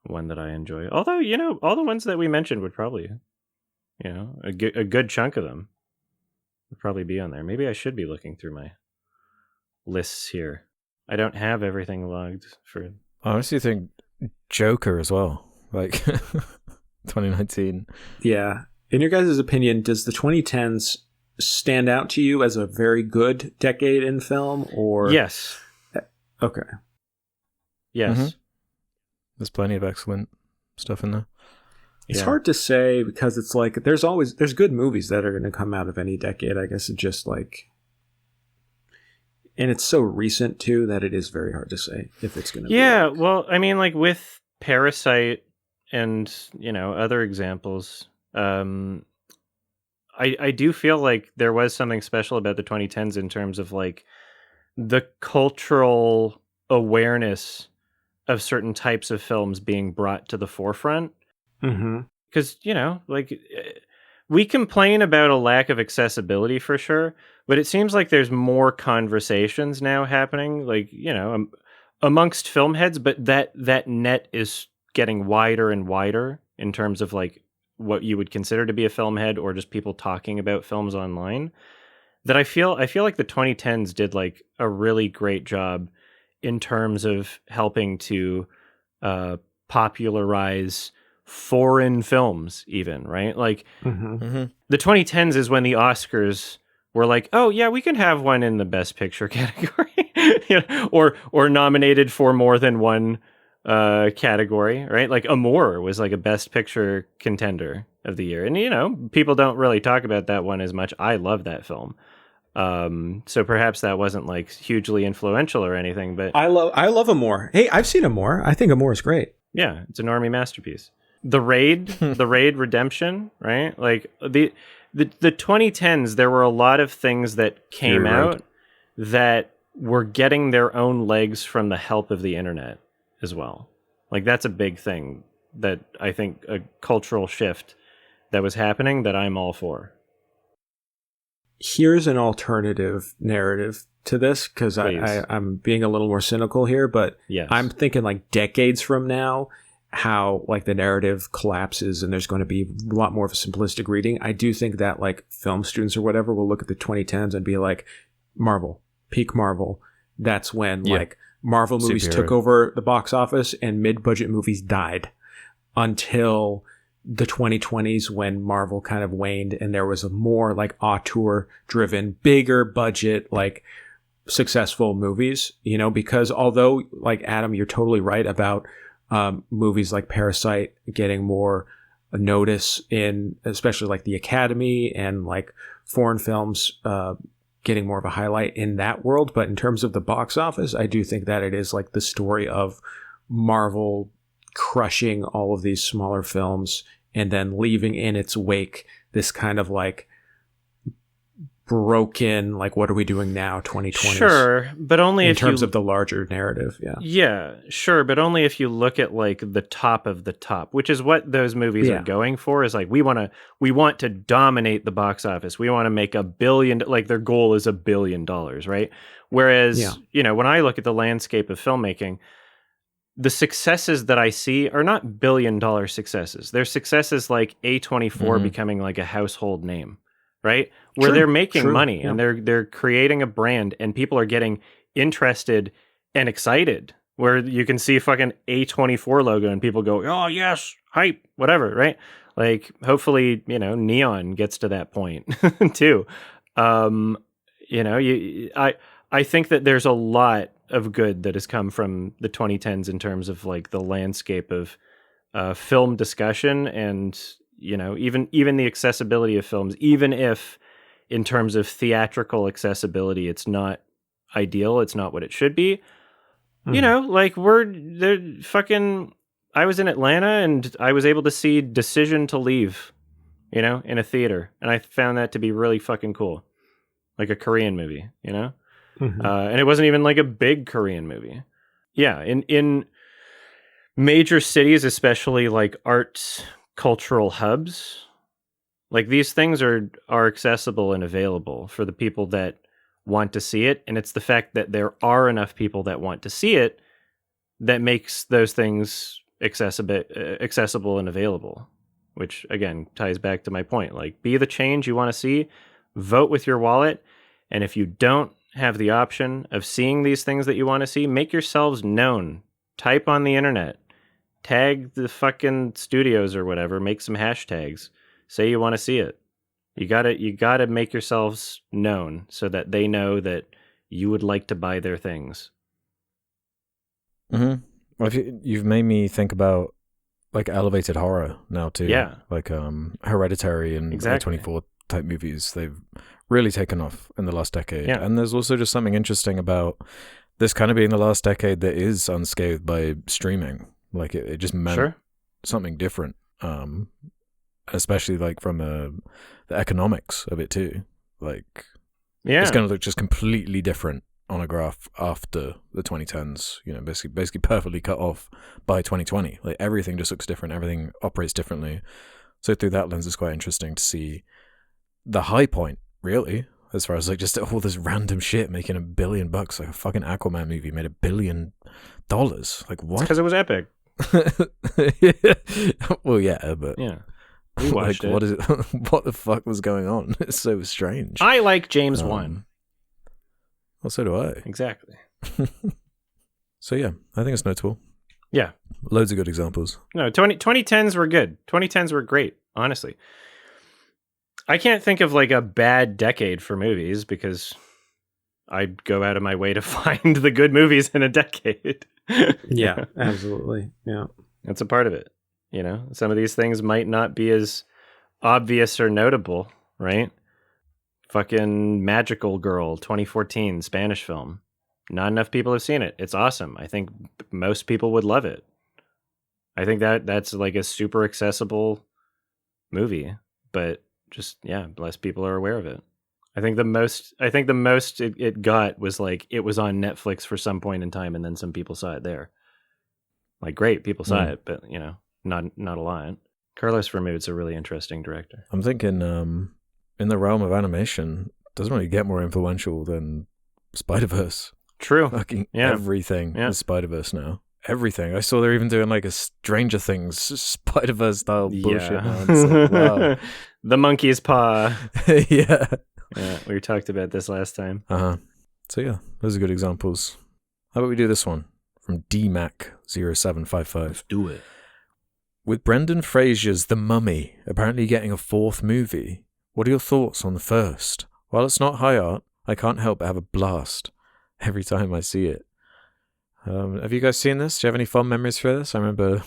one that I enjoy. Although, all the ones that we mentioned would probably, a good chunk of them would probably be on there. Maybe I should be looking through my lists here. I don't have everything logged for. I honestly think Joker as well. Like 2019. Yeah. In your guys' opinion, does the 2010s stand out to you as a very good decade in film, or? Yes. Okay. Yes. Mm-hmm. There's plenty of excellent stuff in there. It's hard to say, because it's like there's good movies that are going to come out of any decade. I guess it's just like, and it's so recent too that it is very hard to say if it's going to. Yeah, well, I mean, like with Parasite and other examples, I do feel like there was something special about the 2010s in terms of like the cultural awareness of certain types of films being brought to the forefront. Mm-hmm. Because, like we complain about a lack of accessibility for sure, but it seems like there's more conversations now happening, like, amongst film heads, but that net is getting wider and wider in terms of like what you would consider to be a film head or just people talking about films online. That I feel like the 2010s did like a really great job in terms of helping to popularize foreign films, even, right? Like the 2010s is when the Oscars were like, oh yeah, we can have one in the Best Picture category, or nominated for more than one category, right? Like Amour was like a Best Picture contender of the year, and people don't really talk about that one as much. I love that film. So perhaps that wasn't like hugely influential or anything, but I love Amour. Hey, I've seen Amour. I think Amour is great. Yeah, it's a normie masterpiece. The Raid Redemption, right? Like the 2010s, there were a lot of things that came out that were getting their own legs from the help of the internet as well. Like that's a big thing that I think a cultural shift that was happening that I'm all for. Here's an alternative narrative to this, because I'm being a little more cynical here, but yes. I'm thinking like decades from now, how like the narrative collapses and there's going to be a lot more of a simplistic reading. I do think that like film students or whatever will look at the 2010s and be like, Marvel, peak Marvel. That's when like Marvel movies took over the box office and mid-budget movies died until the 2020s, when Marvel kind of waned and there was a more like auteur driven, bigger budget, like successful movies, because although like Adam, you're totally right about movies like Parasite getting more notice in especially like the Academy, and like foreign films getting more of a highlight in that world. But in terms of the box office, I do think that it is like the story of Marvel crushing all of these smaller films and then leaving in its wake this kind of like broken, like, what are we doing now, 2020s? Sure, but only in terms of the larger narrative. Yeah, sure, but only if you look at like the top of the top, which is what those movies are going for. Is like we want to dominate the box office. We want to make $1 billion. Like their goal is $1 billion, right? Whereas when I look at the landscape of filmmaking, the successes that I see are not $1 billion successes. They're successes like A24 becoming like a household name, right? Where they're making money and they're creating a brand and people are getting interested and excited. Where you can see fucking A24 logo and people go, "Oh yes, hype, whatever," right? Like hopefully, Neon gets to that point too. I think that there's a lot of good that has come from the 2010s in terms of like the landscape of film discussion and even the accessibility of films, even if in terms of theatrical accessibility it's not ideal, it's not what it should be. Like I was in Atlanta and I was able to see Decision to Leave in a theater, and I found that to be really fucking cool, like a Korean movie, and it wasn't even like a big Korean movie. Yeah, in major cities, especially like arts cultural hubs, like these things are accessible and available for the people that want to see it, and it's the fact that there are enough people that want to see it that makes those things accessible and available, which again ties back to my point. Like, be the change you want to see, vote with your wallet, and if you don't have the option of seeing these things that you want to see, make yourselves known. Type on the internet, tag the fucking studios or whatever, make some hashtags, say you want to see it. You gotta make yourselves known so that they know that you would like to buy their things. Well, you've made me think about like elevated horror now too. Yeah, like Hereditary and A24 type movies. They've really taken off in the last decade. Yeah. And there's also just something interesting about this kind of being the last decade that is unscathed by streaming. Like it just meant something different, especially like from the economics of it too. Like it's going to look just completely different on a graph after the 2010s. Basically perfectly cut off by 2020. Like everything just looks different. Everything operates differently. So through that lens, it's quite interesting to see the high point, really, as far as like just all this random shit making $1 billion. Like a fucking Aquaman movie made $1 billion. Like what? Because it was epic. Well, yeah, but Yeah. We watched like, it. what is it? What the fuck was going on? It's so strange. I like James Wan. Well, so do I. Exactly. So yeah, I think it's notable. Yeah. Loads of good examples. No, 2010s were good. 2010s were great, honestly. I can't think of like a bad decade for movies because I'd go out of my way to find the good movies in a decade. Yeah, absolutely. Yeah. That's a part of it. You know, some of these things might not be as obvious or notable, right? Fucking Magical Girl, 2014 Spanish film. Not enough people have seen it. It's awesome. I think most people would love it. I think that's like a super accessible movie, but just, yeah, less people are aware of it. I think the most it got was like it was on Netflix for some point in time, and then some people saw it there. Like, great, people saw it, but you know, not a lot. Carlos Vermouth's a really interesting director. I'm thinking, in the realm of animation, doesn't really get more influential than Spider-Verse. True. Fucking Yeah. everything Yeah. is Spider-Verse now. Everything. I saw they're even doing like a Stranger Things Spider-Verse style bullshit now. It's like, wow. The monkey's paw. Yeah. Yeah, we talked about this last time. So yeah, those are good examples. How about we do this one from DMAC0755? Do it. With Brendan Fraser's The Mummy apparently getting a 4th movie, what are your thoughts on the first? While it's not high art, I can't help but have a blast every time I see it. Have you guys seen this? Do you have any fond memories for this? I remember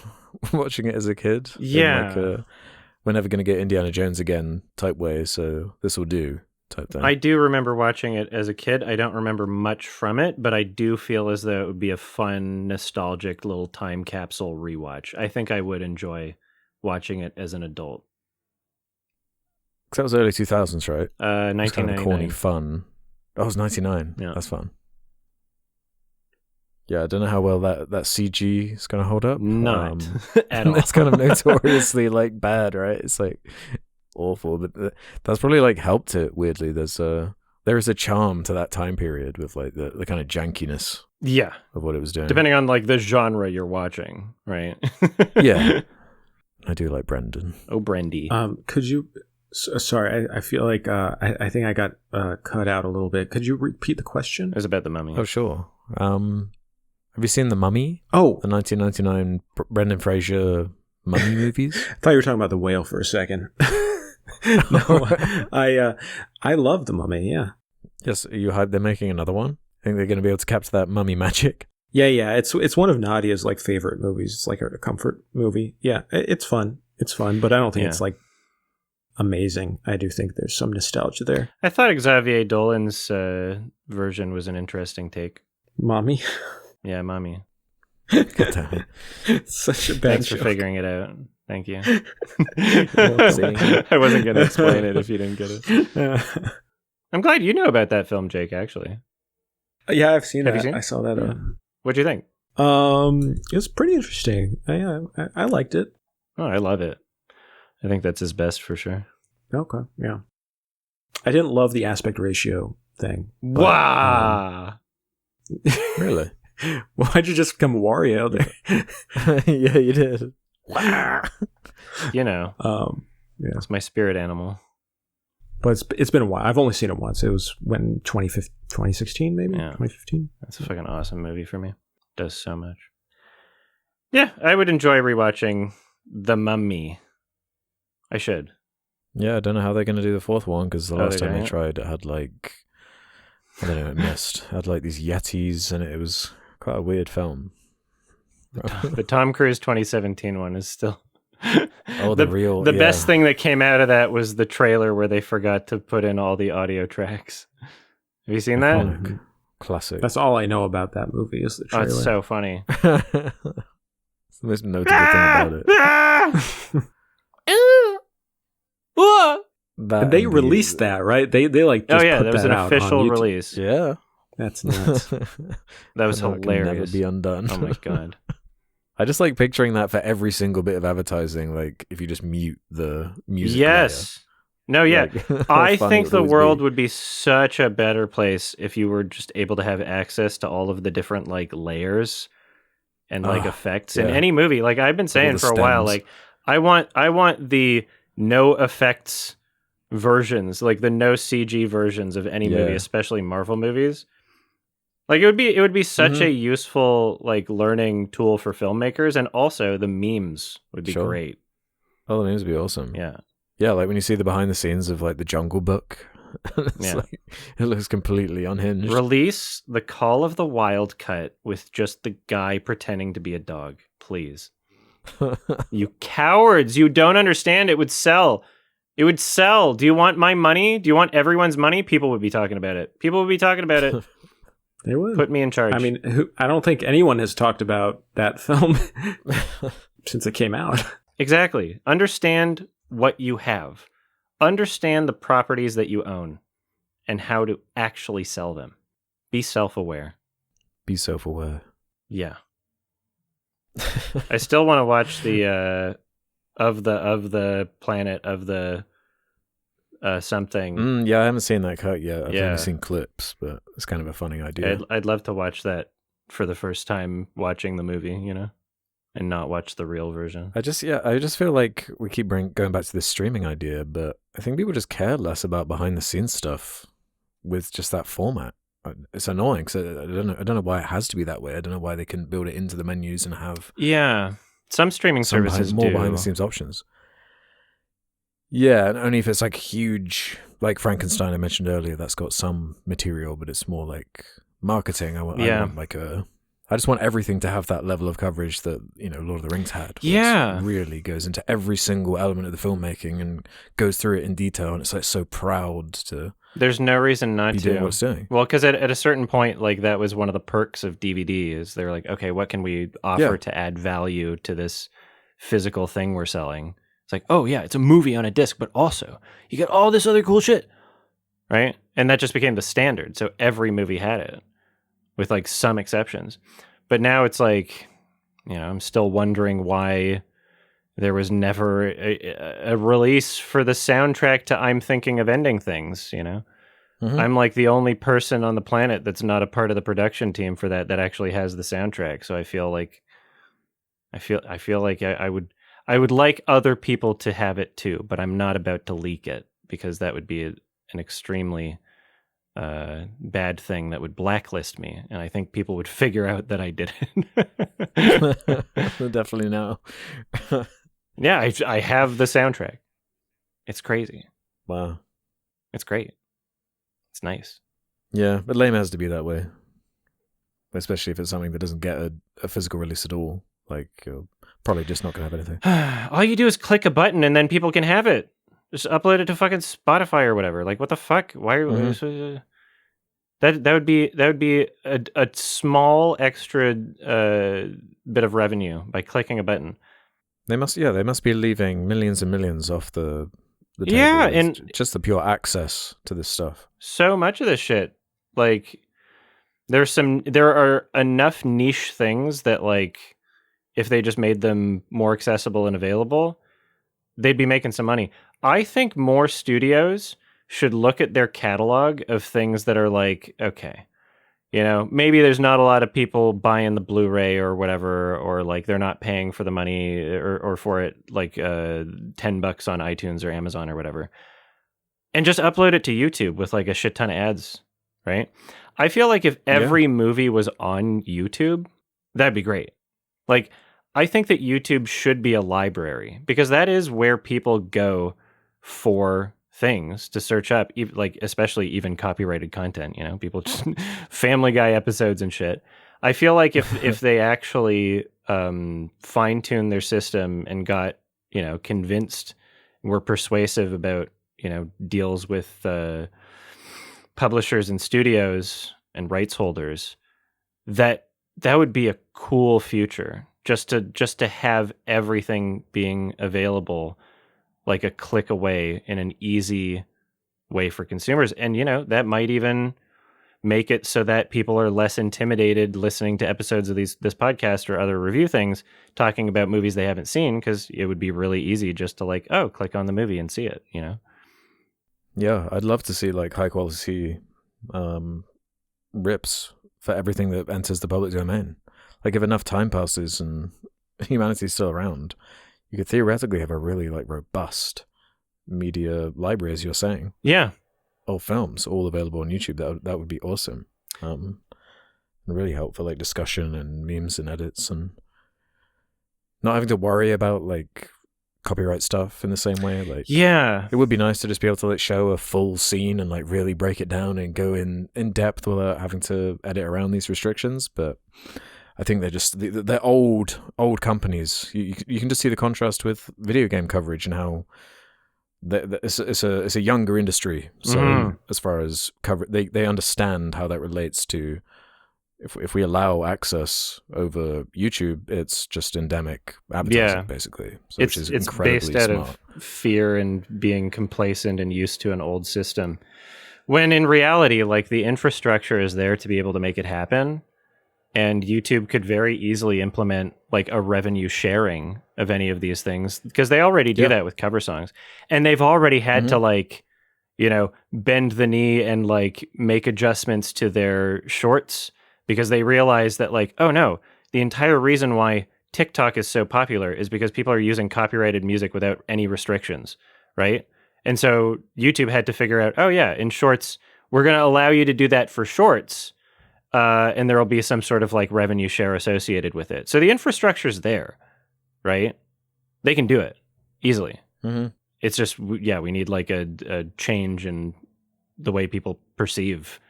watching it as a kid. Yeah. In like we're never going to get Indiana Jones again type way, so this will do type thing. I do remember watching it as a kid. I don't remember much from it, but I do feel as though it would be a fun, nostalgic little time capsule rewatch. I think I would enjoy watching it as an adult. Because that was early 2000s, right? It was kind of 1999. corny fun. Oh, it was 99. Yeah. That's fun. Yeah, I don't know how well that CG is going to hold up. Not at all. It's kind of notoriously like bad, right? It's like awful, but that's probably like helped it weirdly. There is a charm to that time period with like the kind of jankiness Yeah. of what it was doing. Depending on like the genre you're watching, right? Yeah. I do like Brendan. Oh, Brendy. Could you? Sorry, I feel like I think I got cut out a little bit. Could you repeat the question? It was about the mummy. Oh, sure. Have you seen The Mummy? Oh, The 1999 Brendan Fraser mummy movies? I thought you were talking about the whale for a second. No, I love the Mummy. Yeah, Yes, are you hyped they're making another one? Think they're going to be able to capture that mummy magic? yeah. It's one of Nadia's like favorite movies. It's like her comfort movie. Yeah, it's fun. It's fun, but I don't think it's like amazing. I do think there's some nostalgia there. I thought Xavier Dolan's version was an interesting take. Mommy. Yeah, Mummy. God damn it. It's such a bad Thanks joke. for figuring it out. Thank you. Whoopsie. I wasn't going to explain it if you didn't get it. I'm glad you know about that film, Jake, actually. Yeah, I've seen Have that. you seen it? I saw that. What'd you think? It was pretty interesting. I liked it. Oh, I love it. I think that's his best for sure. Okay, yeah. I didn't love the aspect ratio thing. But, Wow. Really? Why'd you just become Wario there? Yeah, you did. You know, Yeah. it's my spirit animal. But it's been a while. I've only seen it once. It was when 2016, maybe? Yeah. 2015? That's a fucking awesome movie for me. Does so much. Yeah, I would enjoy rewatching The Mummy. I should. Yeah, I don't know how they're going to do the 4th one, because the last they're time they gonna- tried, it had like, I don't know, it missed. It had like these Yetis, and it was quite a weird film. The Tom Cruise 2017 one is still... Oh, the real... The yeah. best thing that came out of that was the trailer where they forgot to put in all the audio tracks. Have you seen that? Iconic. Classic. That's all I know about that movie is the Oh, trailer. it's so funny. It's the most notable thing about it. That And they and released that, right? They like just Oh yeah, put there was that an out on official YouTube. release. Yeah. That's nuts. That was That can hilarious. never be undone. Oh my god. I just like picturing that for every single bit of advertising. Like if you just mute the music Yes. No, yeah. player. Like, how I funny it think would the always world be. would be such a better place if you were just able to have access to all of the different like layers and like Ah, effects in yeah, any movie. Like I've been like all saying the for a while, stems. like I want the no effects versions, like the no CG versions of any movie, Yeah. especially Marvel movies. Like it would be such Mm-hmm. a useful like learning tool for filmmakers, and also the memes would be Sure. great. Oh, the names would be awesome. Yeah. Yeah, like when you see the behind the scenes of like the Jungle Book, it's Yeah. like it looks completely unhinged. Release the Call of the Wild cut with just the guy pretending to be a dog, please. You cowards, you don't understand. It would sell. It would sell. Do you want my money? Do you want everyone's money? People would be talking about it. People would be talking about it. They would. Put me in charge. I mean, I don't think anyone has talked about that film since it came out. Exactly. Understand what you have. Understand the properties that you own and how to actually sell them. Be self-aware. Be self-aware. Yeah. I still want to watch the of the planet of the something. Yeah, I haven't seen that cut yet. I've Yeah. only seen clips, but it's kind of a funny idea. I'd love to watch that for the first time watching the movie, and not watch the real version. I just feel like we keep going back to this streaming idea, but I think people just care less about behind the scenes stuff with just that format. It's annoying because I don't know why it has to be that way. I don't know why they couldn't build it into the menus and have Yeah. Some streaming services more do. behind the scenes options. Yeah, and only if it's like huge, like Frankenstein I mentioned earlier, that's got some material, but it's more like marketing. I want like I just want everything to have that level of coverage that, Lord of the Rings had. Yeah. It really goes into every single element of the filmmaking and goes through it in detail, and it's like so proud to There's no reason not be to. doing what it's doing. Well, because at a certain point, like that was one of the perks of DVD is they're like, okay, what can we offer to add value to this physical thing we're selling? It's like, oh yeah, it's a movie on a disc, but also you get all this other cool shit, right? And that just became the standard. So every movie had it, with like some exceptions. But now it's like, I'm still wondering why there was never a release for the soundtrack to I'm Thinking of Ending Things, Mm-hmm. I'm like the only person on the planet that's not a part of the production team for that actually has the soundtrack. So I feel like I would like other people to have it too, but I'm not about to leak it because that would be an extremely bad thing that would blacklist me, and I think people would figure out that I did it. Definitely now. Yeah, I have the soundtrack. It's crazy. Wow. It's great. It's nice. Yeah, but lame has to be that way. Especially if it's something that doesn't get a physical release at all. Like, you're probably just not going to have anything. All you do is click a button and then people can have it. Just upload it to fucking Spotify or whatever. Like, what the fuck? Why? That would be a small extra bit of revenue by clicking a button. They must be leaving millions and millions off the table. Yeah, It's and just the pure access to this stuff. So much of this shit, like there are enough niche things that like if they just made them more accessible and available, they'd be making some money. I think more studios should look at their catalog of things that are like, okay, maybe there's not a lot of people buying the Blu-ray or whatever, or like they're not paying for the money or for it like $10 on iTunes or Amazon or whatever. And just upload it to YouTube with like a shit ton of ads, right? I feel like if every movie was on YouTube, that'd be great. Like, I think that YouTube should be a library because that is where people go for things to search up, like especially even copyrighted content. People just Family Guy episodes and shit. I feel like if they actually fine tune their system and got convinced, were persuasive about deals with publishers and studios and rights holders, that would be a cool future. Just to have everything being available like a click away in an easy way for consumers. And that might even make it so that people are less intimidated listening to episodes of this podcast or other review things talking about movies they haven't seen, because it would be really easy just to like, oh, click on the movie and see it, you know? Yeah, I'd love to see like high quality rips for everything that enters the public domain. Like if enough time passes and humanity's still around, you could theoretically have a really like robust media library, as you're saying. Yeah. Old films all available on YouTube. That would be awesome. And really help for like discussion and memes and edits, and not having to worry about like copyright stuff in the same way. Like, yeah, it would be nice to just be able to like show a full scene and like really break it down and go in depth without having to edit around these restrictions. But I think they're old companies. You can just see the contrast with video game coverage and how it's a younger industry. So as far as cover, they understand how that relates to. If we allow access over YouTube, it's just endemic advertising, basically. So, which is incredibly based out smart. of fear and being complacent and used to an old system. When in reality, like, the infrastructure is there to be able to make it happen. And YouTube could very easily implement like a revenue sharing of any of these things, because they already do that with cover songs. And they've already had to like, you know, bend the knee and like make adjustments to their shorts, because they realize that like, oh no, the entire reason why TikTok is so popular is because people are using copyrighted music without any restrictions, right? And so YouTube had to figure out, oh yeah, in shorts, we're going to allow you to do that for shorts, and there will be some sort of like revenue share associated with it. So the infrastructure's there, right? They can do it easily. It's just, we need like a change in the way people perceive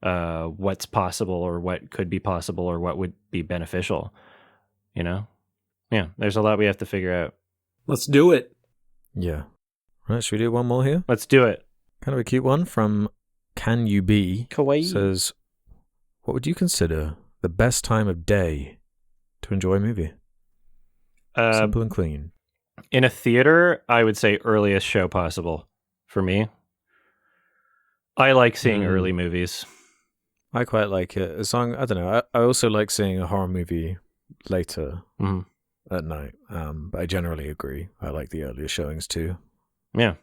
what's possible, or what could be possible, or what would be beneficial, you know? Yeah, there's a lot we have to figure out. Let's do it. Yeah. Right, should we do one more here? Let's do it. Kind of a cute one from Can You Be? Kawaii. Says, what would you consider the best time of day to enjoy a movie? Simple and clean. In a theater, I would say earliest show possible for me. I like seeing early movies. I quite like it. As long, I don't know. I also like seeing a horror movie later at night. But I generally agree. I like the earlier showings too. Yeah,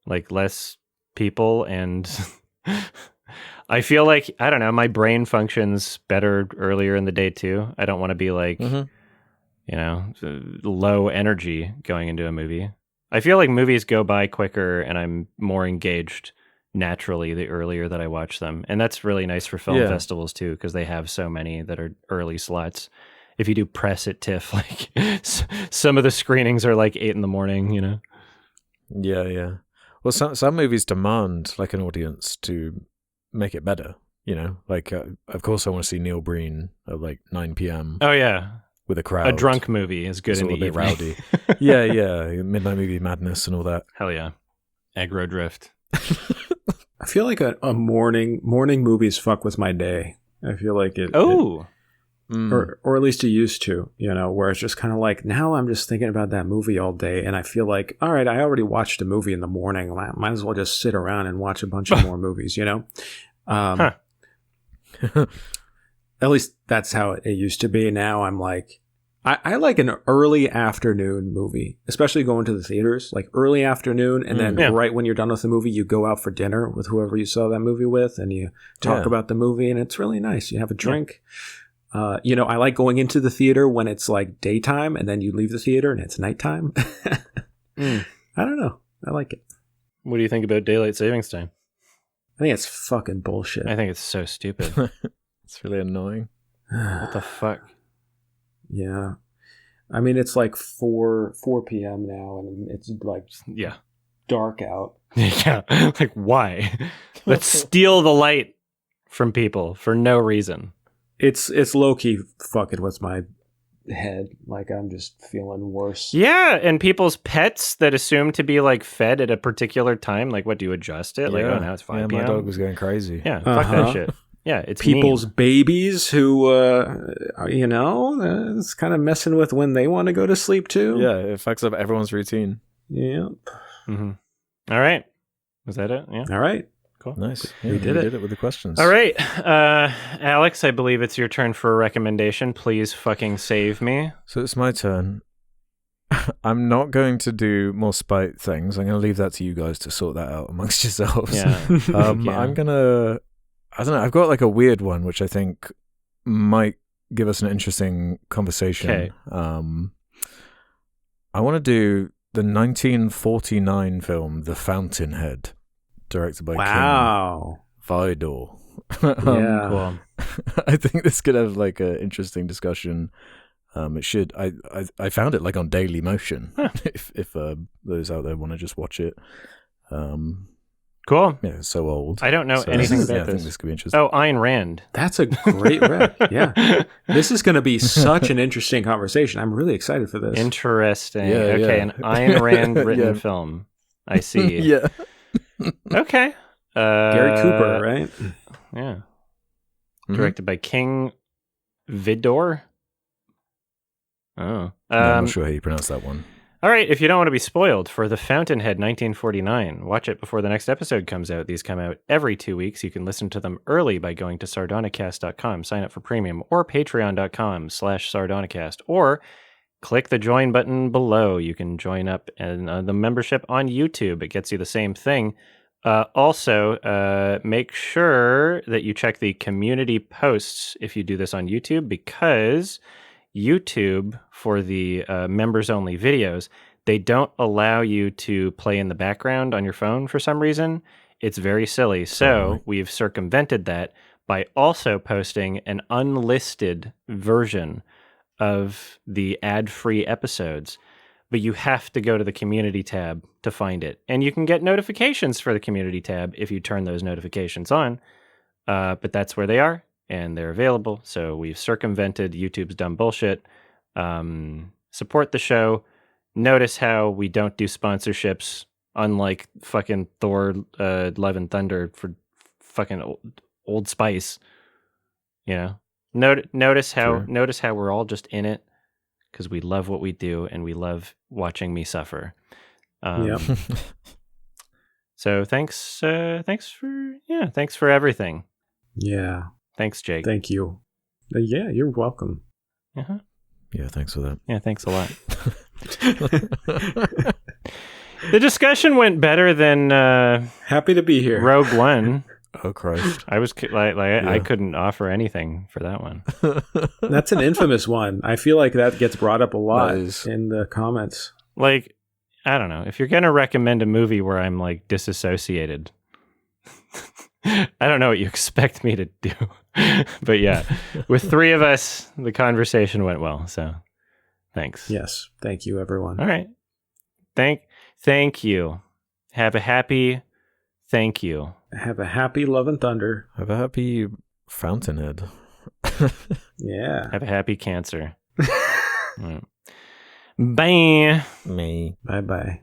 like less people, and I feel like, I don't know, my brain functions better earlier in the day too. I don't want to be like, you know, low energy going into a movie. I feel like movies go by quicker, and I'm more engaged naturally the earlier that I watch them. And that's really nice for film festivals too, because they have so many that are early slots. If you do press at TIFF, like some of the screenings are like 8 a.m, you know? Yeah. Well, some movies demand like an audience to make it better, you know? Like, of course I want to see Neil Breen at like 9 p.m. Oh yeah. With a crowd. A drunk movie is good in the evening. Rowdy. yeah. Midnight Movie Madness and all that. Hell yeah. Aggro Drift. I feel like a morning movies fuck with my day. I feel like it. Oh. Or at least it used to, you know, where it's just kind of like, now I'm just thinking about that movie all day, and I feel like, all right, I already watched a movie in the morning. I might as well just sit around and watch a bunch of more movies, you know? At least that's how it used to be. Now I'm like, I like an early afternoon movie, especially going to the theaters, like early afternoon, and then right when you're done with the movie, you go out for dinner with whoever you saw that movie with, and you talk about the movie, and it's really nice. You have a drink. You know, I like going into the theater when it's like daytime, and then you leave the theater and it's nighttime. I don't know. I like it. What do you think about daylight savings time? I think it's fucking bullshit. I think it's so stupid. It's really annoying. What the fuck? Yeah. I mean, it's like 4 p.m. now, and it's like dark out. Yeah. Like, why? Let's steal the light from people for no reason. It's low-key fucking with my head. Like, I'm just feeling worse. Yeah, and people's pets that assume to be like fed at a particular time. Like, what, do you adjust it? Like, oh, now it's 5 p.m. My dog was going crazy. Yeah, fuck that shit. Yeah, it's people's mean. Babies who, you know, it's kind of messing with when they want to go to sleep too. Yeah, it fucks up everyone's routine. Yeah. All right. Was that it? Yeah. All right. Cool. Nice. Yeah, We did we it. did it with the questions. All right. Alex, I believe it's your turn for a recommendation. Please fucking save me. So it's my turn. I'm not going to do more spite things. I'm going to leave that to you guys to sort that out amongst yourselves. Yeah. Yeah. I'm going to... I don't know. I've got like a weird one, which I think might give us an interesting conversation. Okay. I want to do the 1949 film The Fountainhead, directed by Wow. King Vidor. Yeah. Cool. I think this could have like an interesting discussion. It should. I found it like on Daily Motion. Huh. If those out there want to just watch it. Cool. Yeah, it's so old. I don't know So, anything yeah, about I think this. this could be interesting. Oh, Ayn Rand. That's a great rec. Yeah. This is going to be such an interesting conversation. I'm really excited for this. Interesting. Yeah, Okay, yeah. an Ayn Rand written Yeah. film. I see. Yeah. Okay. Gary Cooper, right? Yeah. Mhm. Directed by King Vidor. Oh. No, I'm not sure how you pronounce that one. All right, if you don't want to be spoiled for The Fountainhead 1949, watch it before the next episode comes out. These come out every 2 weeks. You can listen to them early by going to sardonicast.com, sign up for premium, or patreon.com/sardonicast, or click the join button below. You can join up in the membership on YouTube. It gets you the same thing. Also, make sure that you check the community posts if you do this on YouTube, because YouTube, for the members-only videos, they don't allow you to play in the background on your phone for some reason. It's very silly. So Right. we've circumvented that by also posting an unlisted version of the ad-free episodes. But you have to go to the community tab to find it. And you can get notifications for the community tab if you turn those notifications on. But that's where they are, and they're available. So we've circumvented YouTube's dumb bullshit. Support the show. Notice how we don't do sponsorships, unlike fucking Thor, Love and Thunder for fucking Old Spice. You know, notice how we're all just in it because we love what we do and we love watching me suffer. Yep. So thanks for everything. Yeah. Thanks, Jake. Thank you. Yeah, you're welcome. Uh-huh. Yeah, thanks for that. Yeah, thanks a lot. The discussion went better than Happy to be here. Rogue One. Oh Christ! I was I Yeah. couldn't offer anything for that one. That's an infamous one. I feel like that gets brought up a lot That is. in the comments. Like, I don't know. If you're gonna recommend a movie where I'm like disassociated, I don't know what you expect me to do. But yeah, with three of us, the conversation went well. So thanks. Yes. Thank you, everyone. All right. Thank you. Have a happy thank you. Have a happy Love and Thunder. Have a happy Fountainhead. Yeah. Have a happy cancer. All right. Bye. Me. Bye-bye.